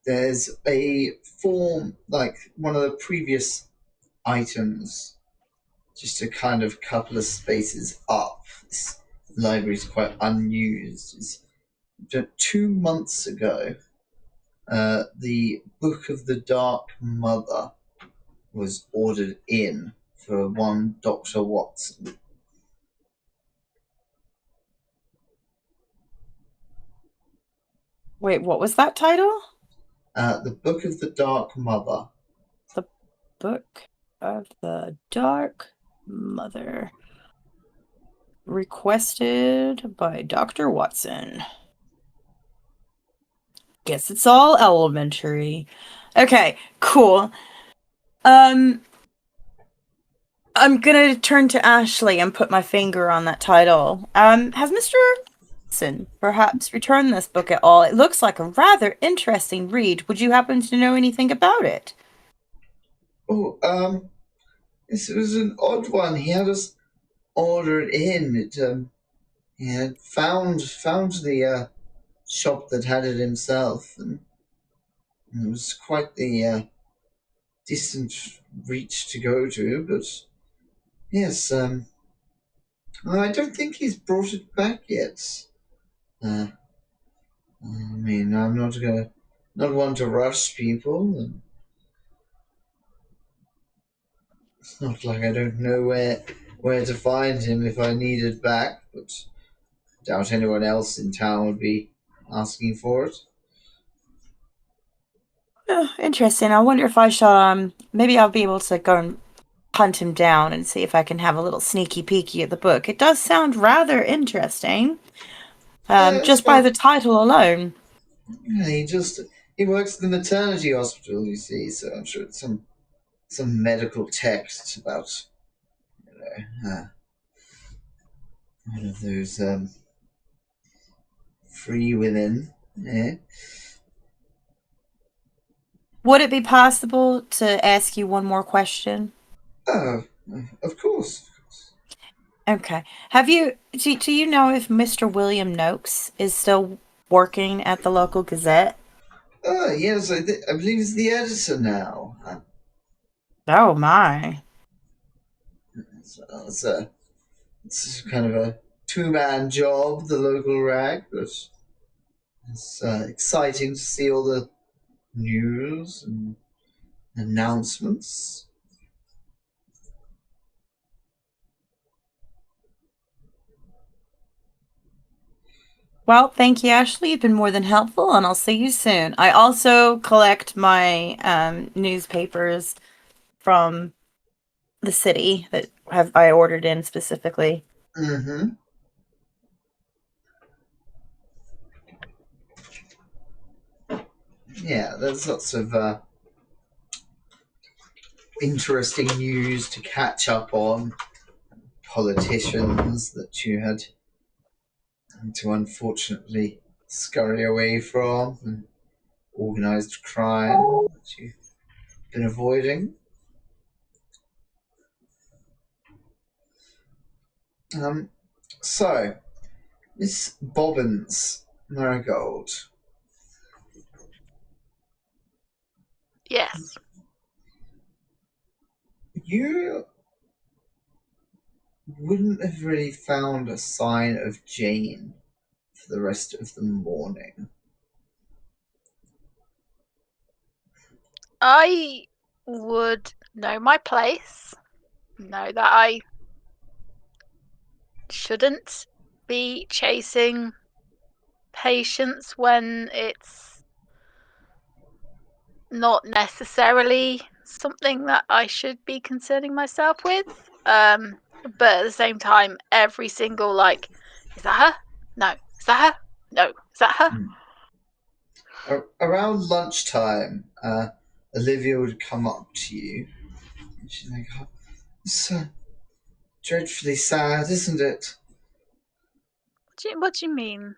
A: there's a form, like one of the previous items, just a kind of couple of spaces up. This library is quite unused. 2 months ago, the Book of the Dark Mother was ordered in for one Dr. Watson.
B: Wait, what was that title?
A: The Book of the Dark Mother.
B: The Book of the Dark Mother. Requested by Dr. Watson. Guess it's all elementary. Okay, cool. I'm gonna turn to Ashley and put my finger on that title. Has Mr. Watson perhaps returned this book at all? It looks like a rather interesting read. Would you happen to know anything about it?
A: Oh, this was an odd one. He had us order it in. He had found the shop that had it himself, and it was quite the distant reach to go to. But yes, I don't think he's brought it back yet. I mean, I'm not one to rush people, and it's not like I don't know where to find him if I need it back. But I doubt anyone else in town would be asking for it.
B: Oh, interesting. I wonder if I shall, maybe I'll be able to go and hunt him down and see if I can have a little sneaky peeky at the book. It does sound rather interesting. Just by the title alone.
A: Yeah, he works at the maternity hospital, you see, so I'm sure it's some medical text about, one of those free women. Yeah.
B: Would it be possible to ask you one more question?
A: Oh, of course.
B: Okay. Do you know if Mr. William Noakes is still working at the local Gazette?
A: Yes, I believe he's the editor now.
B: Oh my.
A: It's kind of a two-man job, the local rag, but it's exciting to see all the news and announcements.
B: Well, thank you, Ashley. You've been more than helpful, and I'll see you soon. I also collect my newspapers from the city that I ordered in specifically.
A: Mm-hmm. Yeah, there's lots of interesting news to catch up on. Politicians that you had to unfortunately scurry away from, and organised crime that you've been avoiding. So, Miss Bobbins Marigold,
E: Yes.
A: you wouldn't have really found a sign of Jane for the rest of the morning.
E: I would know my place, know that I shouldn't be chasing patients when it's not necessarily something that I should be concerning myself with. But at the same time, every single, like, is that her? No. Is that her? No. Is that her?
A: Around lunchtime, Olivia would come up to you, and she's like, "Oh, it's dreadfully sad, isn't it?
E: What do you mean?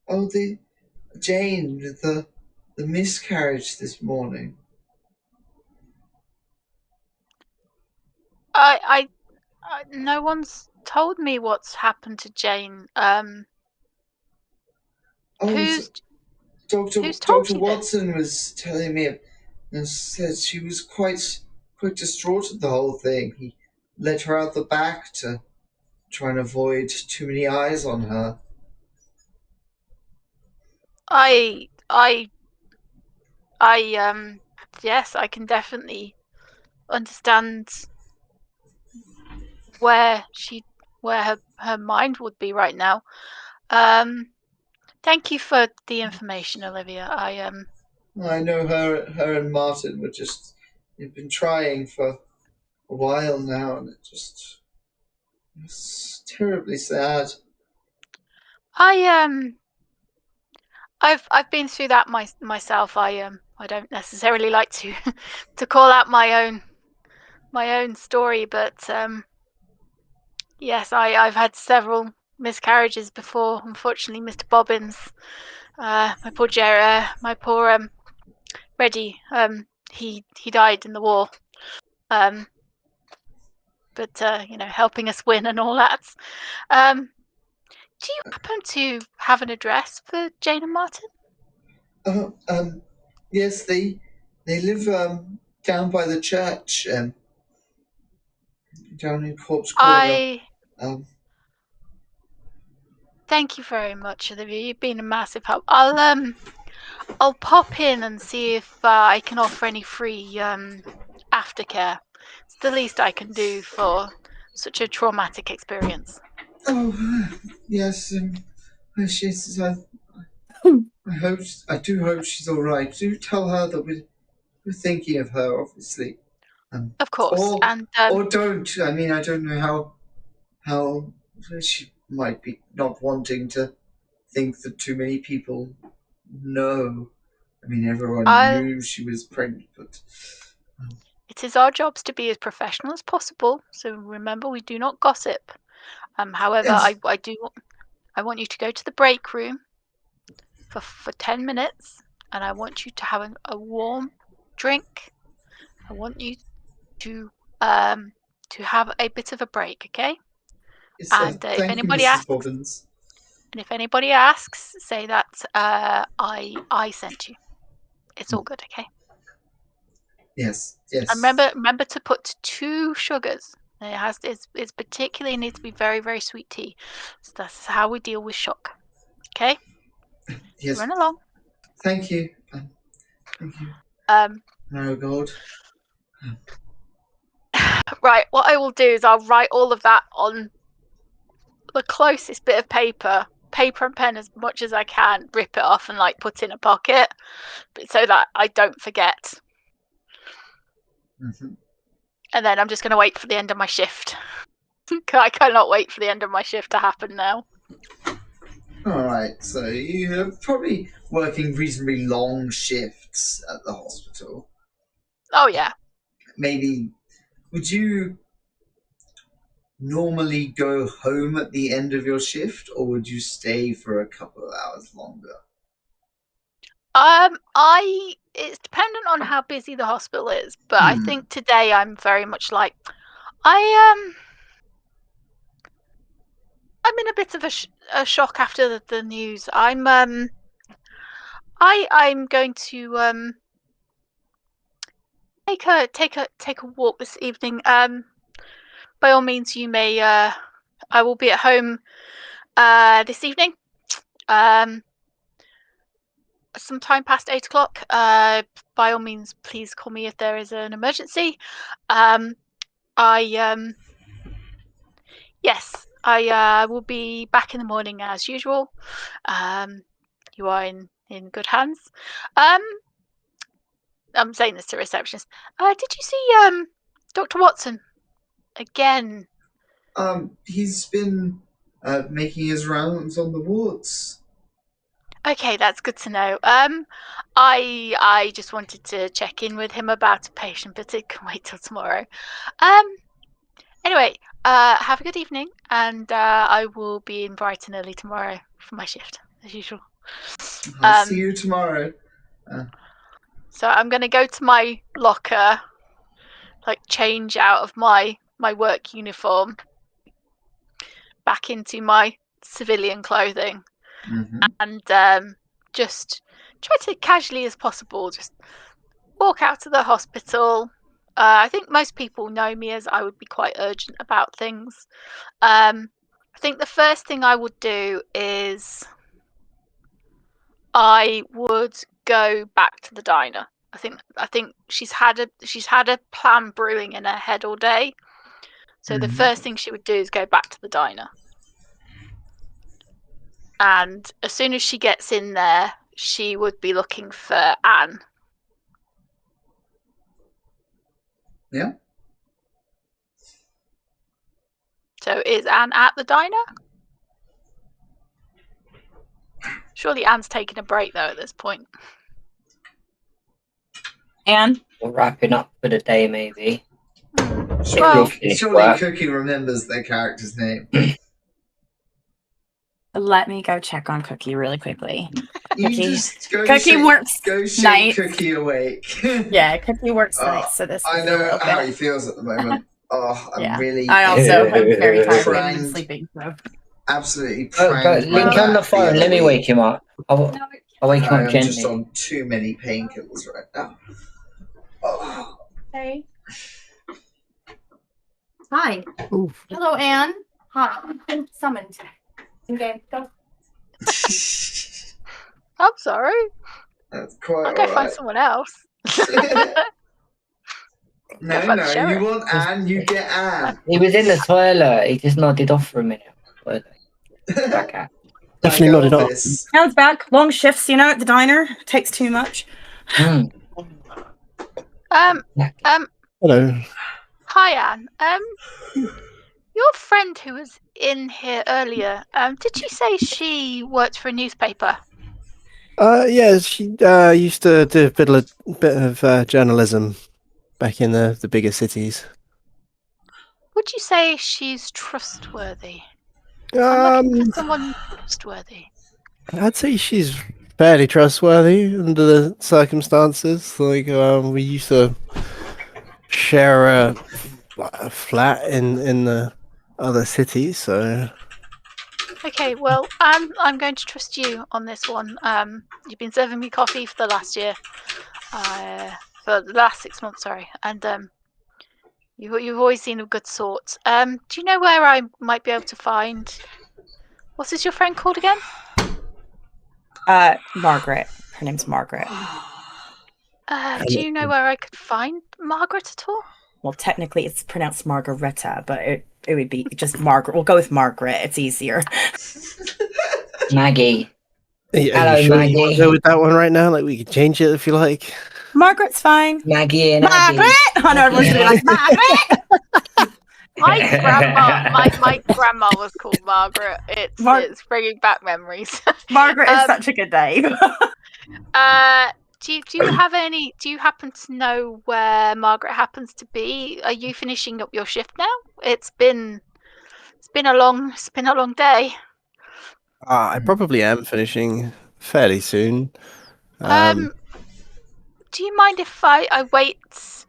A: Oh, the Jane with the miscarriage this morning."
E: I no one's told me what's happened to Jane. Who's
A: Doctor
E: who's told
A: Doctor
E: you this?
A: Watson was telling me, and said she was quite distraught at the whole thing. He led her out the back to try and avoid too many eyes on her.
E: Yes, I can definitely understand where her mind would be right now. Thank you for the information, Olivia.
A: I know her and Martin they've been trying for a while now, and it's terribly sad.
E: I've been through that myself. I don't necessarily like to to call out my own story, but yes, I've had several miscarriages before. Unfortunately, Mr. Bobbins, my poor Reddy, he died in the war. But helping us win and all that. Do you happen to have an address for Jane and Martin?
A: Yes, they live down by the church, down in Cobb's Corner.
E: Thank you very much, Olivia. You've been a massive help. I'll pop in and see if I can offer any free aftercare. It's the least I can do for such a traumatic experience.
A: Oh, yes. She's. I do hope she's all right. Do tell her that we're thinking of her, obviously.
E: Of course,
A: or don't. I mean, I don't know how she might be not wanting to think that too many people know. I mean, everyone knew she was pregnant, but
E: it is our jobs to be as professional as possible. So remember, we do not gossip. However, yes. I want you to go to the break room for 10 minutes, and I want you to have a warm drink. I want you to have a bit of a break, okay?
A: Yes, and if anybody asks, Bobbins.
E: And if anybody asks, say that I sent you. It's all good, okay?
A: Yes.
E: And remember to put 2 sugars. It particularly needs to be very, very sweet tea. So that's how we deal with shock. Okay?
A: Yes.
E: Run along.
A: Thank you. Thank you. Marigold.
E: Right, what I will do is I'll write all of that on the closest bit of paper and pen as much as I can, rip it off and put in a pocket, so that I don't forget.
A: Mm-hmm.
E: And then I'm just going to wait for the end of my shift. I cannot wait for the end of my shift to happen now.
A: Alright, so you're probably working reasonably long shifts at the hospital.
E: Oh, yeah.
A: Maybe, would you normally go home at the end of your shift, or would you stay for a couple of hours longer?
E: It's dependent on how busy the hospital is, but I think today I'm very much like, I'm in a bit of a shock after the news. I'm going to take a walk this evening. By all means, you may. I will be at home this evening. Sometime past 8 o'clock. By all means, please call me if there is an emergency. Yes, I will be back in the morning as usual. You are in good hands. I'm saying this to receptionist. Did you see Dr. Watson again?
A: He's been making his rounds on the wards.
E: Okay, that's good to know. I just wanted to check in with him about a patient, but it can wait till tomorrow. Anyway, have a good evening, and I will be in Brighton early tomorrow for my shift, as usual.
A: I'll see you tomorrow.
E: So I'm going to go to my locker, change out of my work uniform, back into my civilian clothing, and just try to casually as possible just walk out to the hospital. I think most people know me as I would be quite urgent about things. I think the first thing I would do is I would go back to the diner. I think she's had a plan brewing in her head all day. So the first thing she would do is go back to the diner. And as soon as she gets in there, she would be looking for Anne.
A: Yeah.
E: So is Anne at the diner? Surely Anne's taking a break though at this point.
B: Anne?
D: We're wrapping up for the day, maybe.
A: Surely Cookie remembers their character's name.
B: Let me go check on Cookie really quickly.
A: You just go
B: Cookie works
A: go shake
B: nights.
A: Cookie awake.
B: Yeah, Cookie works nights, so this
A: I
B: is
A: know how he feels at the moment. I'm really...
B: I also am very tired
A: Pranged.
B: and sleeping. So.
A: Absolutely
D: Go,
A: pranged.
D: link on the phone. Let me wake him up. I'll wake him up
A: I'm
D: gently.
A: just on too many painkillers right now. Oh.
B: Hey. Hi.
C: Oof.
B: Hello, Anne. Hi. I've been summoned. Okay, go.
E: I'm sorry.
A: That's quite
E: I'll go
A: alright.
E: find someone else.
A: No,
E: find the sheriff.
A: you want Anne, you get Anne.
D: He was in the toilet. He just nodded off for a minute. Back out.
C: Definitely nodded off.
B: Anne's back. Long shifts, at the diner. Takes too much.
C: Hello.
E: Hi, Anne. Your friend who was in here earlier, did she say she worked for a newspaper?
C: Yeah, she used to do a bit of journalism back in the bigger cities.
E: Would you say she's trustworthy? I'm looking for someone trustworthy.
C: I'd say she's fairly trustworthy under the circumstances. Like, we used to share a flat in the other city, so...
E: Okay, well, I'm going to trust you on this one. You've been serving me coffee for the last year. For the last 6 months, sorry. And you've always seen a good sort. Do you know where I might be able to find... What is your friend called again?
B: Margaret. Her name's Margaret.
E: Do you know where I could find Margaret at all?
B: Well, technically it's pronounced Margareta, but it would be just Margaret. We'll go with Margaret. It's easier.
D: Maggie.
C: Hello,
D: Hello,
C: sure
D: Maggie.
C: you want to go with that one right now? Like, we can change it if you like.
B: Margaret's fine.
D: Maggie and Abby.
B: Margaret! I know everyone's gonna be like, Margaret!
E: My grandma was called Margaret. It's bringing back memories.
B: Margaret is such a good name.
E: Do you happen to know where Margaret happens to be? Are you finishing up your shift now? It's been a long day.
C: I probably am finishing fairly soon.
E: Do you mind if I wait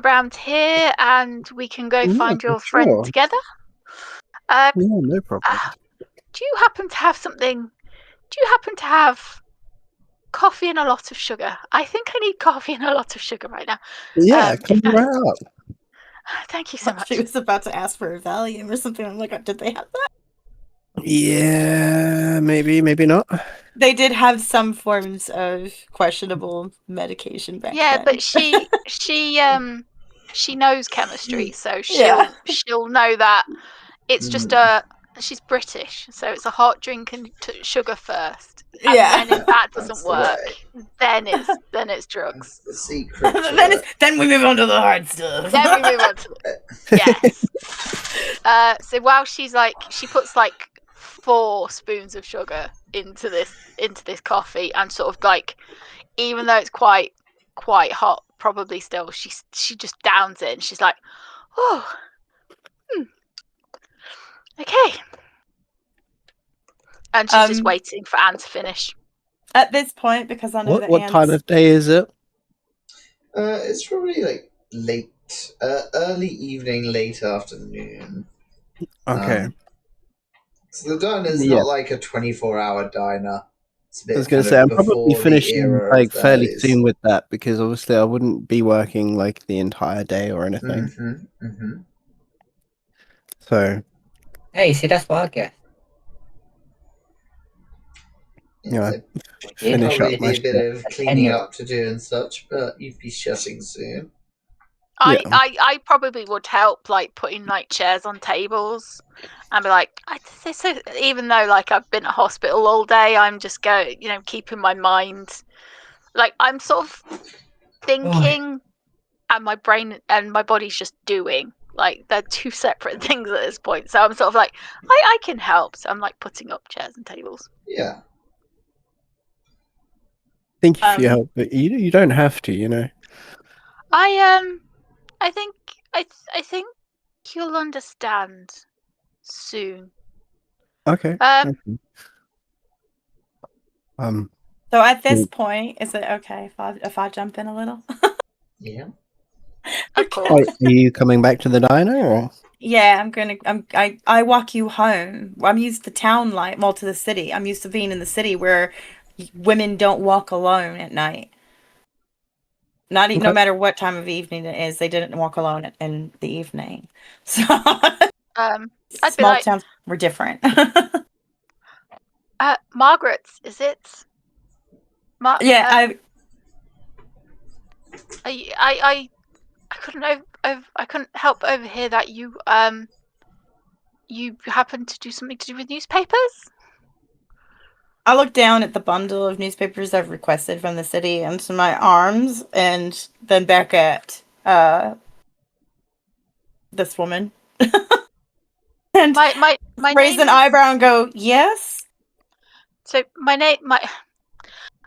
E: around here and we can go find your friend
C: sure.
E: together?
C: Yeah, no problem.
E: Do you happen to have something? Do you happen to have coffee and a lot of sugar? I think I need coffee and a lot of sugar right now.
C: Yeah, come right up.
E: Thank you so much.
B: She was about to ask for a Valium or something. I'm like, did they have that?
C: Yeah, maybe not.
B: They did have some forms of questionable medication back then.
E: But she knows chemistry, so she'll know that it's just she's British, so it's a hot drink and sugar first. And then if that doesn't work, then it's drugs.
A: That's the secret.
B: then we move on to the hard stuff.
E: Then we move on to yes. So while she puts like 4 spoons of sugar into this coffee, and sort of like, even though it's quite hot, probably still, she just downs it and she's like, oh, okay. And she's just waiting for Anne to finish.
B: At this point, because I know
C: what time of day is it?
A: It's probably like late, early evening, late afternoon.
C: Okay.
A: So the diner's not like a 24-hour diner.
C: I was going to say, I'm probably finishing like fairly soon with that, because obviously I wouldn't be working like the entire day or anything. So.
D: Hey, see, that's what I get.
C: Yeah,
A: finish up my a bit of cleaning up to do and such, but you'd be shutting soon.
E: I probably would help, like putting like chairs on tables, and be like, even though like I've been at hospital all day, I'm just keeping my mind, like I'm sort of thinking, and my brain and my body's just doing. Like they're 2 separate things at this point. So I'm sort of like, I can help. So I'm like putting up chairs and tables.
A: Yeah.
C: Thank you for your help, but you don't have to, you know.
E: I think you'll understand soon.
C: Okay.
B: So at this point, is it okay if I jump in a little?
A: Yeah.
E: Of course.
C: Are you coming back to the diner? Or?
B: Yeah, I walk you home. I'm used to town life, to the city. I'm used to being in the city where women don't walk alone at night. No matter what time of evening it is, they didn't walk alone in the evening. So small towns were different.
E: Margaret's, is it?
B: I
E: couldn't help overhear that you happened to do something to do with newspapers.
B: I look down at the bundle of newspapers I've requested from the city into my arms, and then back at this woman. And
E: my
B: raise an eyebrow and go, yes?
E: So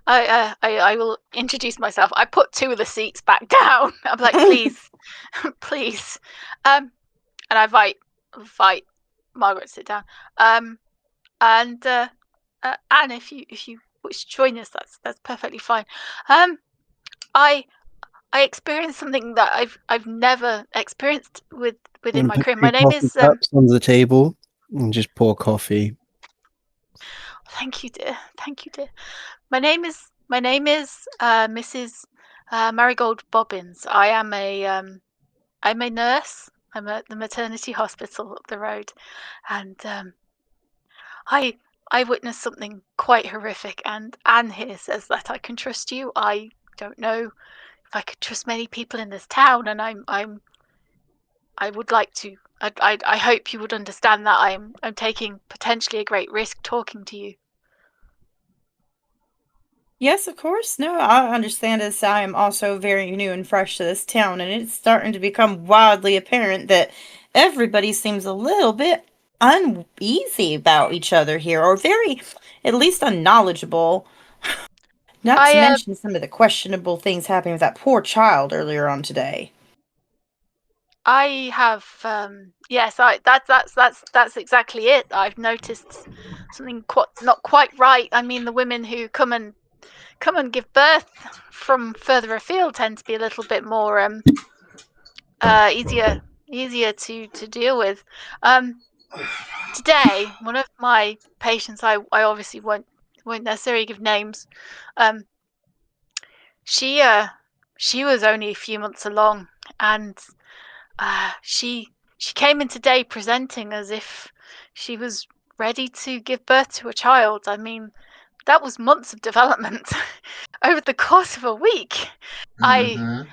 E: I will introduce myself. I put 2 of the seats back down. I'm like, please, please. And I invite Margaret to sit down. And Anne, if you wish to join us, that's perfectly fine. I experienced something that I've never experienced within my career. My name is
C: on the table and just pour coffee.
E: Thank you, dear. My name is Mrs. Marigold Bobbins. I'm a nurse. I'm at the maternity hospital up the road, and I witnessed something quite horrific. And Anne here says that I can trust you. I don't know if I could trust many people in this town, and I would like to. I hope you would understand that I'm taking potentially a great risk talking to you.
B: Yes, of course. No, I understand as I am also very new and fresh to this town, and it's starting to become wildly apparent that everybody seems a little bit uneasy about each other here, or very, at least, unknowledgeable. Not to
E: I
B: mention some of the questionable things happening with that poor child earlier on today.
E: I have yes, that's exactly it. I've noticed something not quite right. I mean, the women who come and give birth from further afield tend to be a little bit more easier to deal with. Today, one of my patients, I obviously won't necessarily give names. Um, she was only a few months along, and she came in today presenting as if she was ready to give birth to a child. I mean, that was months of development over the course of a week.
A: Mm-hmm.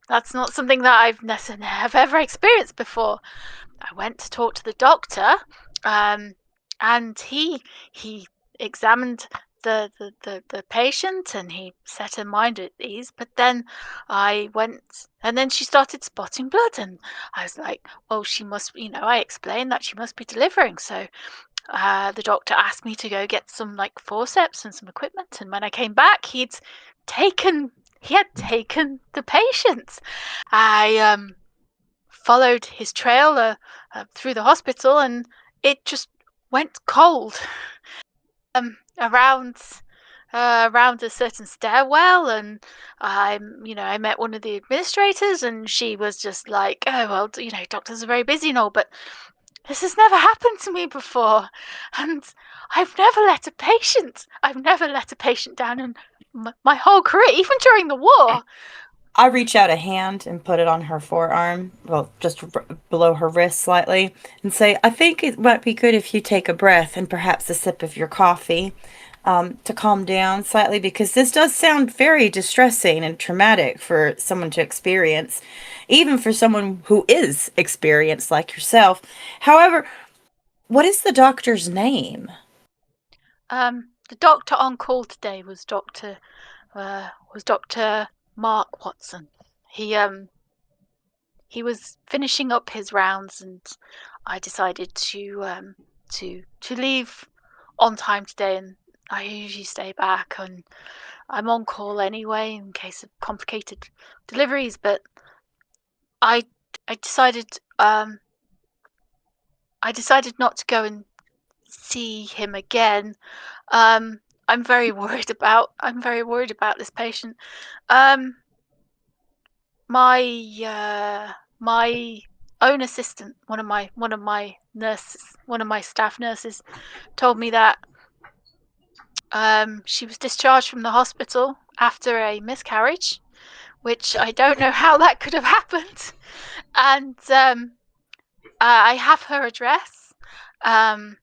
E: That's not something that I've necessarily have ever experienced before. I went to talk to the doctor, and he examined the patient, and he set her mind at ease. But then I went, and then she started spotting blood, and I was like, well, she must, I explained that she must be delivering. So the doctor asked me to go get some like forceps and some equipment, and when I came back, he had taken the patient. I followed his trail through the hospital, and it just went cold around around a certain stairwell. And I met one of the administrators, and she was just like, oh well, doctors are very busy and all, but this has never happened to me before, and I've never let a patient down in my whole career, even during the war.
B: I reach out a hand and put it on her forearm, well, just below her wrist slightly, and say, I think it might be good if you take a breath and perhaps a sip of your coffee to calm down slightly, because this does sound very distressing and traumatic for someone to experience, even for someone who is experienced like yourself. However, what is the doctor's name?
E: The doctor on call today was Dr. Mark Watson. He was finishing up his rounds, and I decided to leave on time today. And I usually stay back, and I'm on call anyway in case of complicated deliveries. But I decided not to go and see him again. I'm very worried about this patient. My own assistant, one of my staff nurses, told me that she was discharged from the hospital after a miscarriage, which I don't know how that could have happened. And I have her address, and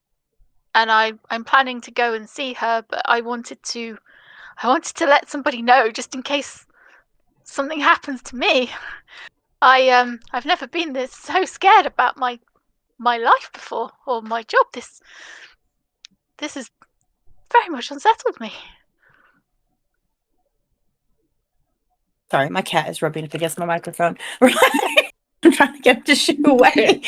E: I'm planning to go and see her, but I wanted to let somebody know, just in case something happens to me. I've never been this so scared about my life before, or my job. This has very much unsettled me.
B: Sorry, my cat is rubbing up against my microphone. I'm trying to get it to shoo away.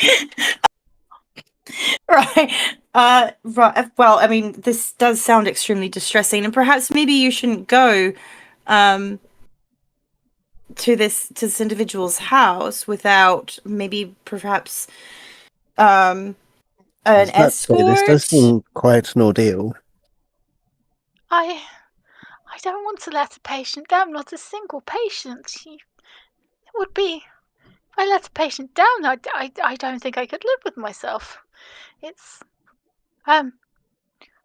B: Right. Right. Well, I mean, this does sound extremely distressing, and perhaps maybe you shouldn't go to this individual's house without maybe perhaps an escort.
C: This does seem quite an ordeal.
E: I don't want to let a patient down, not a single patient. It would be, if I let a patient down, I don't think I could live with myself. It's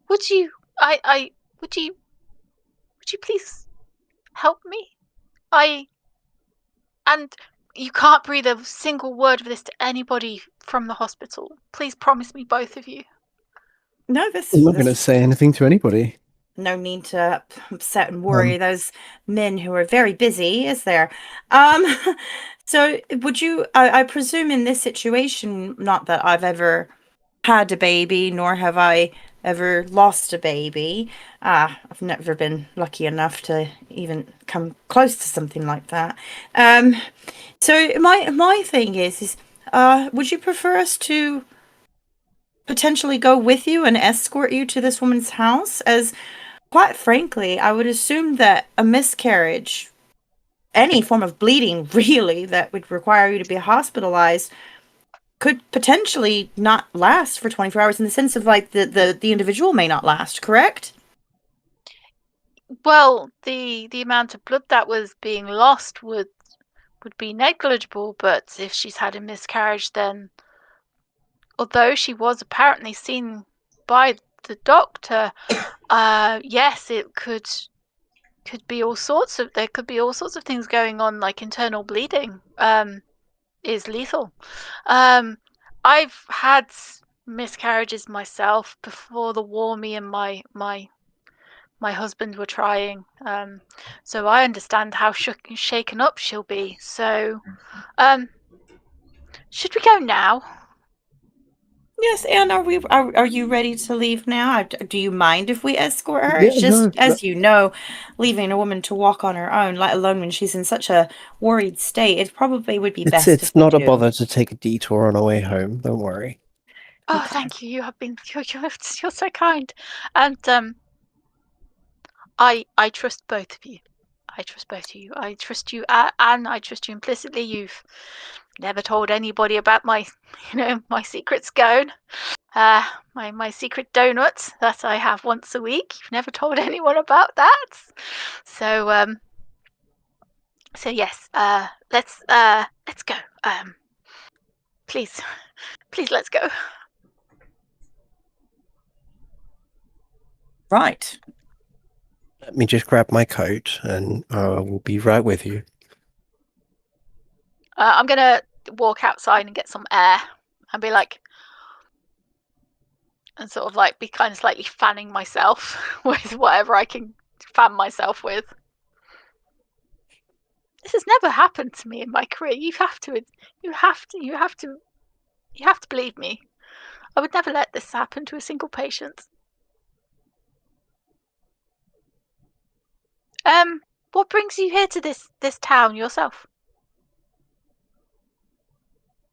E: would you please help me? And you can't breathe a single word of this to anybody from the hospital. Please promise me, both of you.
B: No,
C: I'm not going to say anything to anybody.
B: No need to upset and worry those men who are very busy, is there? So would you, I presume in this situation, not that I've ever had a baby, nor have I ever lost a baby. I've never been lucky enough to even come close to something like that. So my thing is, would you prefer us to potentially go with you and escort you to this woman's house? As quite frankly, I would assume that a miscarriage, any form of bleeding really that would require you to be hospitalized, could potentially not last for 24 hours, in the sense of like the individual may not last, correct?
E: Well, the amount of blood that was being lost would be negligible, but if she's had a miscarriage, then although she was apparently seen by the doctor, yes, it could be all sorts of things going on, like internal bleeding is lethal. I've had miscarriages myself before the war. Me and my husband were trying, so I understand how shaken up she'll be. So, should we go now?
B: Yes, Anne, are you ready to leave now? Do you mind if we escort her?
C: Yeah,
B: It's just, as you know, leaving a woman to walk on her own, let alone when she's in such a worried state, it probably would be best if
C: it's
B: we
C: not a
B: do.
C: bother to take a detour on our way home. Don't worry.
E: Oh,
B: Okay.
E: thank you. You have been you're so kind, and I trust both of you. I trust both of you. I trust you, Anne. I trust you implicitly. You've never told anybody about my, my secret scone, my secret donut that I have once a week. You've never told anyone about that. So so yes, let's go. Please, let's go.
B: Right.
C: Let me just grab my coat, and I will be right with you.
E: I'm gonna walk outside and get some air and be like, and sort of like be kind of slightly fanning myself with whatever I can fan myself with. This has never happened to me in my career. You have to believe me. I would never let this happen to a single patient. What brings you here to this town yourself?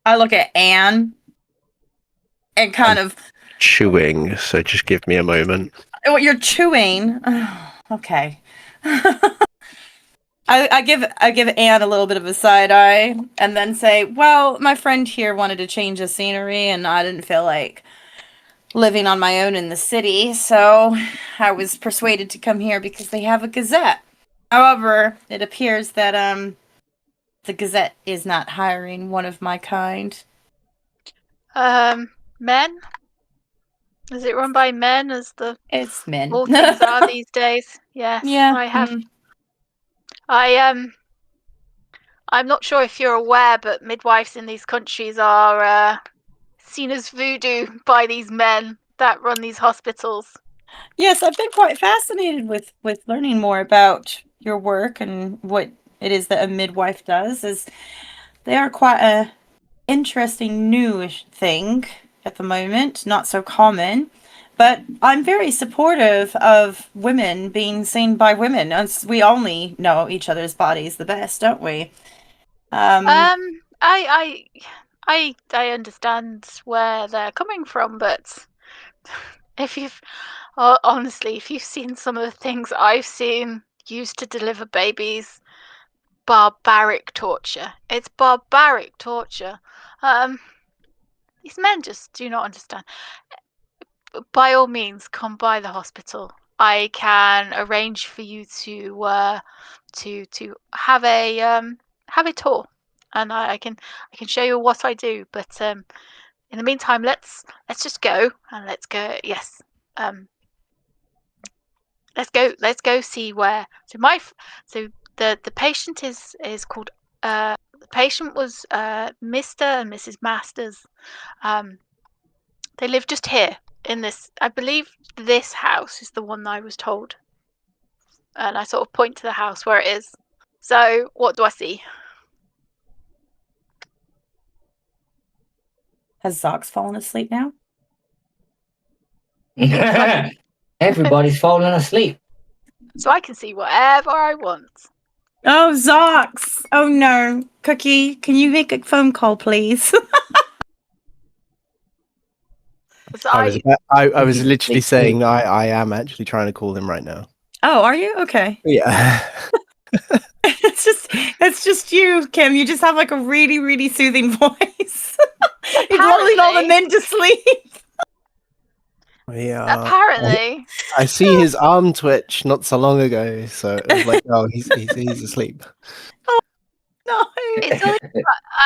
B: I look at Anne and kind of,
C: Chewing, so just give me a moment.
B: oh, you're chewing. Okay. I give Anne a little bit of a side eye and then say, well, my friend here wanted to change the scenery and I didn't feel like living on my own in the city, so I was persuaded to come here because they have a gazette. However, it appears that the gazette is not hiring one of my kind.
E: Men? Is it run by men as
B: It's men.
E: all things are these days? Yes.
B: Yeah.
E: I have. I'm not sure if you're aware, but midwives in these countries are seen as voodoo by these men that run these hospitals.
B: Yes, I've been quite fascinated with learning more about your work and what it is that a midwife does, as they are quite a interesting newish thing at the moment, not so common. But I'm very supportive of women being seen by women, as we only know each other's bodies the best, don't we?
E: I understand where they're coming from, but if you've honestly, if you've seen some of the things I've seen used to deliver babies, barbaric torture. It's barbaric torture. These men just do not understand. By all means, come by the hospital. I can arrange for you to have a tour, and I can show you what I do. But in the meantime, let's just go and let's go. Yes, let's go see where. So the patient is called. The patient was Mr. and Mrs. Masters. They live just here in this. I believe this house is the one I was told, and I sort of point to the house where it is. So what do I see?
B: Has Zox fallen asleep now?
D: Everybody's falling asleep.
E: So I can see whatever I want.
B: Oh, Zox! Oh no. Cookie, can you make a phone call, please?
E: So
C: I was literally saying I am actually trying to call him right now.
B: Oh, are you? Okay.
C: Yeah.
B: It's just you, Kim. You just have like a really, really soothing voice. You're lulling all the men to sleep.
C: Yeah.
E: apparently,
C: I see his arm twitch not so long ago, so it was like, oh, he's asleep.
B: No.
E: it's only,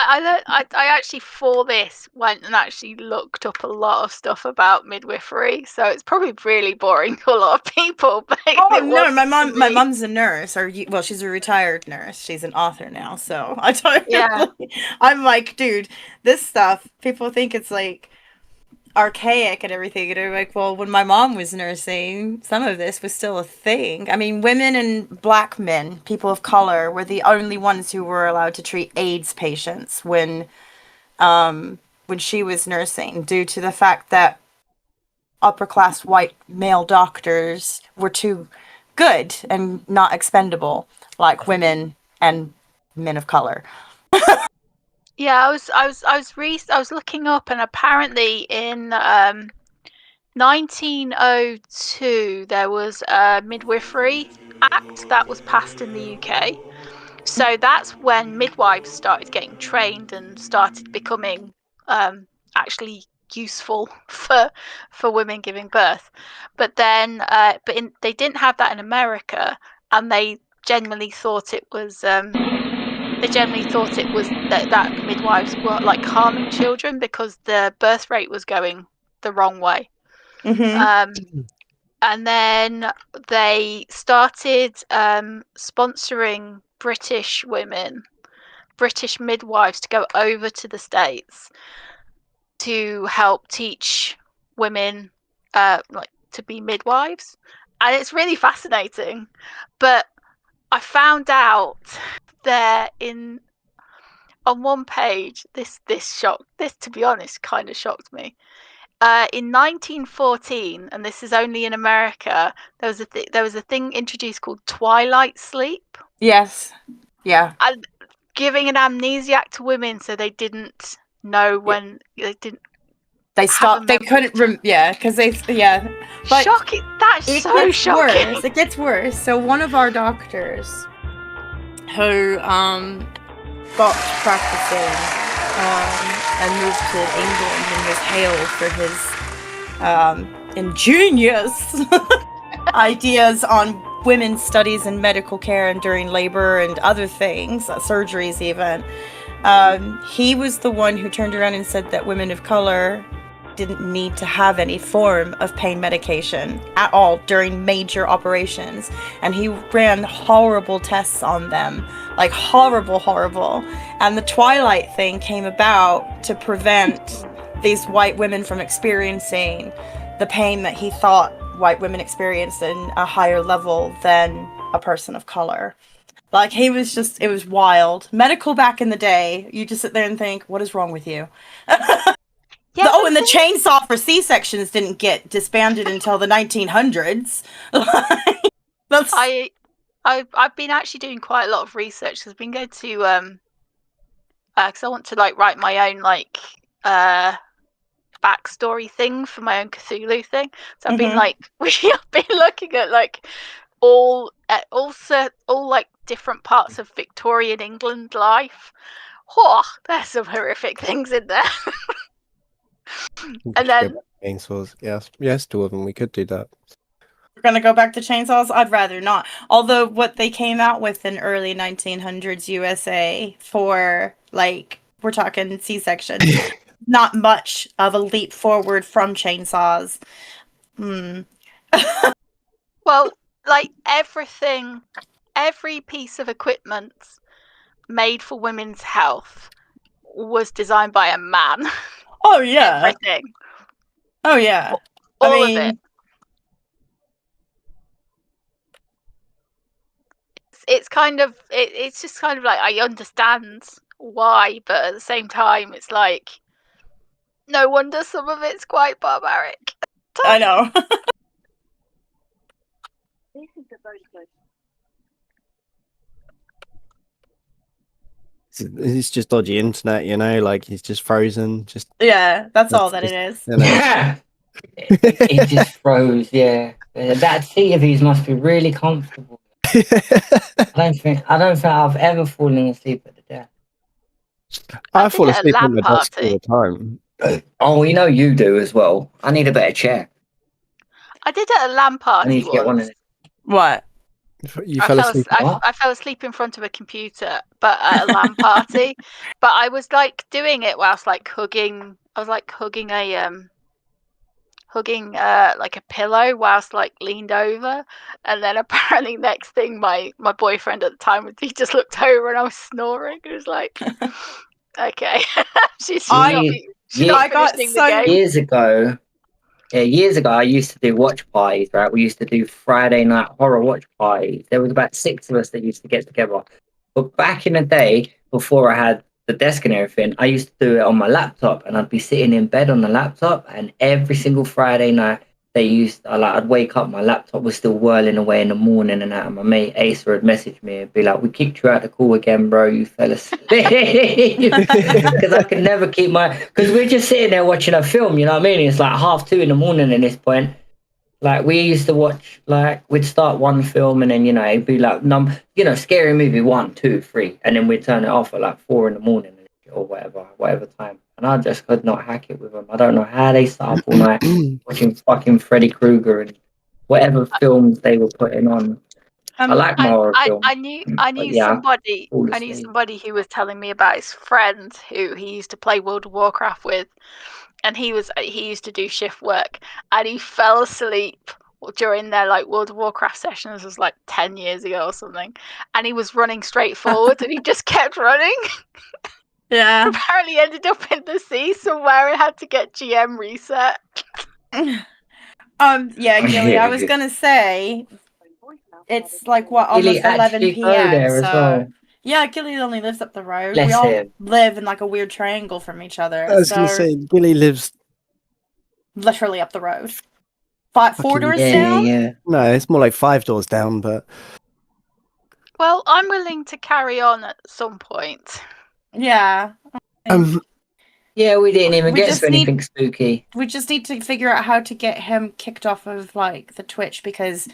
E: I actually for this went and actually looked up a lot of stuff about midwifery, so it's probably really boring to a lot of people. But
B: Oh no, my mom's a nurse, well, she's a retired nurse. She's an author now, so I totally.
E: Yeah.
B: I'm like, dude, this stuff. People think it's like archaic and everything, and I'm like, well, when my mom was nursing, some of this was still a thing. I mean, women and black men, people of color, were the only ones who were allowed to treat AIDS patients when she was nursing, due to the fact that upper class white male doctors were too good and not expendable like women and men of color.
E: Yeah, I was looking up, and apparently in 1902 there was a midwifery act that was passed in the UK. So that's when midwives started getting trained and started becoming actually useful for women giving birth. But then they didn't have that in America, and they generally thought it was that midwives were like harming children because the birth rate was going the wrong way. And then they started sponsoring British midwives to go over to the States to help teach women like to be midwives. And it's really fascinating. But I found out there on one page, this to be honest kind of shocked me. In 1914, and this is only in America, there was a thing introduced called twilight sleep.
B: Yes. Yeah.
E: And giving an amnesiac to women so they didn't know when they didn't.
B: They stopped. They couldn't. Because they. Yeah. But
E: shocking. That's so shocking.
B: Worse. It gets worse. So one of our doctors, who got practicing and moved to England and was hailed for his ingenious ideas on women's studies and medical care and during labor and other things, surgeries even. He was the one who turned around and said that women of color didn't need to have any form of pain medication at all during major operations, and he ran horrible tests on them, like horrible. And the twilight thing came about to prevent these white women from experiencing the pain that he thought white women experienced in a higher level than a person of color. Like, it was wild. Medical back in the day, you just sit there and think, what is wrong with you? Yeah, and the chainsaw for C-sections didn't get disbanded until the 1900s.
E: I've been actually doing quite a lot of research. I've been going to because I want to like write my own like backstory thing for my own Cthulhu thing. So I've been like I've been looking at like all like different parts of Victorian England life. Oh, there's some horrific things in there. And then
C: chainsaws. Yes, two of them. We could do that.
B: We're gonna go back to chainsaws? I'd rather not. Although what they came out with in early 1900s USA for, like, we're talking C-section, not much of a leap forward from chainsaws.
E: Well, like every piece of equipment made for women's health was designed by a man.
B: Oh yeah.
E: Everything.
B: Oh yeah.
E: All of it. It's kind of it's just kind of like I understand why, but at the same time it's like no wonder some of it's quite barbaric.
B: I know.
C: It's just dodgy internet, you know, like he's just frozen. Just
B: Yeah, that's all
C: That's
B: that it is.
C: you know.
D: It just froze. Yeah, that seat of his must be really comfortable. I don't think I've ever fallen asleep at the desk.
C: I
E: did
C: fall
E: it at
C: asleep
E: LAN
C: on the desk all
E: party.
C: the time.
D: Oh, you know you do as well. I need a better chair.
E: I did it at a LAN
D: I
E: party
D: need to get one of
E: once.
D: them.
B: What?
C: You fell asleep.
E: I fell asleep in front of a computer, but at a LAN party. But I was like doing it whilst like hugging. I was like hugging like a pillow whilst like leaned over, and then apparently next thing my boyfriend at the time, he just looked over and I was snoring. It was like, okay, she's not
B: I got
E: finishing
B: so-
E: the game.
D: Years ago, I used to do watch parties, right? We used to do Friday night horror watch parties. There was about 6 of us that used to get together. But back in the day, before I had the desk and everything, I used to do it on my laptop, and I'd be sitting in bed on the laptop, and every single Friday night, I'd wake up, my laptop was still whirling away in the morning, and my mate Asa would message me and be like, "We kicked you out the call again, bro. You fell asleep." Because I could never keep because we're just sitting there watching a film, you know what I mean? It's like 2:30 in the morning at this point. Like, we used to watch, like, we'd start one film, and then, you know, it'd be like, scary movie 1, 2, 3, and then we'd turn it off at like 4 in the morning or whatever time. And I just could not hack it with them. I don't know how they sat up all night watching fucking Freddy Krueger and whatever films they were putting on. I like horror films.
E: I knew somebody who was telling me about his friend who he used to play World of Warcraft with, and he used to do shift work, and he fell asleep during their like World of Warcraft sessions. It was like 10 years ago or something, and he was running straight forward and he just kept running.
B: Yeah.
E: Apparently ended up in the sea somewhere and had to get GM reset.
B: Yeah, Gilly, I was gonna say it's like what, almost 11 p.m.
D: There
B: so
D: as well.
B: yeah, Gilly only lives up the road.
D: Bless
B: we all
D: him.
B: live in like a weird triangle from each other.
C: I was gonna say, Billy lives
B: literally up the road. 4 doors down?
D: Yeah.
C: No, it's more like 5 doors down, but
E: Well, I'm willing to carry on at some point.
B: Yeah.
D: Yeah, we didn't even
B: We
D: get
B: just
D: to anything spooky.
B: We just need to figure out how to get him kicked off of like the Twitch, because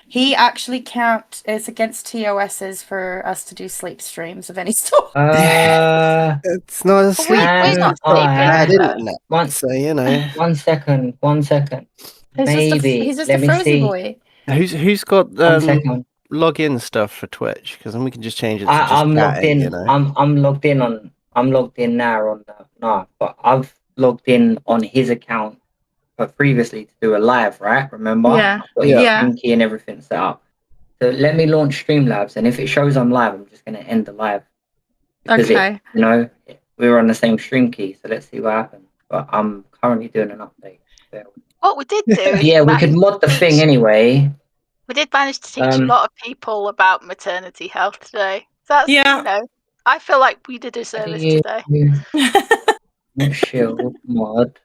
B: he actually can't. It's against TOSs for us to do sleep streams of any sort.
C: it's not a sleep.
E: We're not
C: bad
E: sleeping.
C: internet. So you know.
D: 1 second.
B: He's just a frozy boy.
C: Who's got
D: 1 second.
C: login stuff for Twitch? Because then we can just change it to
D: I'm
C: just
D: logged
C: chatting,
D: in.
C: you know?
D: I'm logged in now but I've logged in on his account previously to do a live, right? Remember?
B: Yeah.
D: I've got his stream key and everything set up. So let me launch Streamlabs, and if it shows I'm live, I'm just gonna end the live. Because we were on the same stream key, so let's see what happens. But I'm currently doing an update.
E: What we did do is
D: we could mod the thing anyway.
E: We did manage to teach a lot of people about maternity health today. That's, you know, I feel like we did a service today.
D: Shield mod.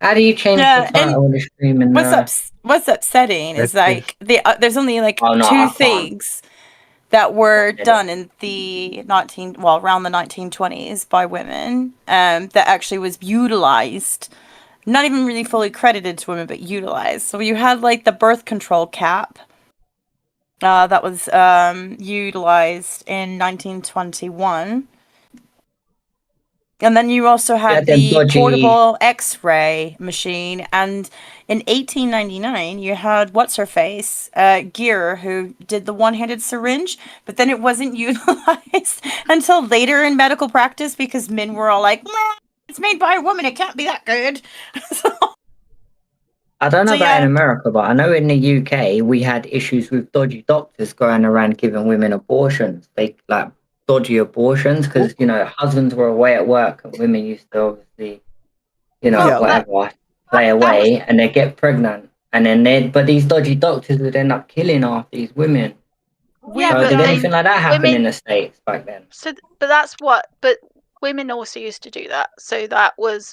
D: How do you change the title of the stream? And
B: what's upsetting is like there's only like 2 things that were done in the around the 1920s by women that actually was utilized, not even really fully credited to women, but utilized. So you had like the birth control cap that was utilized in 1921. And then you also had the portable X-ray machine, and in 1899 you had what's-her-face, Gear, who did the one-handed syringe, but then it wasn't utilized until later in medical practice because men were all like, it's made by a woman, it can't be that good.
D: I don't know about in America, but I know in the UK we had issues with dodgy doctors going around giving women abortions. They like dodgy abortions because husbands were away at work and women used to obviously play away and they get pregnant, and then but these dodgy doctors would end up killing half these women.
E: Yeah,
D: so
E: but
D: did anything like that happen in the States back then?
E: So but women also used to do that. So that was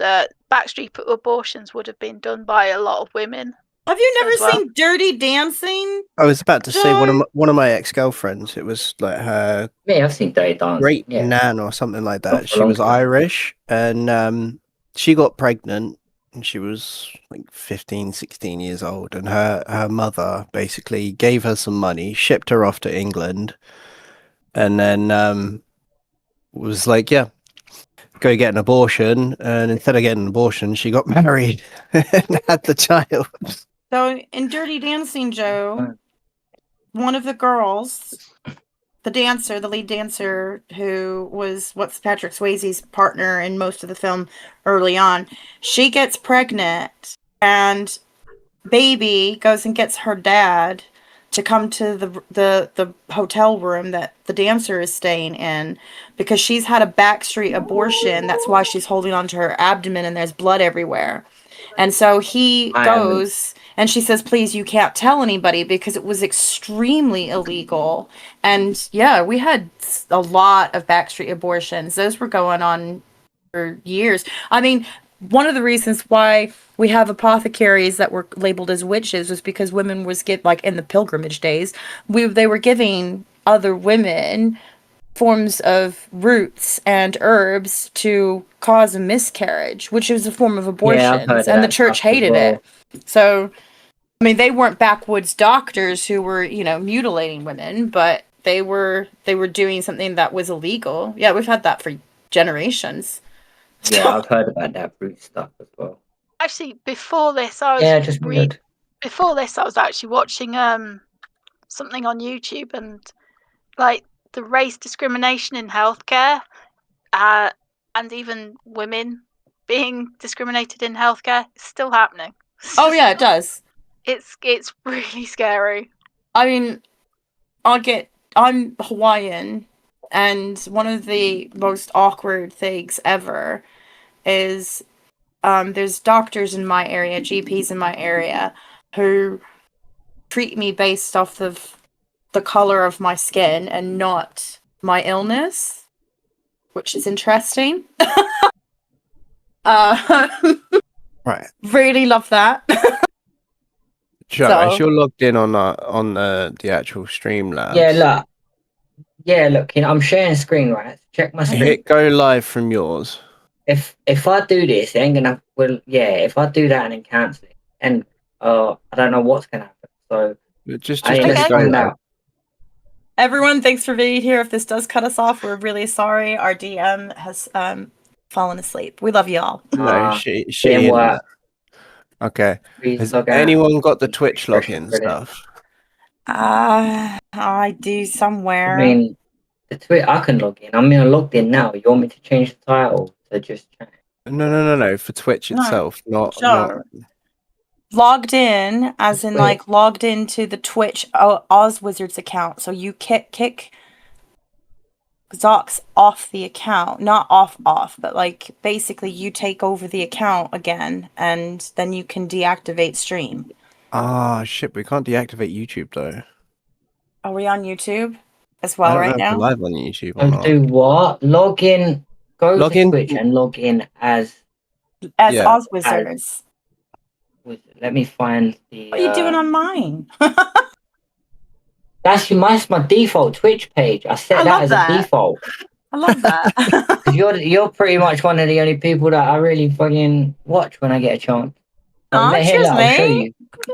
E: backstreet abortions would have been done by a lot of women.
B: Have you never
E: as well.
B: seen Dirty Dancing?
C: I was about to say
B: Joe?
C: one of my ex-girlfriends. It was like her
D: Yeah, I've seen Dirty Dancing.
C: great
D: Yeah.
C: nan or something like
D: Not
C: that.
D: for
C: She
D: a long
C: was
D: time.
C: Irish, and she got pregnant, and she was like 15, 16 years old, and her mother basically gave her some money, shipped her off to England, and then was like, yeah, go get an abortion. And instead of getting an abortion, she got married and had the child.
B: So in Dirty Dancing, Joe, one of the girls, the dancer, the lead dancer, who was what's Patrick Swayze's partner in most of the film early on, she gets pregnant, and baby goes and gets her dad to come to the hotel room that the dancer is staying in, because she's had a backstreet abortion. That's why she's holding on to her abdomen and there's blood everywhere. And so he goes and she says, please, you can't tell anybody, because it was extremely illegal. And yeah, we had a lot of backstreet abortions. Those were going on for years. I mean, one of the reasons why we have apothecaries that were labeled as witches was because women was like in the pilgrimage days, they were giving other women forms of roots and herbs to cause a miscarriage, which is a form of abortion, and the church hated it. So, I mean, they weren't backwoods doctors who were, mutilating women, but they were doing something that was illegal. Yeah, we've had that for generations.
D: Yeah, I've heard about that root stuff as well.
E: Actually, before this, I was
D: Before
E: this, I was actually watching something on YouTube, and like the race discrimination in healthcare, and even women being discriminated in healthcare is still happening.
B: Oh yeah, it does.
E: It's really scary.
B: I mean, I'm Hawaiian, and one of the most awkward things ever is there's doctors in my area, GPs in my area, who treat me based off of the color of my skin and not my illness, which is interesting.
C: Right.
B: Really love that.
C: Joe,
B: So-
C: as you're logged in on the actual Streamlabs.
D: Yeah, look, I'm sharing screen, right? Check my screen.
C: Hit go live from yours.
D: If I do this, it ain't gonna. Well, yeah. If I do that and then cancel it, and I don't know what's gonna happen. So
C: Just
D: I
C: hit
D: just
C: go
D: find
C: live.
D: out.
B: Everyone, thanks for being here. If this does cut us off, we're really sorry. Our DM has fallen asleep. We love y'all.
C: No, she
D: Then what?
C: Okay.
D: Please
C: Has
D: log out.
C: anyone got the Twitch
D: Refresh
C: login
D: credit.
C: stuff?
B: I do somewhere.
D: I mean, the Twitter, I can log in. I'm logged in now. You want me to change the title to just chat?
C: No. For Twitch
B: No,
C: itself, not.
B: sure. Logged in, as in
D: Wait.
B: like logged into the Twitch Oz Wizards account. So you kick Zox off the account, not off, but like basically you take over the account again, and then you can deactivate stream.
C: Ah, shit. We can't deactivate YouTube though.
B: Are we on YouTube as
C: I
B: well
C: don't
B: right
C: know if
B: now?
C: we're live on YouTube or
D: And
C: not.
D: do what? Log in. Go
C: Log
D: to
C: in-
D: Twitch and log in as.
B: As
C: Yeah.
B: Oz Wizards.
D: Let me find the.
B: What are you doing on mine?
D: That's my default Twitch page. I set
B: I
D: that
B: love
D: as
B: that.
D: a default.
B: I love that.
D: 'Cause you're pretty much one of the only people that I really fucking watch when I get a chance.
B: Aw,
D: Here,
B: cheers,
D: look, I'll show
B: mate.
D: you.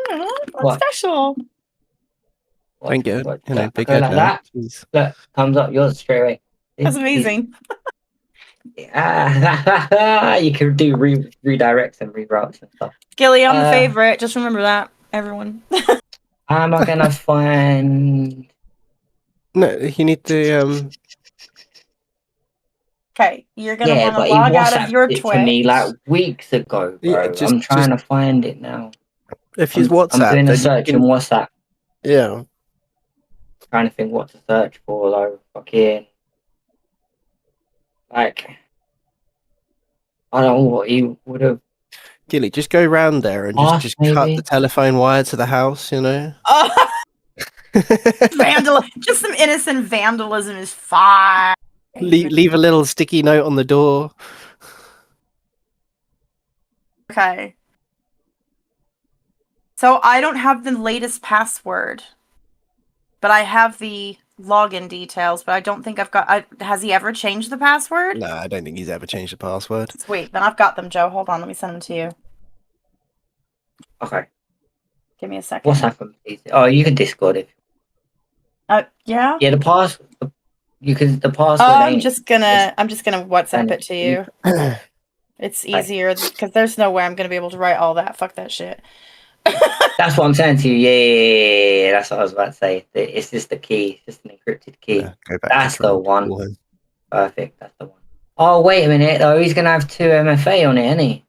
B: That's
D: What?
B: special.
C: Don't get
D: Watch,
C: big
D: go
C: head
D: like
C: now.
D: that.
C: Jeez.
D: Look, thumbs up yours straight away.
B: That's amazing.
D: You can do redirects and reroutes and stuff.
B: Gilly, I'm the favorite. Just remember that, everyone.
D: How am I gonna find?
C: No, you need to
B: Okay, you're gonna
D: Yeah,
B: want to
D: but he
B: log out of
D: WhatsApped
B: your
D: it
B: Twitch.
D: to me like weeks ago, bro.
C: Yeah,
D: I'm trying to find it now.
C: if you
D: I'm
C: WhatsApp,
D: doing a
C: then
D: search
C: you
D: in
C: can,
D: WhatsApp.
C: yeah.
D: Trying to think what to search for, though. Fucking like, I don't know what he would have.
C: Gilly, just go round there and
D: Ask,
C: just cut
D: maybe.
C: the telephone wire to the house, you know?
B: Just some innocent vandalism is fine.
C: Leave a little sticky note on the door.
B: Okay. So I don't have the latest password, but I have the login details, but I don't think I've got... has he ever changed the password?
C: No, I don't think he's ever changed the password.
B: Sweet, then I've got them, Joe. Hold on, let me send them to you.
D: Okay.
B: Give me a second.
D: What's happened? Oh, you can Discord it.
B: Yeah?
D: Yeah, the password. You can the password.
B: I'm just gonna WhatsApp it to you. It's
D: Okay.
B: easier because there's no way I'm gonna be able to write all that. Fuck that shit.
D: That's what I'm saying to you. Yeah. That's what I was about to say. It's just the key. It's just an encrypted key.
C: Yeah, go back
D: That's
C: to trying
D: the
C: to
D: one.
C: call him.
D: Perfect. That's the one. Oh, wait a minute though. He's gonna have 2 MFA on it, isn't he?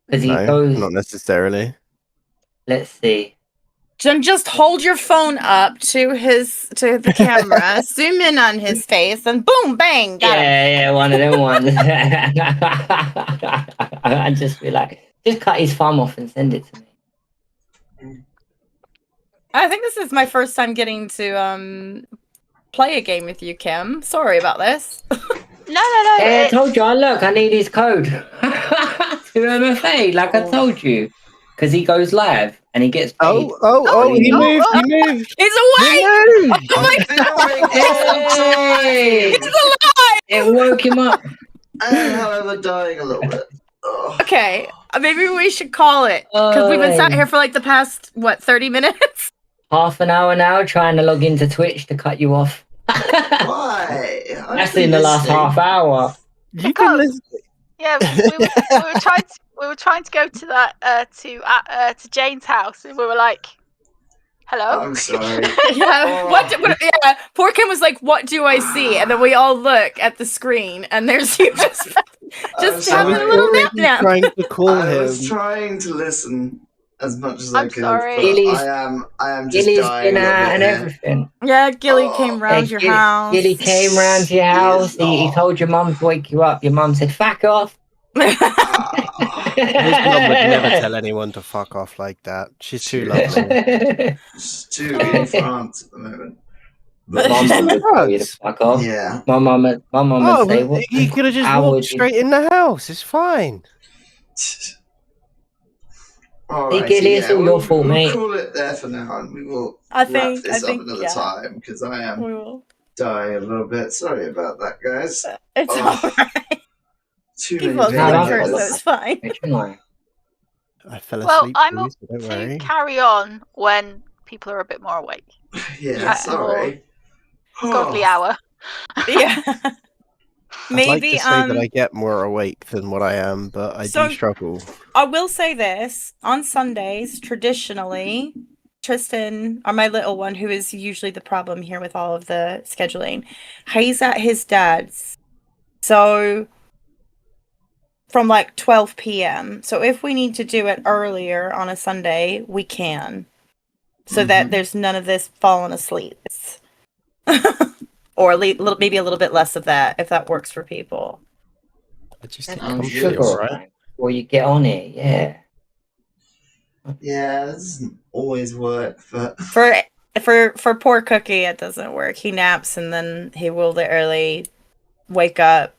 D: Because he
C: No,
D: goes.
C: not necessarily.
D: Let's see.
B: Just hold your phone up to the camera, zoom in on his face, and boom, bang, got him.
D: Yeah, one of them ones. I'd just be like, just cut his thumb off and send it to me.
B: I think this is my first time getting to play a game with you, Kim. Sorry about this.
E: No.
D: Yeah, I told you. Look, I need his code to MFA, like I told you, because he goes live and he gets paid.
C: He moved.
B: He's awake! Oh my
D: Hey!
B: He's alive!
D: It woke him up.
A: I am, however, dying a little bit. Oh.
B: Okay, maybe we should call it because we've been sat here for like the past 30 minutes.
D: Half an hour now, trying to log into Twitch to cut you off.
A: Why?
D: That's in the last half hour.
C: You can listen.
E: Yeah, we were trying to go to that to Jane's house, and we were like, "Hello."
A: I'm sorry.
B: Yeah. Yeah. Poor Kim was like, "What do I see?" And then we all look at the screen, and there's you just having a little nap now.
C: Trying to call
A: I
C: him.
A: was trying to listen as much as
E: I'm
A: I could.
E: sorry.
A: But I am just
D: Gilly's
A: dying
D: been
A: a little
D: out
A: bit
D: and
A: here.
D: everything.
B: Yeah, Gilly
A: Oh.
B: came round your
D: Gilly,
B: house.
D: Gilly came round to your house. He told your mum to wake you up. Your mum said, "Fuck off."
C: His mum would never tell anyone to fuck off like that. She's too lovely.
A: She's too in France at the moment.
D: My mum would tell you to fuck off.
A: Yeah.
D: My mum would say, "What?"
C: You could have just
D: How
C: walked
D: would you-
C: straight in the house. It's fine.
A: Alrighty,
D: Gilly, it's all your fault,
A: we'll
D: mate.
A: call it there for now, and we will
B: I
A: wrap
B: think
A: this up another time because I am
B: we will.
A: dying a little bit. Sorry about that, guys.
B: It's
A: Oh.
B: alright.
A: Too
B: He
A: many
B: was
D: No,
B: like
D: that's
B: her,
A: videos.
B: so it's fine.
C: I fell
E: Well,
C: asleep.
E: I'm
C: too,
E: up
C: so don't
E: to
C: worry.
E: carry on when people are a bit more awake.
A: Yeah, sorry.
E: Godly hour.
B: Yeah.
C: I'd like
B: Maybe
C: to say that I get more awake than what I am, but I
B: So-
C: do struggle.
B: I will say this. On Sundays, traditionally, Tristan, or my little one, who is usually the problem here with all of the scheduling, he's at his dad's. So from like 12 p.m. So if we need to do it earlier on a Sunday, we can. So that there's none of this falling asleep. Or maybe a little bit less of that, if that works for people.
C: I just
D: I'm
C: think I'm
D: sure,
C: sure, right?
D: Or you get on it, yeah.
A: Yeah, this doesn't always work, but
B: For poor Cookie, it doesn't work. He naps and then he will literally wake up